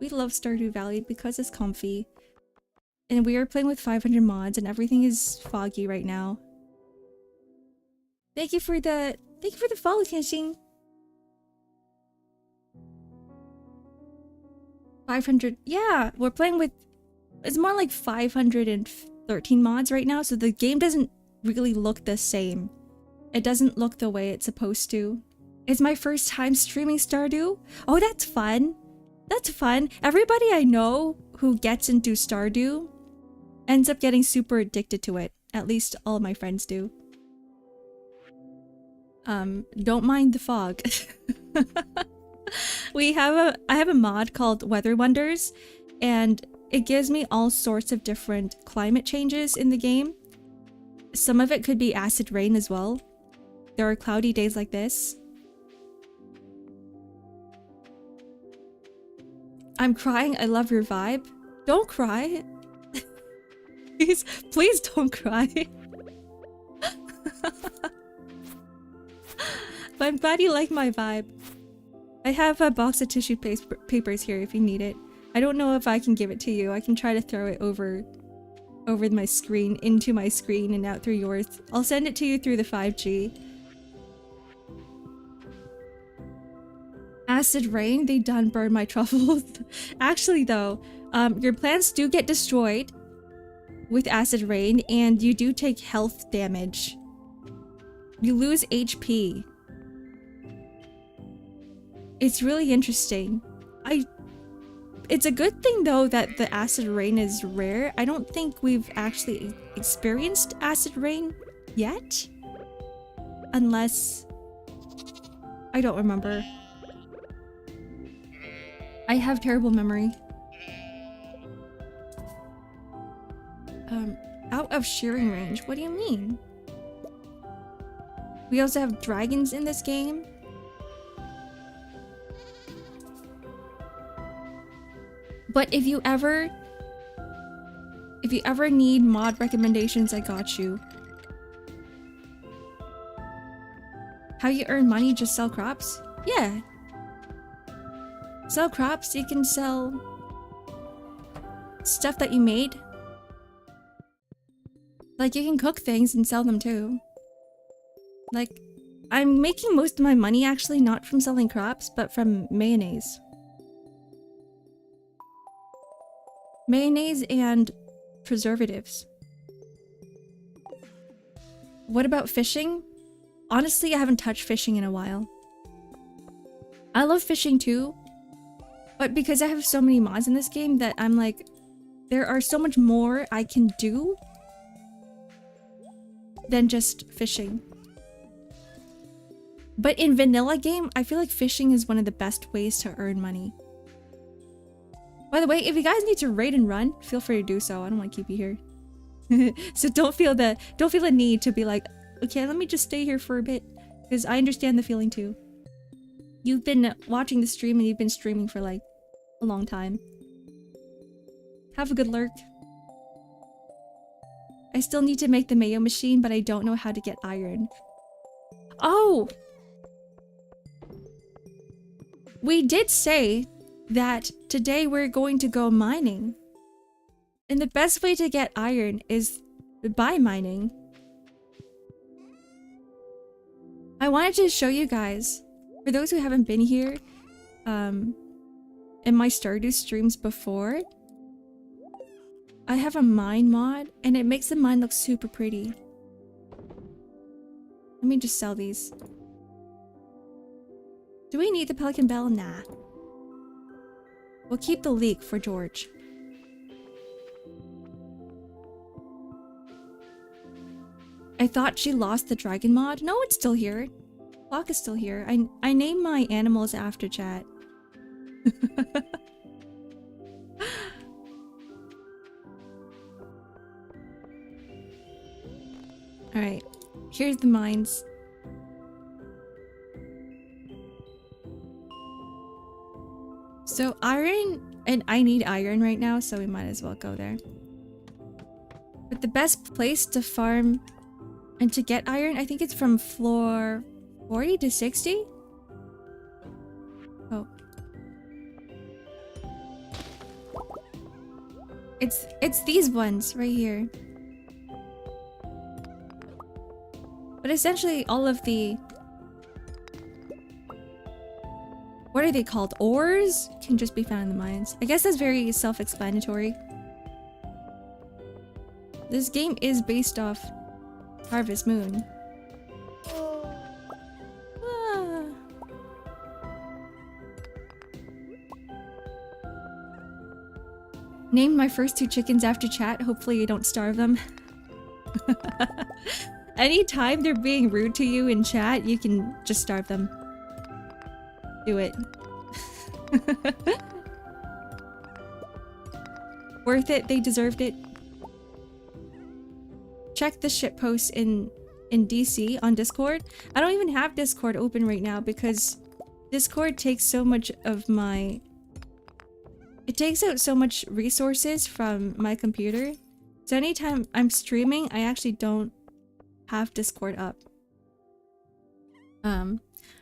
we love Stardew Valley because it's comfy. And we are playing with 500 mods and everything is foggy right now. Thank you for the follow, Tianxin. 500, yeah, we're playing with, it's more like 513 mods right now, so the game doesn't really look the same. It doesn't look the way it's supposed to. It's my first time streaming Stardew. Oh, that's fun. That's fun. Everybody I know who gets into Stardew ends up getting super addicted to it. At least all of my friends do. Don't mind the fog. I have a mod called Weather Wonders, and it gives me all sorts of different climate changes in the game. Some of it could be acid rain as well. There are cloudy days like this. I'm crying. I love your vibe. Don't cry. Please don't cry. But I'm glad you like my vibe. I have a box of tissue papers here if you need it. I don't know if I can give it to you. I can try to throw it over my screen, into my screen and out through yours. I'll send it to you through the 5G. Acid rain? They done burn my truffles. Actually though, your plants do get destroyed with acid rain and you do take health damage. You lose HP. It's really interesting. It's a good thing though that the acid rain is rare. I don't think we've actually experienced acid rain yet. Unless... I don't remember. I have terrible memory. Out of shearing range? What do you mean? We also have dragons in this game. But if you ever need mod recommendations, I got you. How you earn money? Just sell crops? Yeah. Sell crops, you can sell stuff that you made. Like, you can cook things and sell them too. Like, I'm making most of my money actually not from selling crops, but from mayonnaise. Mayonnaise and preservatives. What about fishing? Honestly, I haven't touched fishing in a while. I love fishing too, but because I have so many mods in this game that I'm like, there are so much more I can do than just fishing. But in vanilla game, I feel like fishing is one of the best ways to earn money. By the way, if you guys need to raid and run, feel free to do so. I don't want to keep you here. So don't feel the need to be like, okay, let me just stay here for a bit, because I understand the feeling too. You've been watching the stream and you've been streaming for like a long time. Have a good lurk. I still need to make the mayo machine, but I don't know how to get iron. Oh! We did say that today we're going to go mining. And the best way to get iron is by mining. I wanted to show you guys, for those who haven't been here, in my Stardew streams before, I have a mine mod, and it makes the mine look super pretty. Let me just sell these. Do we need the pelican bell? Nah. We'll keep the leek for George. I thought she lost the dragon mod. No, it's still here. Clock is still here. I named my animals after chat. Alright. Here's the mines. So iron, and I need iron right now, so we might as well go there. But the best place to farm and to get iron, I think it's from floor 40 to 60? Oh. It's these ones right here. But essentially all of the... what are they called? Ores? Can just be found in the mines. I guess that's very self-explanatory. This game is based off Harvest Moon. Ah. Named my first 2 chickens after chat. Hopefully you don't starve them. Anytime they're being rude to you in chat, you can just starve them. Do it. Worth it, they deserved it. Check the shitpost in DC on Discord. I don't even have Discord open right now because Discord takes so much of my... it takes out so much resources from my computer. So anytime I'm streaming, I actually don't have Discord up.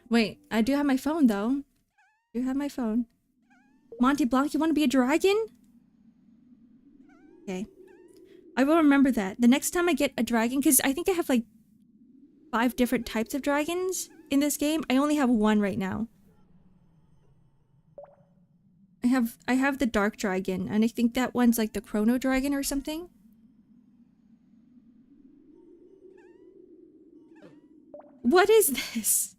Wait, I do have my phone though. I do have my phone. Monty Blanc, you want to be a dragon? Okay. I will remember that. The next time I get a dragon, because I think I have like 5 different types of dragons in this game. I only have 1 right now. I have the dark dragon, and I think that one's like the chrono dragon or something. What is this?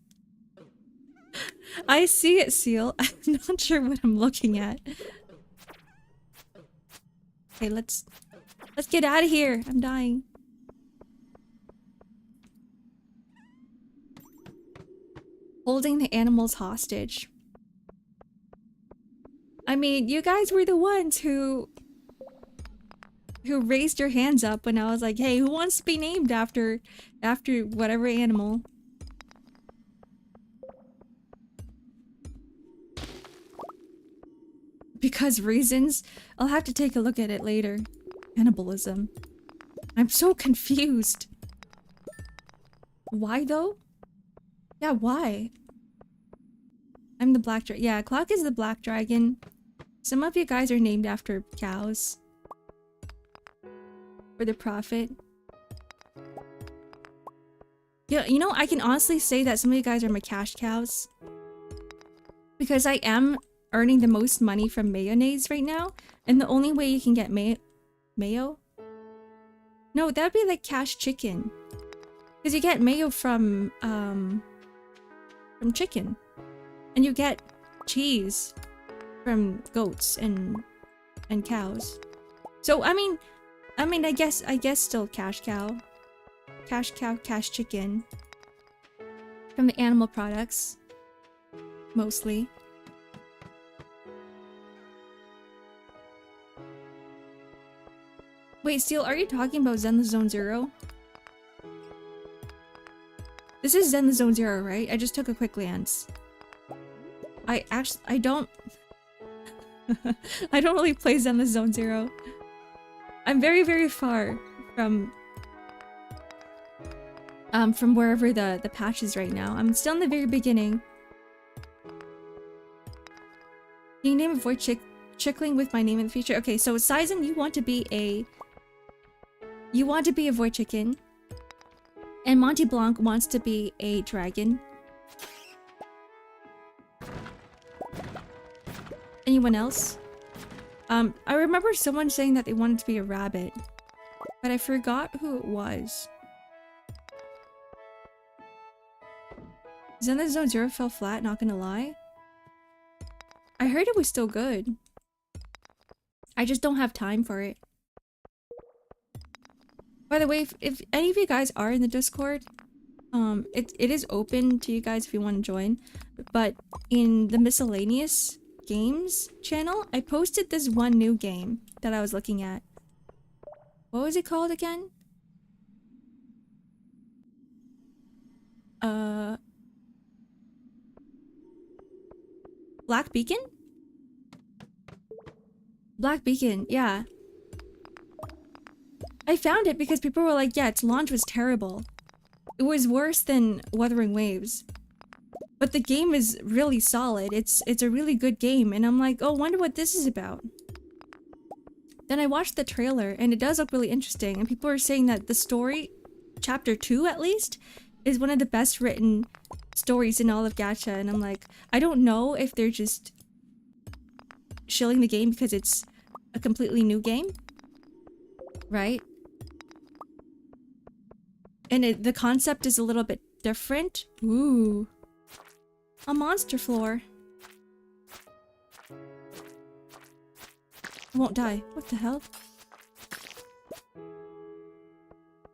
I see it, Seal. I'm not sure what I'm looking at. Okay, let's get out of here. I'm dying. Holding the animals hostage. I mean, you guys were the ones who raised your hands up when I was like, hey, who wants to be named after whatever animal? Because reasons? I'll have to take a look at it later. Cannibalism. I'm so confused. Why though? Yeah, why? I'm the black dragon. Yeah, Clock is the black dragon. Some of you guys are named after cows. For the profit. Yeah, you know, I can honestly say that some of you guys are my cash cows. Because I am earning the most money from mayonnaise right now. And the only way you can get mayo? No, that'd be like cash chicken. Because you get mayo from chicken. And you get cheese from goats and cows. So I mean I guess still cash cow. Cash cow, cash chicken. From the animal products. Mostly. Wait, Steel, are you talking about Zen the Zone Zero? This is Zen the Zone Zero, right? I just took a quick glance. I don't... I don't really play Zen the Zone Zero. I'm very, very far from wherever the patch is right now. I'm still in the very beginning. Can you name a void chickling with my name in the future? Okay, so Sizen, you want to be a void chicken. And Monty Blanc wants to be a dragon. Anyone else? I remember someone saying that they wanted to be a rabbit. But I forgot who it was. Zen the Zone Zero fell flat, not gonna lie. I heard it was still good. I just don't have time for it. By the way, if any of you guys are in the Discord, it is open to you guys if you want to join. But in the miscellaneous games channel, I posted this one new game that I was looking at. What was it called again? Black Beacon? Black Beacon, yeah. I found it because people were like, yeah, its launch was terrible. It was worse than Wuthering Waves. But the game is really solid. It's a really good game. And I'm like, oh, wonder what this is about. Then I watched the trailer and it does look really interesting. And people are saying that the story, chapter 2 at least, is one of the best written stories in all of gacha. And I'm like, I don't know if they're just shilling the game because it's a completely new game. Right? And the concept is a little bit different. Ooh. A monster floor. I won't die. What the hell?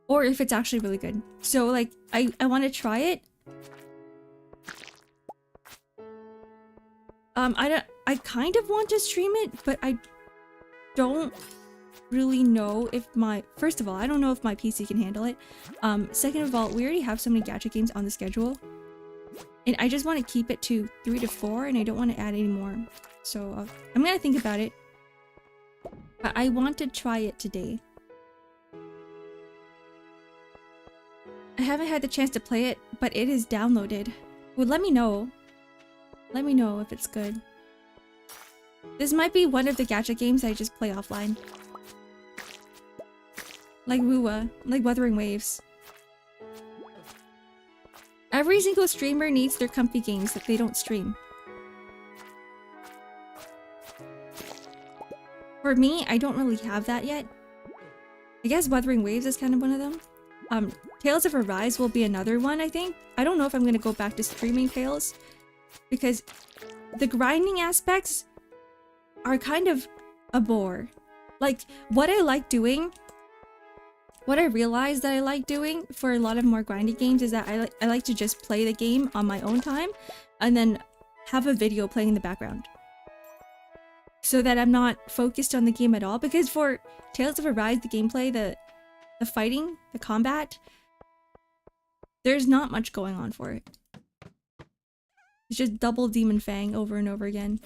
Or if it's actually really good. So, like, I want to try it. I kind of want to stream it, but I don't really know if my... First of all, I don't know if my PC can handle it. Second of all, we already have so many gacha games on the schedule. And I just want to keep it to 3 to 4, and I don't want to add any more. So, I'm gonna think about it. But I want to try it today. I haven't had the chance to play it, but it is downloaded. Well, let me know. Let me know if it's good. This might be one of the gacha games I just play offline. Like Wuwa, like Wuthering Waves. Every single streamer needs their comfy games that they don't stream. For me, I don't really have that yet. I guess Wuthering Waves is kind of one of them. Tales of Arise will be another one, I think. I don't know if I'm gonna go back to streaming Tales. Because the grinding aspects are kind of a bore. Like, what I like doing... What I realized that I like doing for a lot of more grindy games is that I like to just play the game on my own time and then have a video playing in the background. So that I'm not focused on the game at all. Because for Tales of Arise, the gameplay, the fighting, the combat, there's not much going on for it. It's just double Demon Fang over and over again.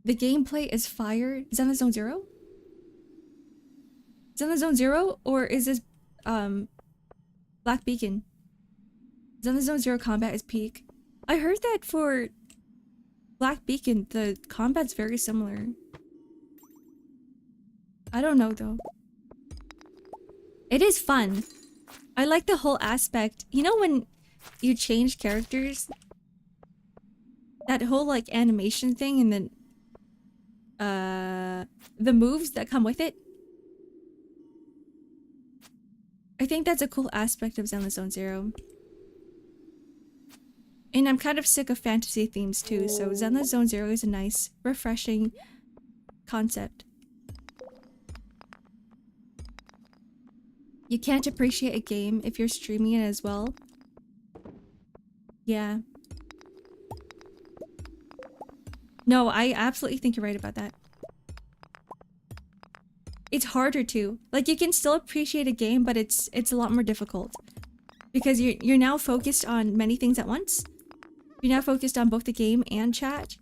The gameplay is fire. Is that the Zone Zero? Is that the Zone Zero? Or is this Black Beacon? Is that the Zone Zero combat is peak? I heard that for Black Beacon, the combat's very similar. I don't know though. It is fun. I like the whole aspect. You know when you change characters that whole like animation thing and then the moves that come with it. I think that's a cool aspect of Zenless Zone Zero. And I'm kind of sick of fantasy themes too, so Zenless Zone Zero is a nice, refreshing concept. You can't appreciate a game if you're streaming it as well. Yeah. No, I absolutely think you're right about that. It's harder to. Like, you can still appreciate a game, but it's a lot more difficult. Because you're now focused on many things at once. You're now focused on both the game and chat.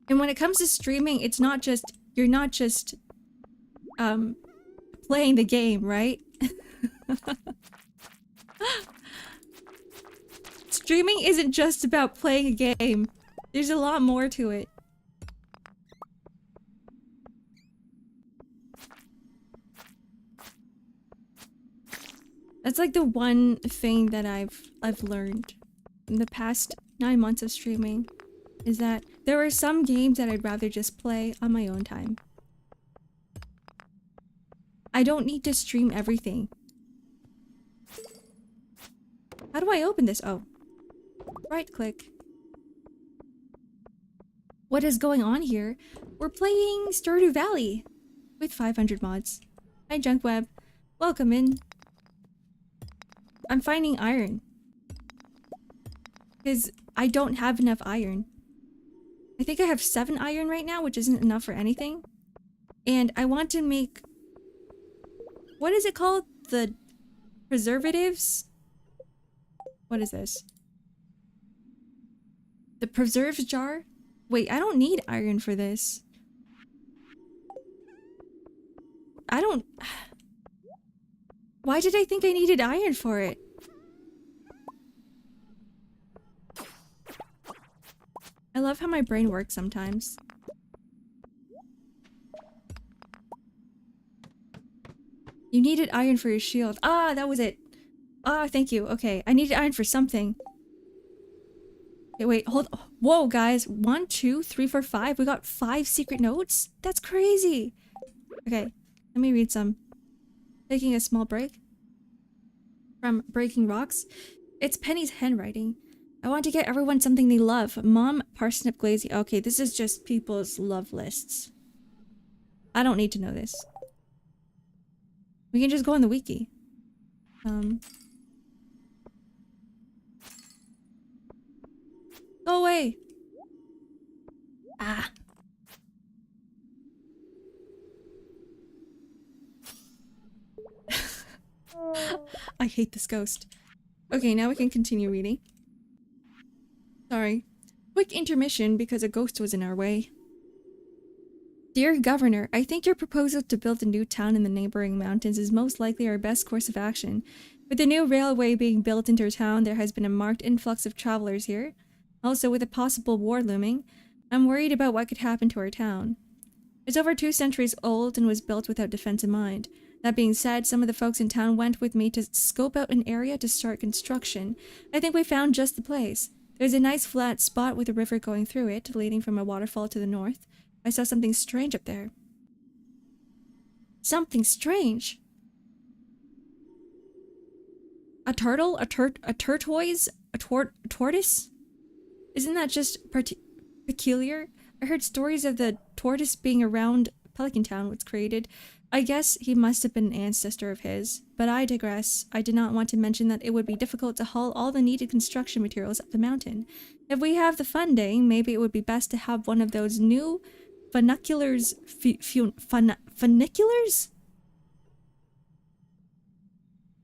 And when it comes to streaming, it's not just, you're not just playing the game, right? Streaming isn't just about playing a game. There's a lot more to it. That's like the one thing that I've learned in the past 9 months of streaming, is that there are some games that I'd rather just play on my own time. I don't need to stream everything. How do I open this? Oh. Right click. What is going on here? We're playing Stardew Valley with 500 mods. Hi Junkweb. Welcome in. I'm finding iron. Because I don't have enough iron. I think I have 7 iron right now, which isn't enough for anything. And I want to make... What is it called? The preservatives? What is this? The preserves jar? Wait, I don't need iron for this. I don't... Why did I think I needed iron for it? I love how my brain works sometimes. You needed iron for your shield. Ah, that was it. Ah, thank you. Okay, I needed iron for something. Okay, wait, hold. Whoa, guys. 1, 2, 3, 4, 5. We got 5 secret notes? That's crazy. Okay, let me read some. Taking a small break from breaking rocks. It's Penny's handwriting. I want to get everyone something they love. Mom, parsnip glazy. Okay, this is just people's love lists. I don't need to know this. We can just go on the wiki. Go away! Ah. I hate this ghost. Okay, now we can continue reading. Sorry. Quick intermission because a ghost was in our way. Dear Governor, I think your proposal to build a new town in the neighboring mountains is most likely our best course of action. With the new railway being built into our town, there has been a marked influx of travelers here. Also, with a possible war looming, I'm worried about what could happen to our town. It's over 2 centuries old and was built without defense in mind. That being said, some of the folks in town went with me to scope out an area to start construction. I think we found just the place. There's a nice flat spot with a river going through it, leading from a waterfall to the north. I saw something strange up there. Something strange? A turtle? A tortoise? A tortoise? Isn't that just peculiar? I heard stories of the tortoise being around Pelican Town was created. I guess he must have been an ancestor of his. But I digress. I did not want to mention that it would be difficult to haul all the needed construction materials up the mountain. If we have the funding, maybe it would be best to have one of those new funiculars... Funiculars?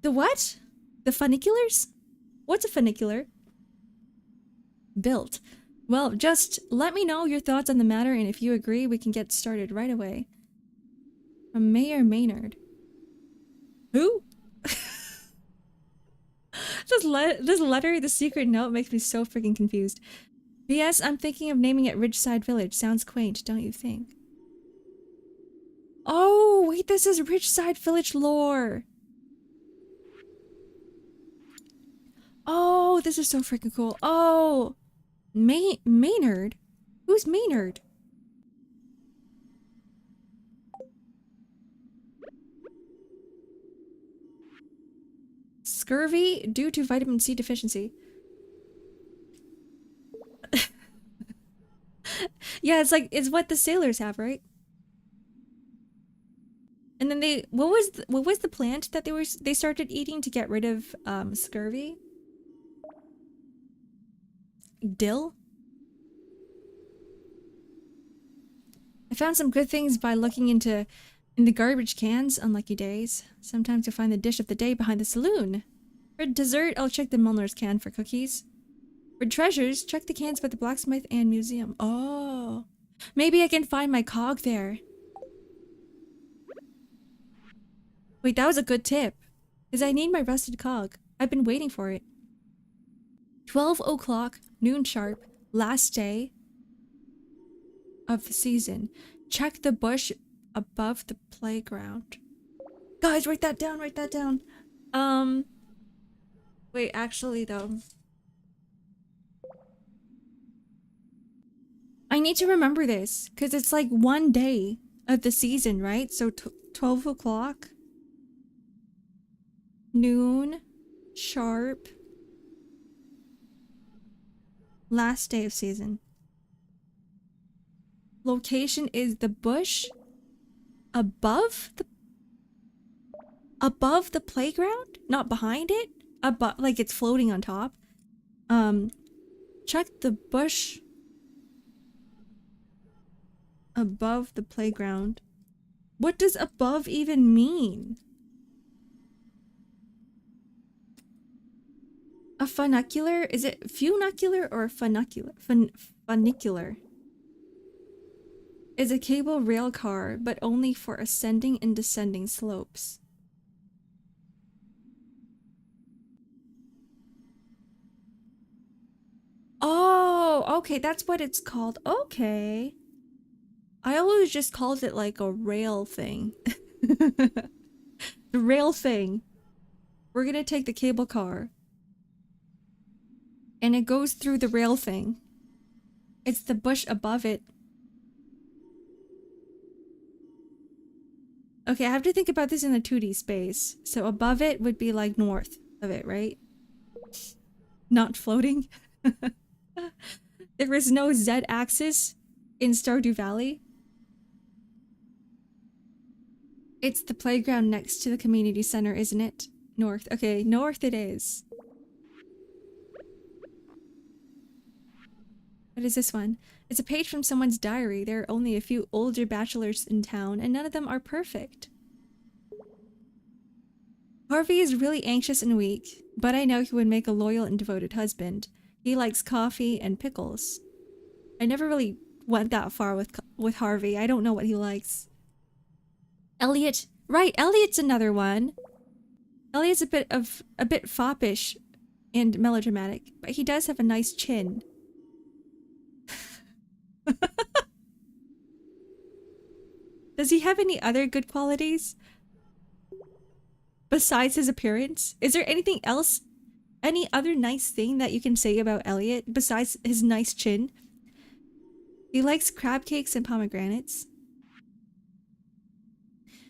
The what? The funiculars? What's a funicular? Built. Well, just let me know your thoughts on the matter, and if you agree, we can get started right away. From Mayor Maynard. Who? This letter, the secret note, makes me so freaking confused. P.S. I'm thinking of naming it Ridgeside Village. Sounds quaint, don't you think? Oh, wait, this is Richside Village lore. Oh, this is so freaking cool. Oh, Maynard? Who's Maynard? Scurvy due to vitamin C deficiency. Yeah, it's like, it's what the sailors have, right? And then what was the plant that they started eating to get rid of scurvy? Dill? I found some good things by looking in the garbage cans on lucky days. Sometimes you'll find the dish of the day behind the saloon. For dessert, I'll check the Milner's can for cookies. For treasures, check the cans by the blacksmith and museum. Oh, maybe I can find my cog there. Wait, that was a good tip. Because I need my rusted cog. I've been waiting for it. 12 o'clock, noon sharp, last day of the season. Check the bush above the playground. Guys, write that down, write that down. Wait, actually though. I need to remember this, because it's like one day of the season, right? So 12 o'clock. Noon. Sharp. Last day of season. Location is the bush above the playground? Not behind it? Above, like it's floating on top. Check the bush above the playground. What does above even mean? A funicular? Is it funicular or funicular? Funicular. Is a cable rail car, but only for ascending and descending slopes. Oh, okay, that's what it's called. Okay. I always just called it like a rail thing. The rail thing. We're gonna take the cable car. And it goes through the rail thing. It's the bush above it. Okay, I have to think about this in the 2D space. So above it would be like north of it, right? Not floating. There is no Z-axis in Stardew Valley. It's the playground next to the community center, isn't it? North. Okay, north it is. What is this one? It's a page from someone's diary. There are only a few older bachelors in town, and none of them are perfect. Harvey is really anxious and weak, but I know he would make a loyal and devoted husband. He likes coffee and pickles. I never really went that far with Harvey. I don't know what he likes. Elliot. Right, Elliot's another one. Elliot's a bit foppish and melodramatic, but he does have a nice chin. Does he have any other good qualities? Besides his appearance? Is there anything else? Any other nice thing that you can say about Elliot besides his nice chin? He likes crab cakes and pomegranates.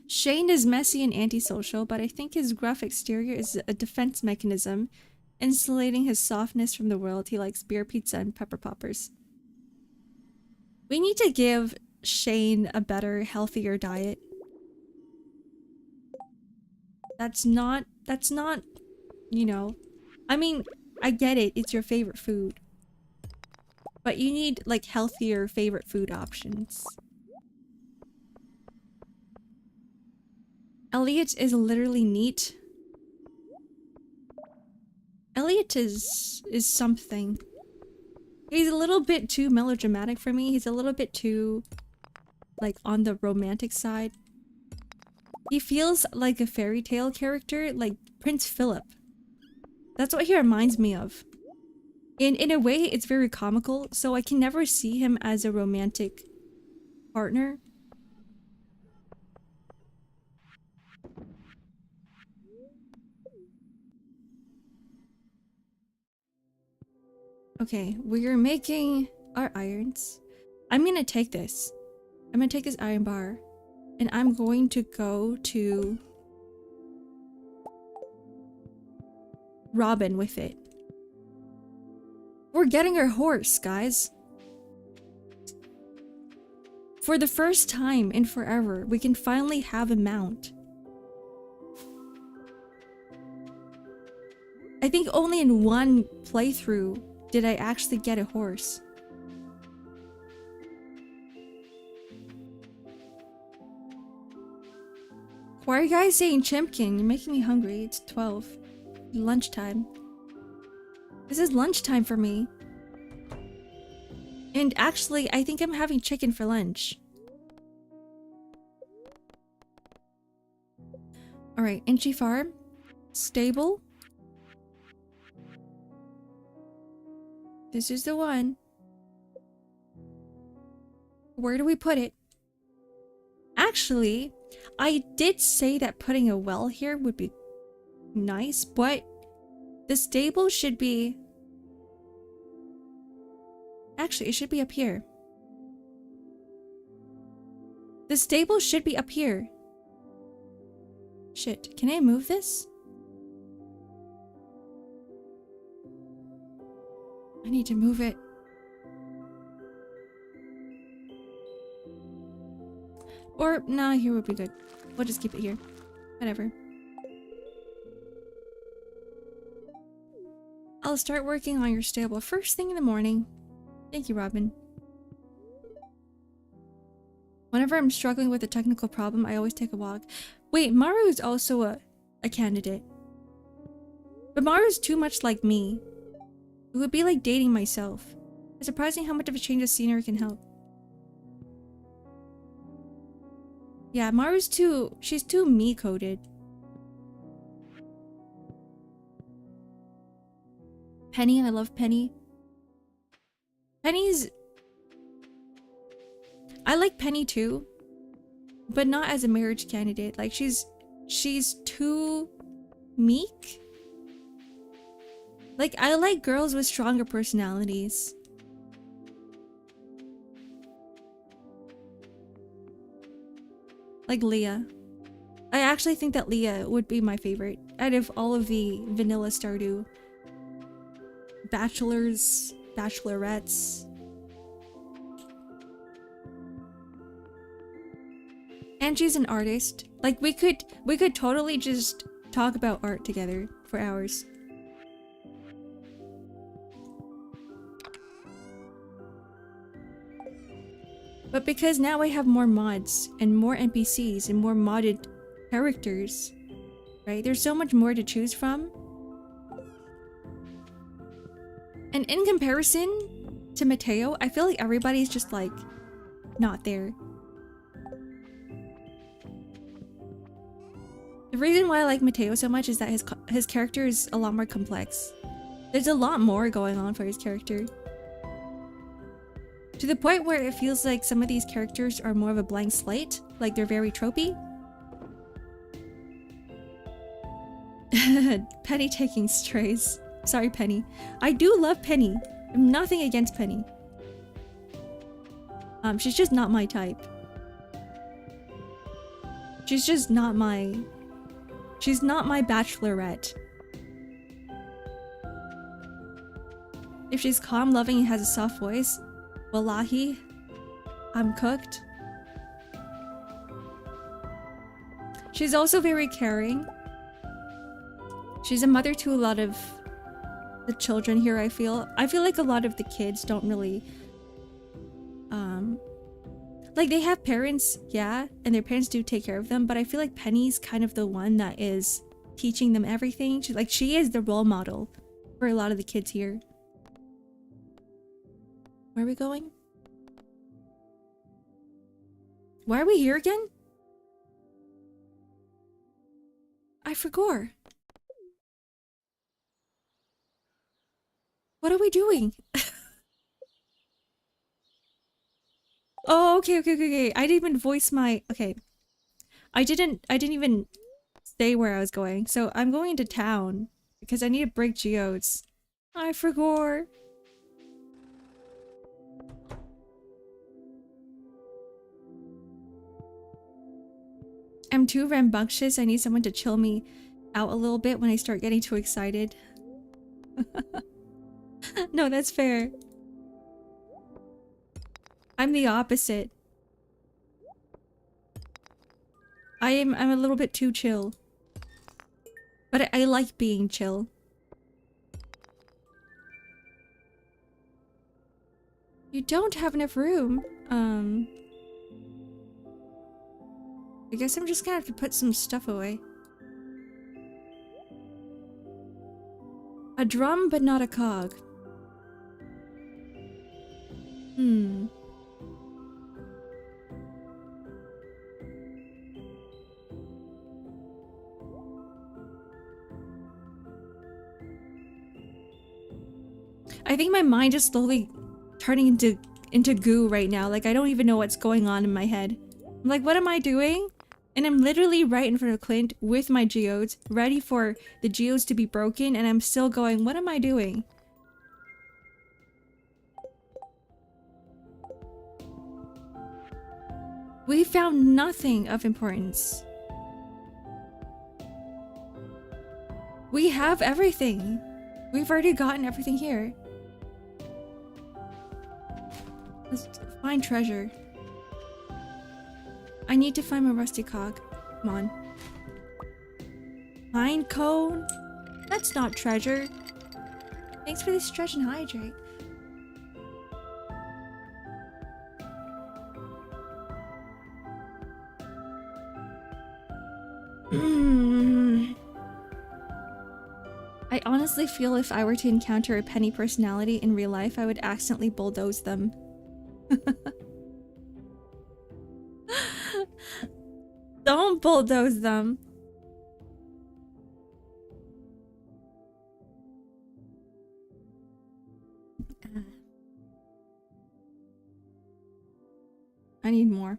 Shane is messy and antisocial, but I think his gruff exterior is a defense mechanism, insulating his softness from the world. He likes beer, pizza, and pepper poppers. We need to give Shane a better, healthier diet. That's not, you know, I mean, I get it, it's your favorite food. But you need, like, healthier favorite food options. Elliot is literally neat. Elliot is something. He's a little bit too melodramatic for me. He's a little bit too, like, on the romantic side. He feels like a fairy tale character, like Prince Philip. That's what he reminds me of. And in a way, it's very comical, so I can never see him as a romantic partner. Okay, we're making our irons. I'm gonna take this. I'm gonna take this iron bar. And I'm going to go to Robin with it. We're getting our horse, guys. For the first time in forever, we can finally have a mount. I think only in one playthrough did I actually get a horse. Why are you guys saying Chimpkin? You're making me hungry. It's 12. Lunchtime. This is lunchtime for me. And actually, I think I'm having chicken for lunch. Alright, Inchy Farm. Stable. This is the one. Where do we put it? Actually, I did say that putting a well here would be nice, but the stable should be... Actually, it should be up here. The stable should be up here. Shit, can I move this? I need to move it. Or, nah, here would be good. We'll just keep it here. Whatever. I'll start working on your stable first thing in the morning. Thank you, Robin. Whenever I'm struggling with a technical problem, I always take a walk. Wait, Maru is also a candidate. But Maru's too much like me. It would be like dating myself. It's surprising how much of a change of scenery can help. Yeah, Maru's too... she's too me-coded. Penny, I love Penny. Penny's... I like Penny too. But not as a marriage candidate. Like, she's too meek. Like, I like girls with stronger personalities. Like Leah. I actually think that Leah would be my favorite out of all of the vanilla Stardew bachelors, bachelorettes. And she's an artist. Like, we could totally just talk about art together for hours. But because now I have more mods and more NPCs and more modded characters, right? There's so much more to choose from. And in comparison to Mateo, I feel like everybody's just like not there. The reason why I like Mateo so much is that his character is a lot more complex. There's a lot more going on for his character. To the point where it feels like some of these characters are more of a blank slate, like they're very tropey. Penny taking strays. Sorry, Penny. I do love Penny. I'm nothing against Penny. She's just not my type. She's just not my... She's not my bachelorette. If she's calm, loving, and has a soft voice, wallahi, I'm cooked. She's also very caring. She's a mother to a lot of the children here, I feel. I feel like a lot of the kids don't really... Like, they have parents, yeah, and their parents do take care of them, but I feel like Penny's kind of the one that is teaching them everything. She is the role model for a lot of the kids here. Where are we going? Why are we here again? I forgot. What are we doing? Oh, okay. I didn't even voice my... Okay. I didn't even say where I was going. So I'm going into town because I need to break geodes. I forgot. I'm too rambunctious. I need someone to chill me out a little bit when I start getting too excited. No, that's fair. I'm the opposite. I'm a little bit too chill. But I like being chill. You don't have enough room. I guess I'm just gonna have to put some stuff away. A drum, but not a cog. I think my mind is slowly turning into goo right now. Like, I don't even know what's going on in my head. I'm like, what am I doing? And I'm literally right in front of Clint with my geodes, ready for the geodes to be broken, and I'm still going, what am I doing? We found nothing of importance. We have everything. We've already gotten everything here. Let's find treasure. I need to find my rusty cog. Come on. Pine cone? That's not treasure. Thanks for the stretch and hydrate. I honestly feel if I were to encounter a penny personality in real life, I would accidentally bulldoze them. Don't bulldoze them. I need more.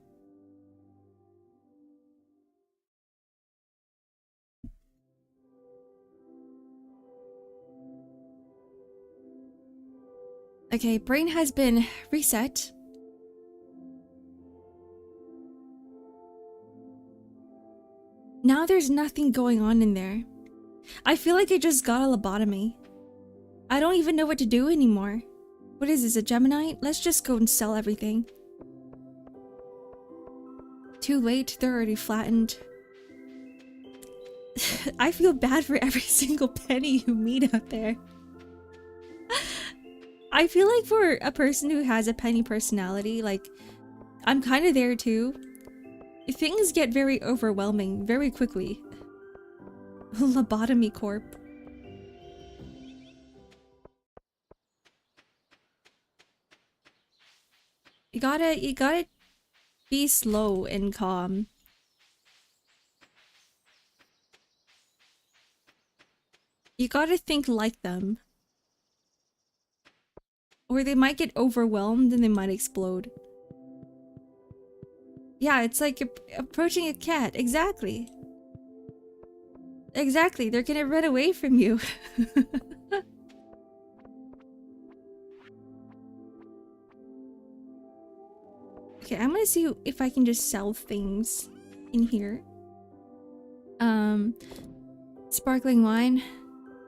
Okay, brain has been reset. Now there's nothing going on in there. I feel like I just got a lobotomy. I don't even know what to do anymore. What is this, a Gemini? Let's just go and sell everything. Too late, they're already flattened. I feel bad for every single penny you meet out there. I feel like for a person who has a penny personality, like, I'm kind of there too. Things get very overwhelming very quickly. Lobotomy corp. You gotta be slow and calm. You gotta think like them. Or they might get overwhelmed and they might explode. Yeah, it's like approaching a cat. Exactly. Exactly, they're gonna run away from you. Okay, I'm gonna see if I can just sell things in here. Sparkling wine.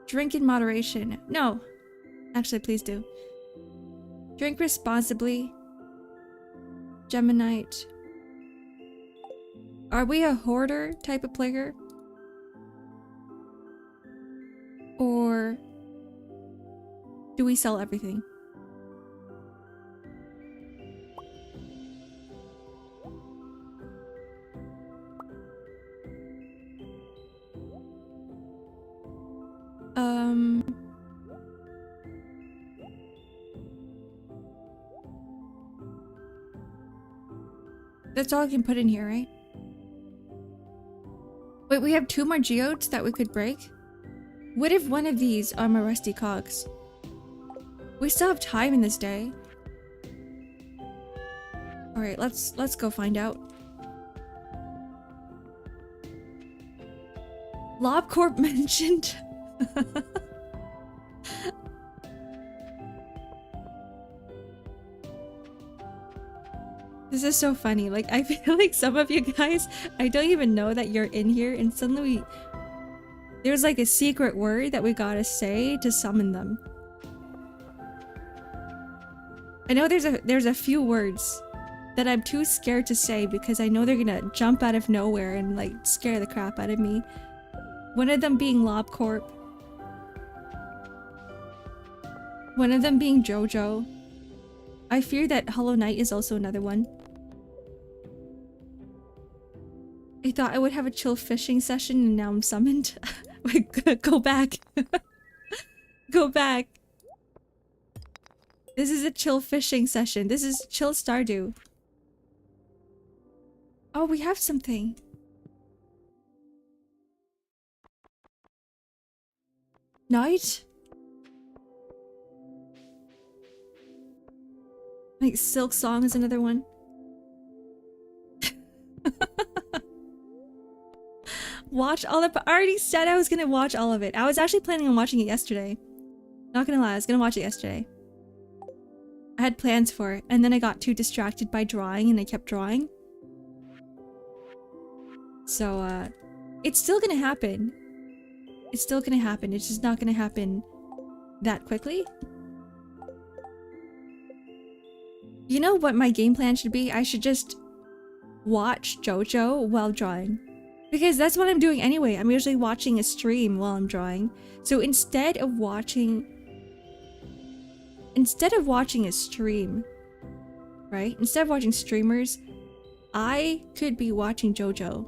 Drink in moderation. No. Actually, please do. Drink responsibly. Geminite. Are we a hoarder type of player? Or do we sell everything? That's all I can put in here, right? Wait, we have 2 more geodes that we could break? What if one of these are my rusty cogs? We still have time in this day. Alright, let's go find out. LobCorp mentioned. This is so funny. Like, I feel like some of you guys, I don't even know that you're in here, and suddenly there's like a secret word that we gotta say to summon them. I know there's a few words that I'm too scared to say because I know they're gonna jump out of nowhere and like scare the crap out of me. One of them being LobCorp. One of them being JoJo. I fear that Hollow Knight is also another one. I thought I would have a chill fishing session and now I'm summoned. Wait, go back. Go back. This is a chill fishing session. This is chill Stardew. Oh, we have something. Night? Like Silk Song is another one. Watch all of it. I already said I was gonna watch all of it. I was actually planning on watching it yesterday. Not gonna lie, I was gonna watch it yesterday. I had plans for it, and then I got too distracted by drawing and I kept drawing. So, it's still gonna happen. It's still gonna happen. It's just not gonna happen that quickly. You know what my game plan should be? I should just watch JoJo while drawing. Because that's what I'm doing anyway. I'm usually watching a stream while I'm drawing. So instead of watching a stream, right? Instead of watching streamers, I could be watching JoJo.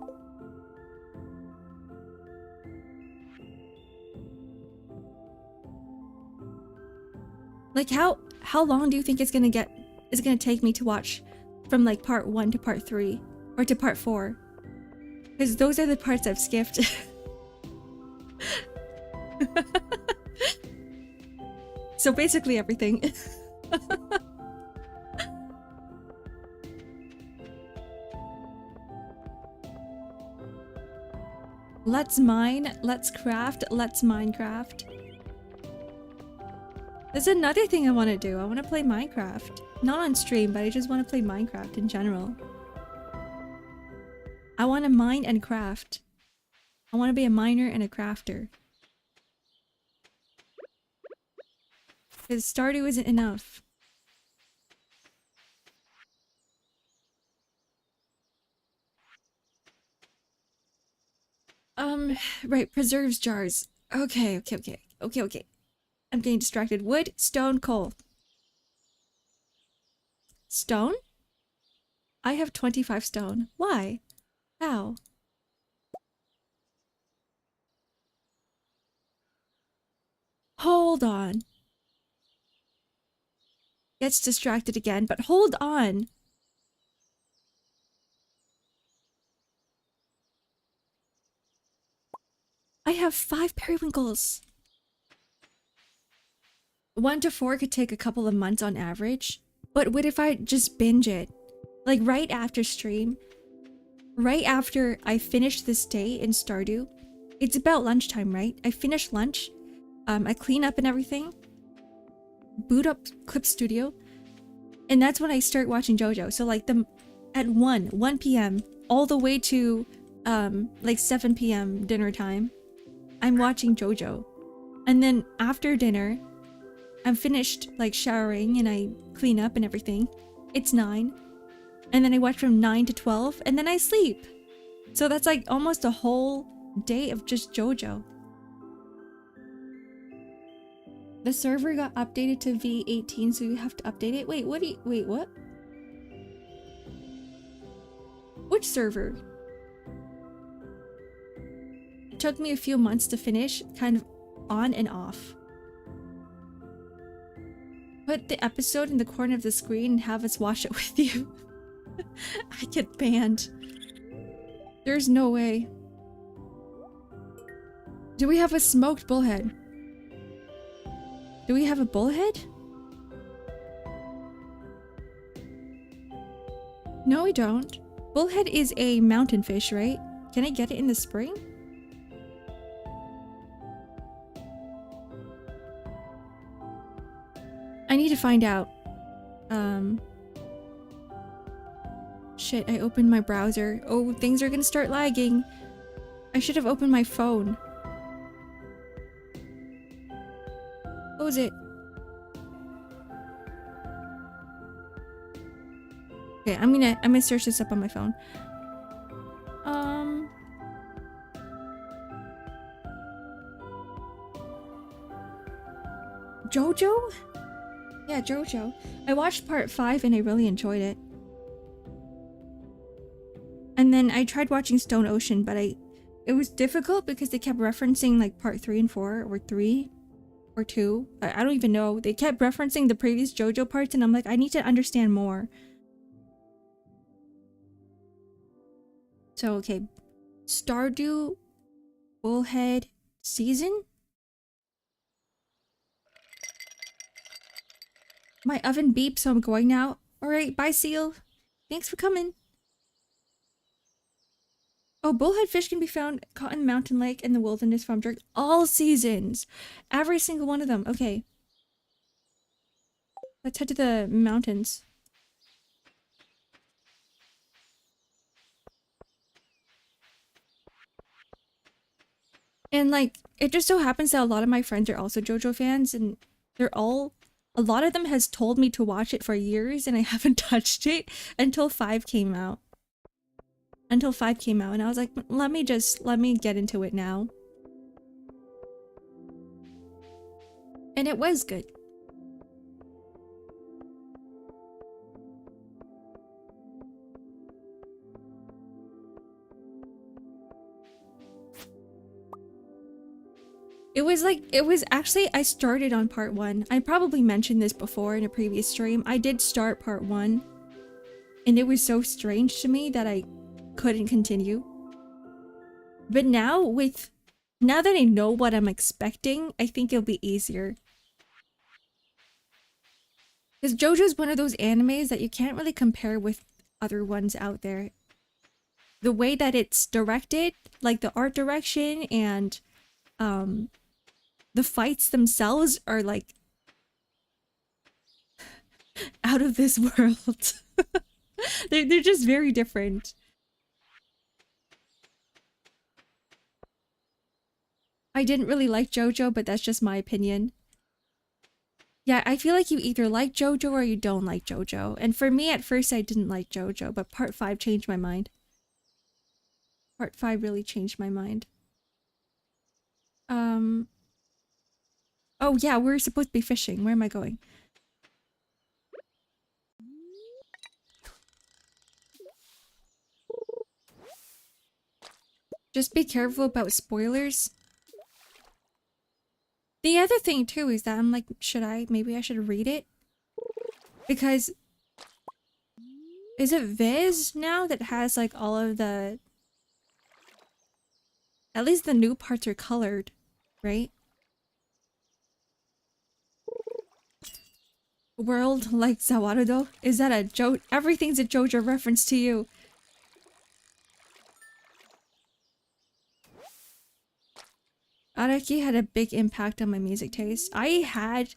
Like how long do you think it's gonna take me to watch from like part 1 to part 3 or to part 4? Because those are the parts I've skipped. So basically everything. Let's mine, let's craft, let's Minecraft. There's another thing I want to do. I want to play Minecraft. Not on stream, but I just want to play Minecraft in general. I want to mine and craft. I want to be a miner and a crafter. Because Stardew isn't enough. Right, preserves jars. Okay. I'm getting distracted. Wood, stone, coal. Stone? I have 25 stone. Why? How? Hold on. Gets distracted again, but hold on. I have 5 periwinkles. 1 to 4 could take a couple of months on average. But what if I just binge it? Like right after stream. Right after I finish this day in Stardew. It's about lunchtime, right? I finish lunch. I clean up and everything. Boot up Clip Studio. And that's when I start watching JoJo. So like at 1 p.m. all the way to like 7 p.m. dinner time. I'm watching JoJo. And then after dinner, I'm finished like showering and I clean up and everything. It's 9. And then I watch from 9 to 12 and then I sleep. So that's like almost a whole day of just JoJo. The server got updated to V18, so you have to update it. Wait, what? Which server? It took me a few months to finish, kind of on and off. Put the episode in the corner of the screen and have us watch it with you. I get banned. There's no way. Do we have a smoked bullhead? Do we have a bullhead? No, we don't. Bullhead is a mountain fish, right? Can I get it in the spring? I need to find out. Shit, I opened my browser. Oh, things are gonna start lagging. I should have opened my phone. What was it? Okay, I'm gonna search this up on my phone. JoJo? Yeah, JoJo. I watched part 5 and I really enjoyed it. And then I tried watching Stone Ocean, but it was difficult because they kept referencing like part 3 and 4 or 3 or 2. I don't even know. They kept referencing the previous JoJo parts and I'm like, I need to understand more. So, okay. Stardew Bullhead season? My oven beeped, so I'm going now. Alright, bye, seal. Thanks for coming. Oh, bullhead fish can be found caught in Mountain Lake and the Wilderness Farm during all seasons. Every single one of them. Okay. Let's head to the mountains. And like, it just so happens that a lot of my friends are also JoJo fans and a lot of them has told me to watch it for years and I haven't touched it until 5 came out. Until 5 came out and I was like, let me get into it now. And it was good. I started on part 1. I probably mentioned this before in a previous stream. I did start part 1 and it was so strange to me that I couldn't continue. But now that I know what I'm expecting, I think it'll be easier. Because JoJo's one of those animes that you can't really compare with other ones out there. The way that it's directed, like the art direction and the fights themselves are like out of this world. They're just very different. I didn't really like JoJo, but that's just my opinion. Yeah, I feel like you either like JoJo or you don't like JoJo. And for me, at first, I didn't like JoJo, but part 5 changed my mind. Part 5 really changed my mind. Oh yeah, we're supposed to be fishing. Where am I going? Just be careful about spoilers. The other thing too is that I'm like, maybe I should read it? Because is it Viz now that has like all of the, at least the new parts are colored, right? World like Zawarudo? Is that a everything's a JoJo reference to you. Araki had a big impact on my music taste. I had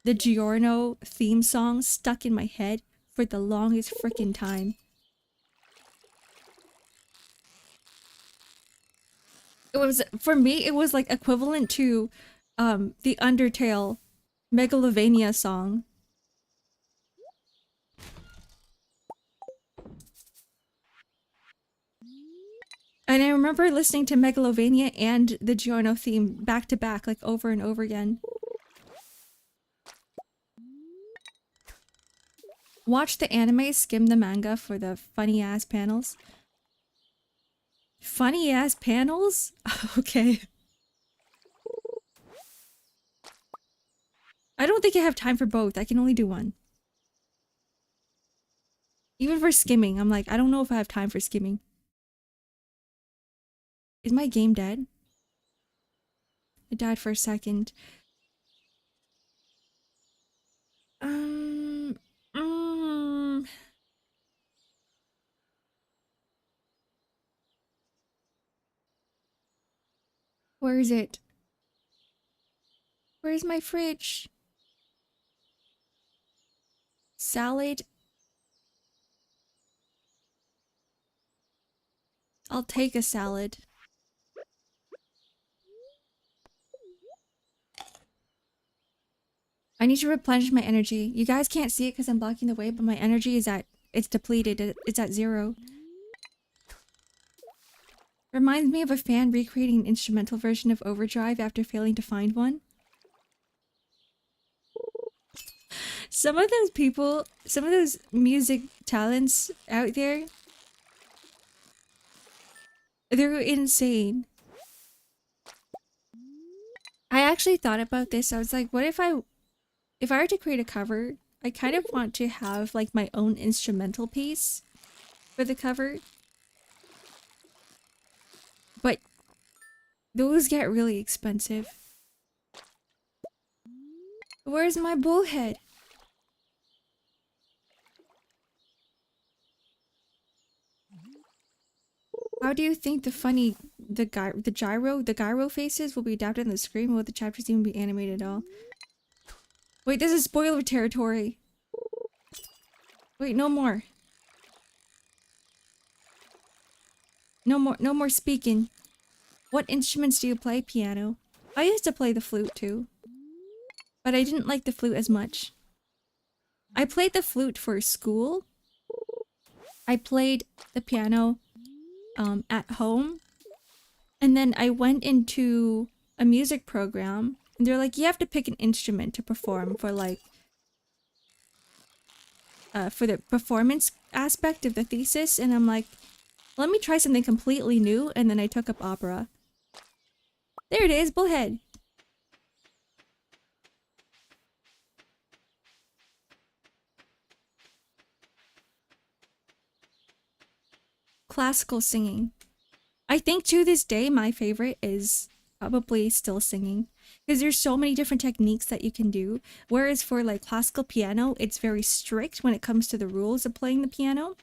the Giorno theme song stuck in my head for the longest freaking time. For me, it was like equivalent to the Undertale Megalovania song. And I remember listening to Megalovania and the Giorno theme back to back, like over and over again. Watch the anime, skim the manga for the funny ass panels. Funny ass panels? Okay. I don't think I have time for both. I can only do one. Even for skimming, I'm like, I don't know if I have time for skimming. Is my game dead? It died for a second. Where is it? Where's my fridge? Salad. I'll take a salad. I need to replenish my energy. You guys can't see it because I'm blocking the way, but my energy is it's depleted. It's at 0. Reminds me of a fan recreating an instrumental version of Overdrive after failing to find one. Some of those people, some of those music talents out there, they're insane. I actually thought about this. I was like, what if I were to create a cover, I kind of want to have like my own instrumental piece for the cover. But those get really expensive. Where's my bullhead? How do you think the gyro faces will be adapted in the screen? Will the chapters even be animated at all? Wait, this is spoiler territory. Wait, no more. No more speaking. What instruments do you play? Piano. I used to play the flute too. But I didn't like the flute as much. I played the flute for school. I played the piano at home. And then I went into a music program. And they're like, you have to pick an instrument to perform for like... for the performance aspect of the thesis. And I'm like, let me try something completely new. And then I took up opera. There it is, bullhead. Classical singing. I think to this day my favorite is probably still singing, because there's so many different techniques that you can do, whereas for like classical piano it's very strict when it comes to the rules of playing the piano.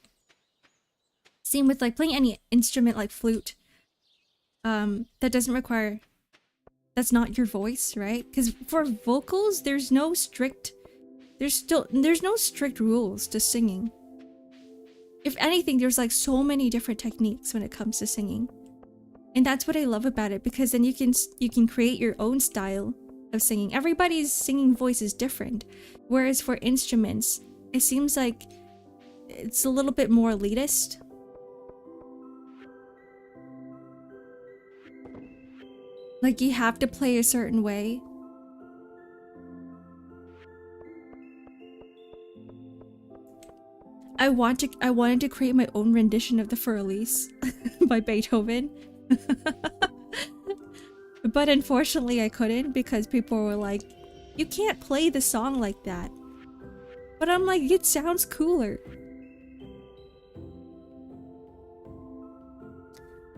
Same with like playing any instrument like flute that doesn't require, that's not your voice, right? Because for vocals there's no strict rules to singing. If anything, there's like so many different techniques when it comes to singing. And that's what I love about it, because then you can create your own style of singing. Everybody's singing voice is different. Whereas for instruments, it seems like it's a little bit more elitist. Like you have to play a certain way. I wanted to create my own rendition of the Fur-Elise by Beethoven. But unfortunately I couldn't, because people were like, you can't play the song like that. But I'm like, it sounds cooler.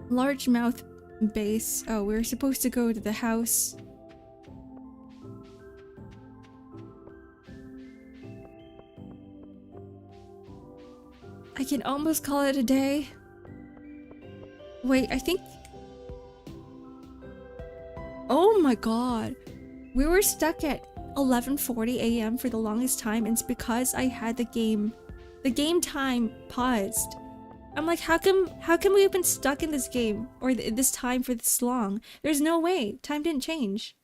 Largemouth bass. Oh, we were supposed to go to the house. I can almost call it a day. Wait, I think... Oh my god. We were stuck at 11:40 a.m. for the longest time, and it's because I had the game time paused. I'm like, how come we've been stuck in this game or this time for this long? There's no way. Time didn't change.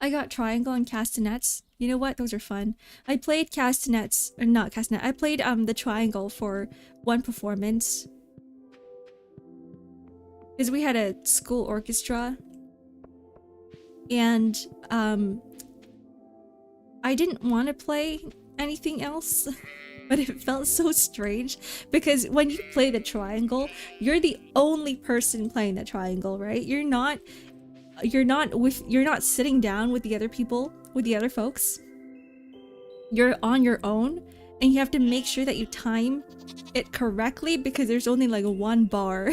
I got triangle and castanets. You know what? Those are fun. I played castanets, or not castanet. I played the triangle for one performance. Because we had a school orchestra. And I didn't want to play anything else. But it felt so strange, because when you play the triangle, you're the only person playing the triangle, right? You're not sitting down with the other people, with the other folks. You're on your own, and you have to make sure that you time it correctly, because there's only like one bar.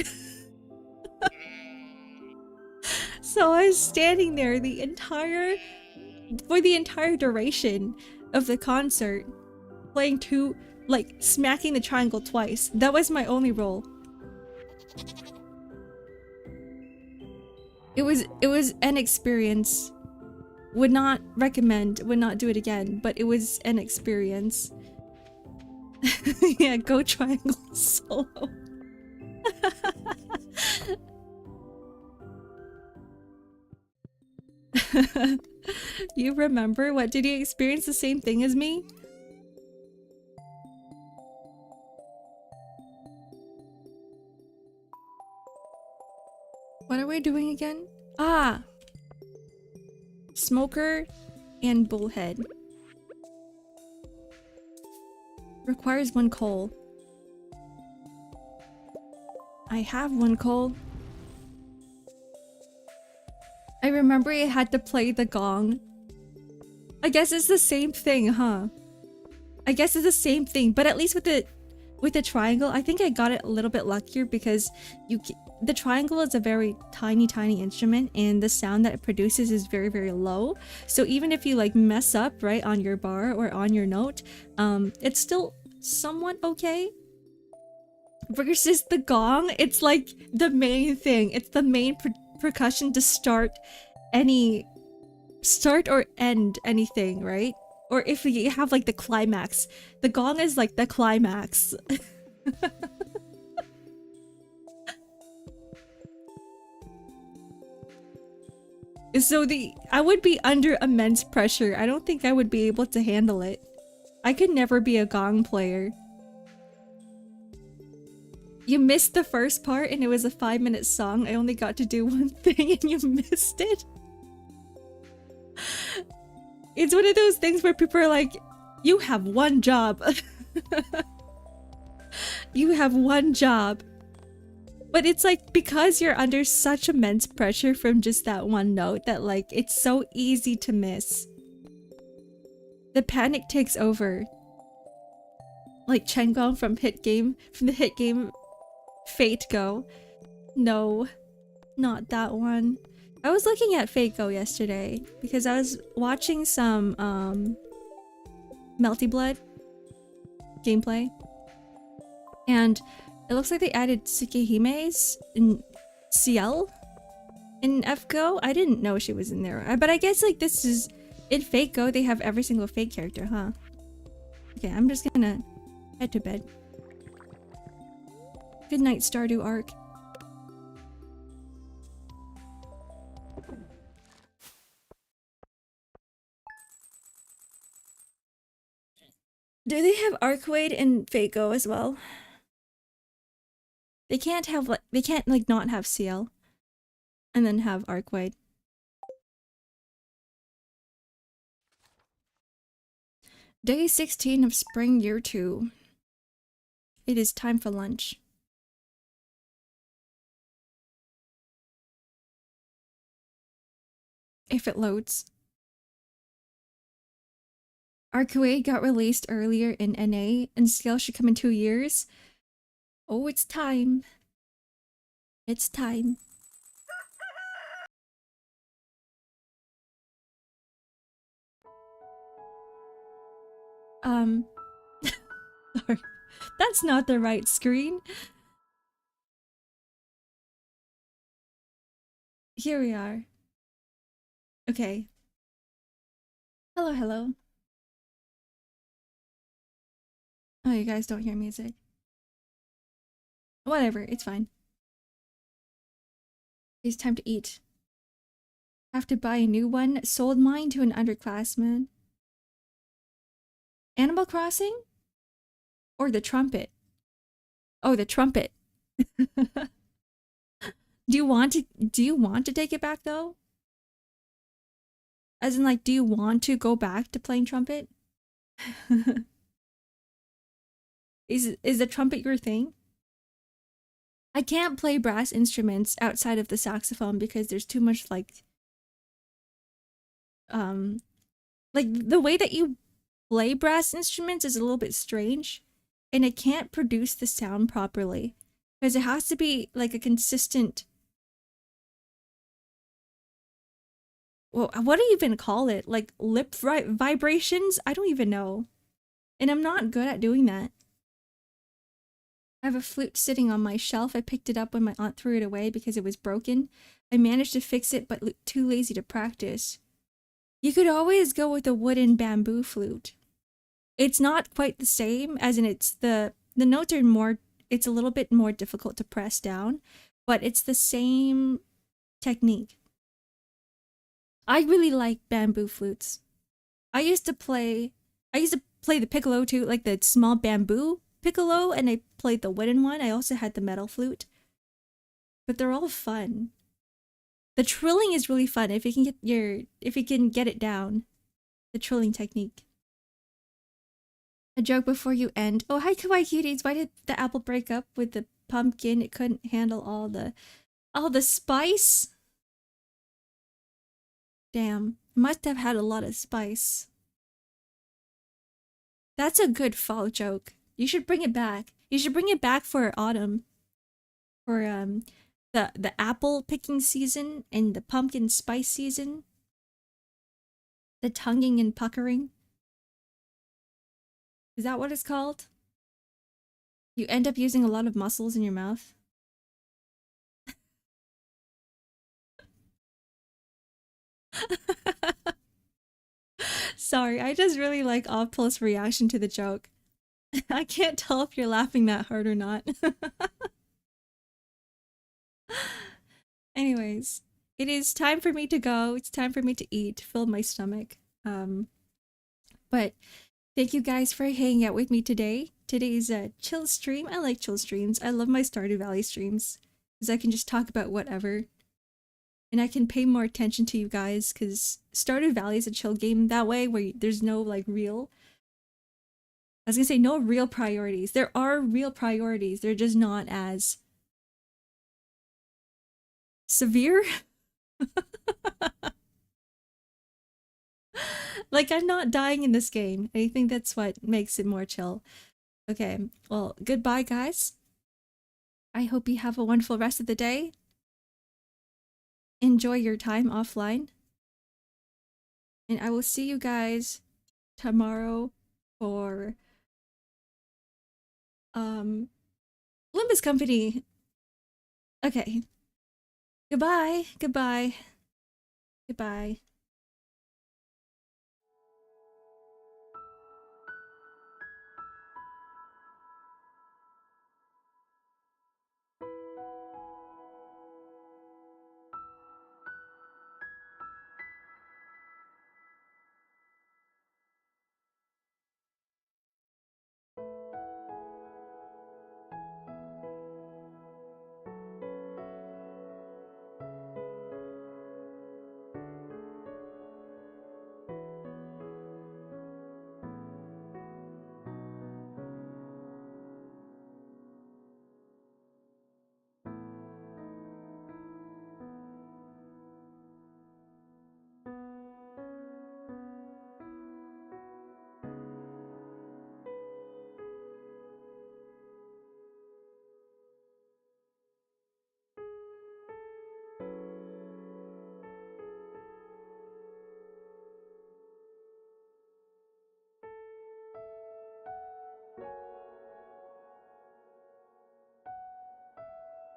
So I was standing there for the entire duration of the concert, playing smacking the triangle twice. That was my only role. It was an experience. Would not recommend, would not do it again, but it was an experience. Yeah, go triangle solo. You remember? What, did you experience the same thing as me? What are we doing again? Ah! Smoker and bullhead. Requires 1 coal. I have 1 coal. I remember I had to play the gong. I guess it's the same thing, huh? I guess it's the same thing, but at least with the triangle, I think I got it a little bit luckier because the triangle is a very tiny instrument, and the sound that it produces is very low. So even if you like mess up right on your bar or on your note, it's still somewhat okay. Versus the gong, it's like the main thing. It's the main percussion to start or end anything, right? Or if you have like the climax, the gong is like the climax. So I would be under immense pressure. I don't think I would be able to handle it. I could never be a gong player. You missed the first part and it was a 5-minute song. I only got to do one thing and you missed it. It's one of those things where people are like, you have one job. You have one job. But it's like, because you're under such immense pressure from just that one note that like, it's so easy to miss. The panic takes over. Like Chen Gong from the hit game Fate Go. No, not that one. I was looking at Fate Go yesterday because I was watching some Melty Blood gameplay, and it looks like they added Tsukihime's in CL in FGO. I didn't know she was in there, but I guess like this is in Fate Go. They have every single Fate character, huh? Okay, I'm just gonna head to bed. Good night, Stardew Ark. Do they have Arcade in Fate Go as well? They can't not have CL and then have Arcade. Day 16 of spring year 2. It is time for lunch. If it loads. Arcade got released earlier in NA, and CL should come in 2 years. Oh, it's time. It's time. Sorry. That's not the right screen. Here we are. Okay. Hello, hello. Oh, you guys don't hear music. Whatever, it's fine. It's time to eat. Have to buy a new one. Sold mine to an underclassman. Animal Crossing? Or the trumpet? Oh, the trumpet. Do you want to take it back though? As in like, do you want to go back to playing trumpet? Is the trumpet your thing? I can't play brass instruments outside of the saxophone because there's too much like the way that you play brass instruments is a little bit strange, and it can't produce the sound properly because it has to be like a consistent. Well, what do you even call it? Like lip vibrations? I don't even know. And I'm not good at doing that. I have a flute sitting on my shelf. I picked it up when my aunt threw it away because it was broken. I managed to fix it, but too lazy to practice. You could always go with a wooden bamboo flute. It's not quite the same, as in it's the notes are more it's a little bit more difficult to press down, but it's the same technique. I really like bamboo flutes. I used to play the piccolo too, like the small bamboo piccolo, and I played the wooden one. I also had the metal flute. But they're all fun. The trilling is really fun if you can get it down. The trilling technique. A joke before you end. Oh, hi kawaii cuties. Why did the apple break up with the pumpkin? It couldn't handle all the spice. Damn. It must have had a lot of spice. That's a good fall joke. You should bring it back. You should bring it back for autumn. For the apple picking season and the pumpkin spice season. The tonguing and puckering. Is that what it's called? You end up using a lot of muscles in your mouth. Sorry, I just really like Opul's reaction to the joke. I can't tell if you're laughing that hard or not. Anyways, it is time for me to go. It's time for me to eat, fill my stomach. But thank you guys for hanging out with me today. Today's a chill stream. I like chill streams. I love my Stardew Valley streams because I can just talk about whatever. And I can pay more attention to you guys because Stardew Valley is a chill game that way where there's no like real... I was gonna say no real priorities. There are real priorities. They're just not as severe. Like, I'm not dying in this game. I think that's what makes it more chill. Okay, well, goodbye, guys. I hope you have a wonderful rest of the day. Enjoy your time offline. And I will see you guys tomorrow for Olympus Company. Okay. Goodbye. Goodbye. Goodbye.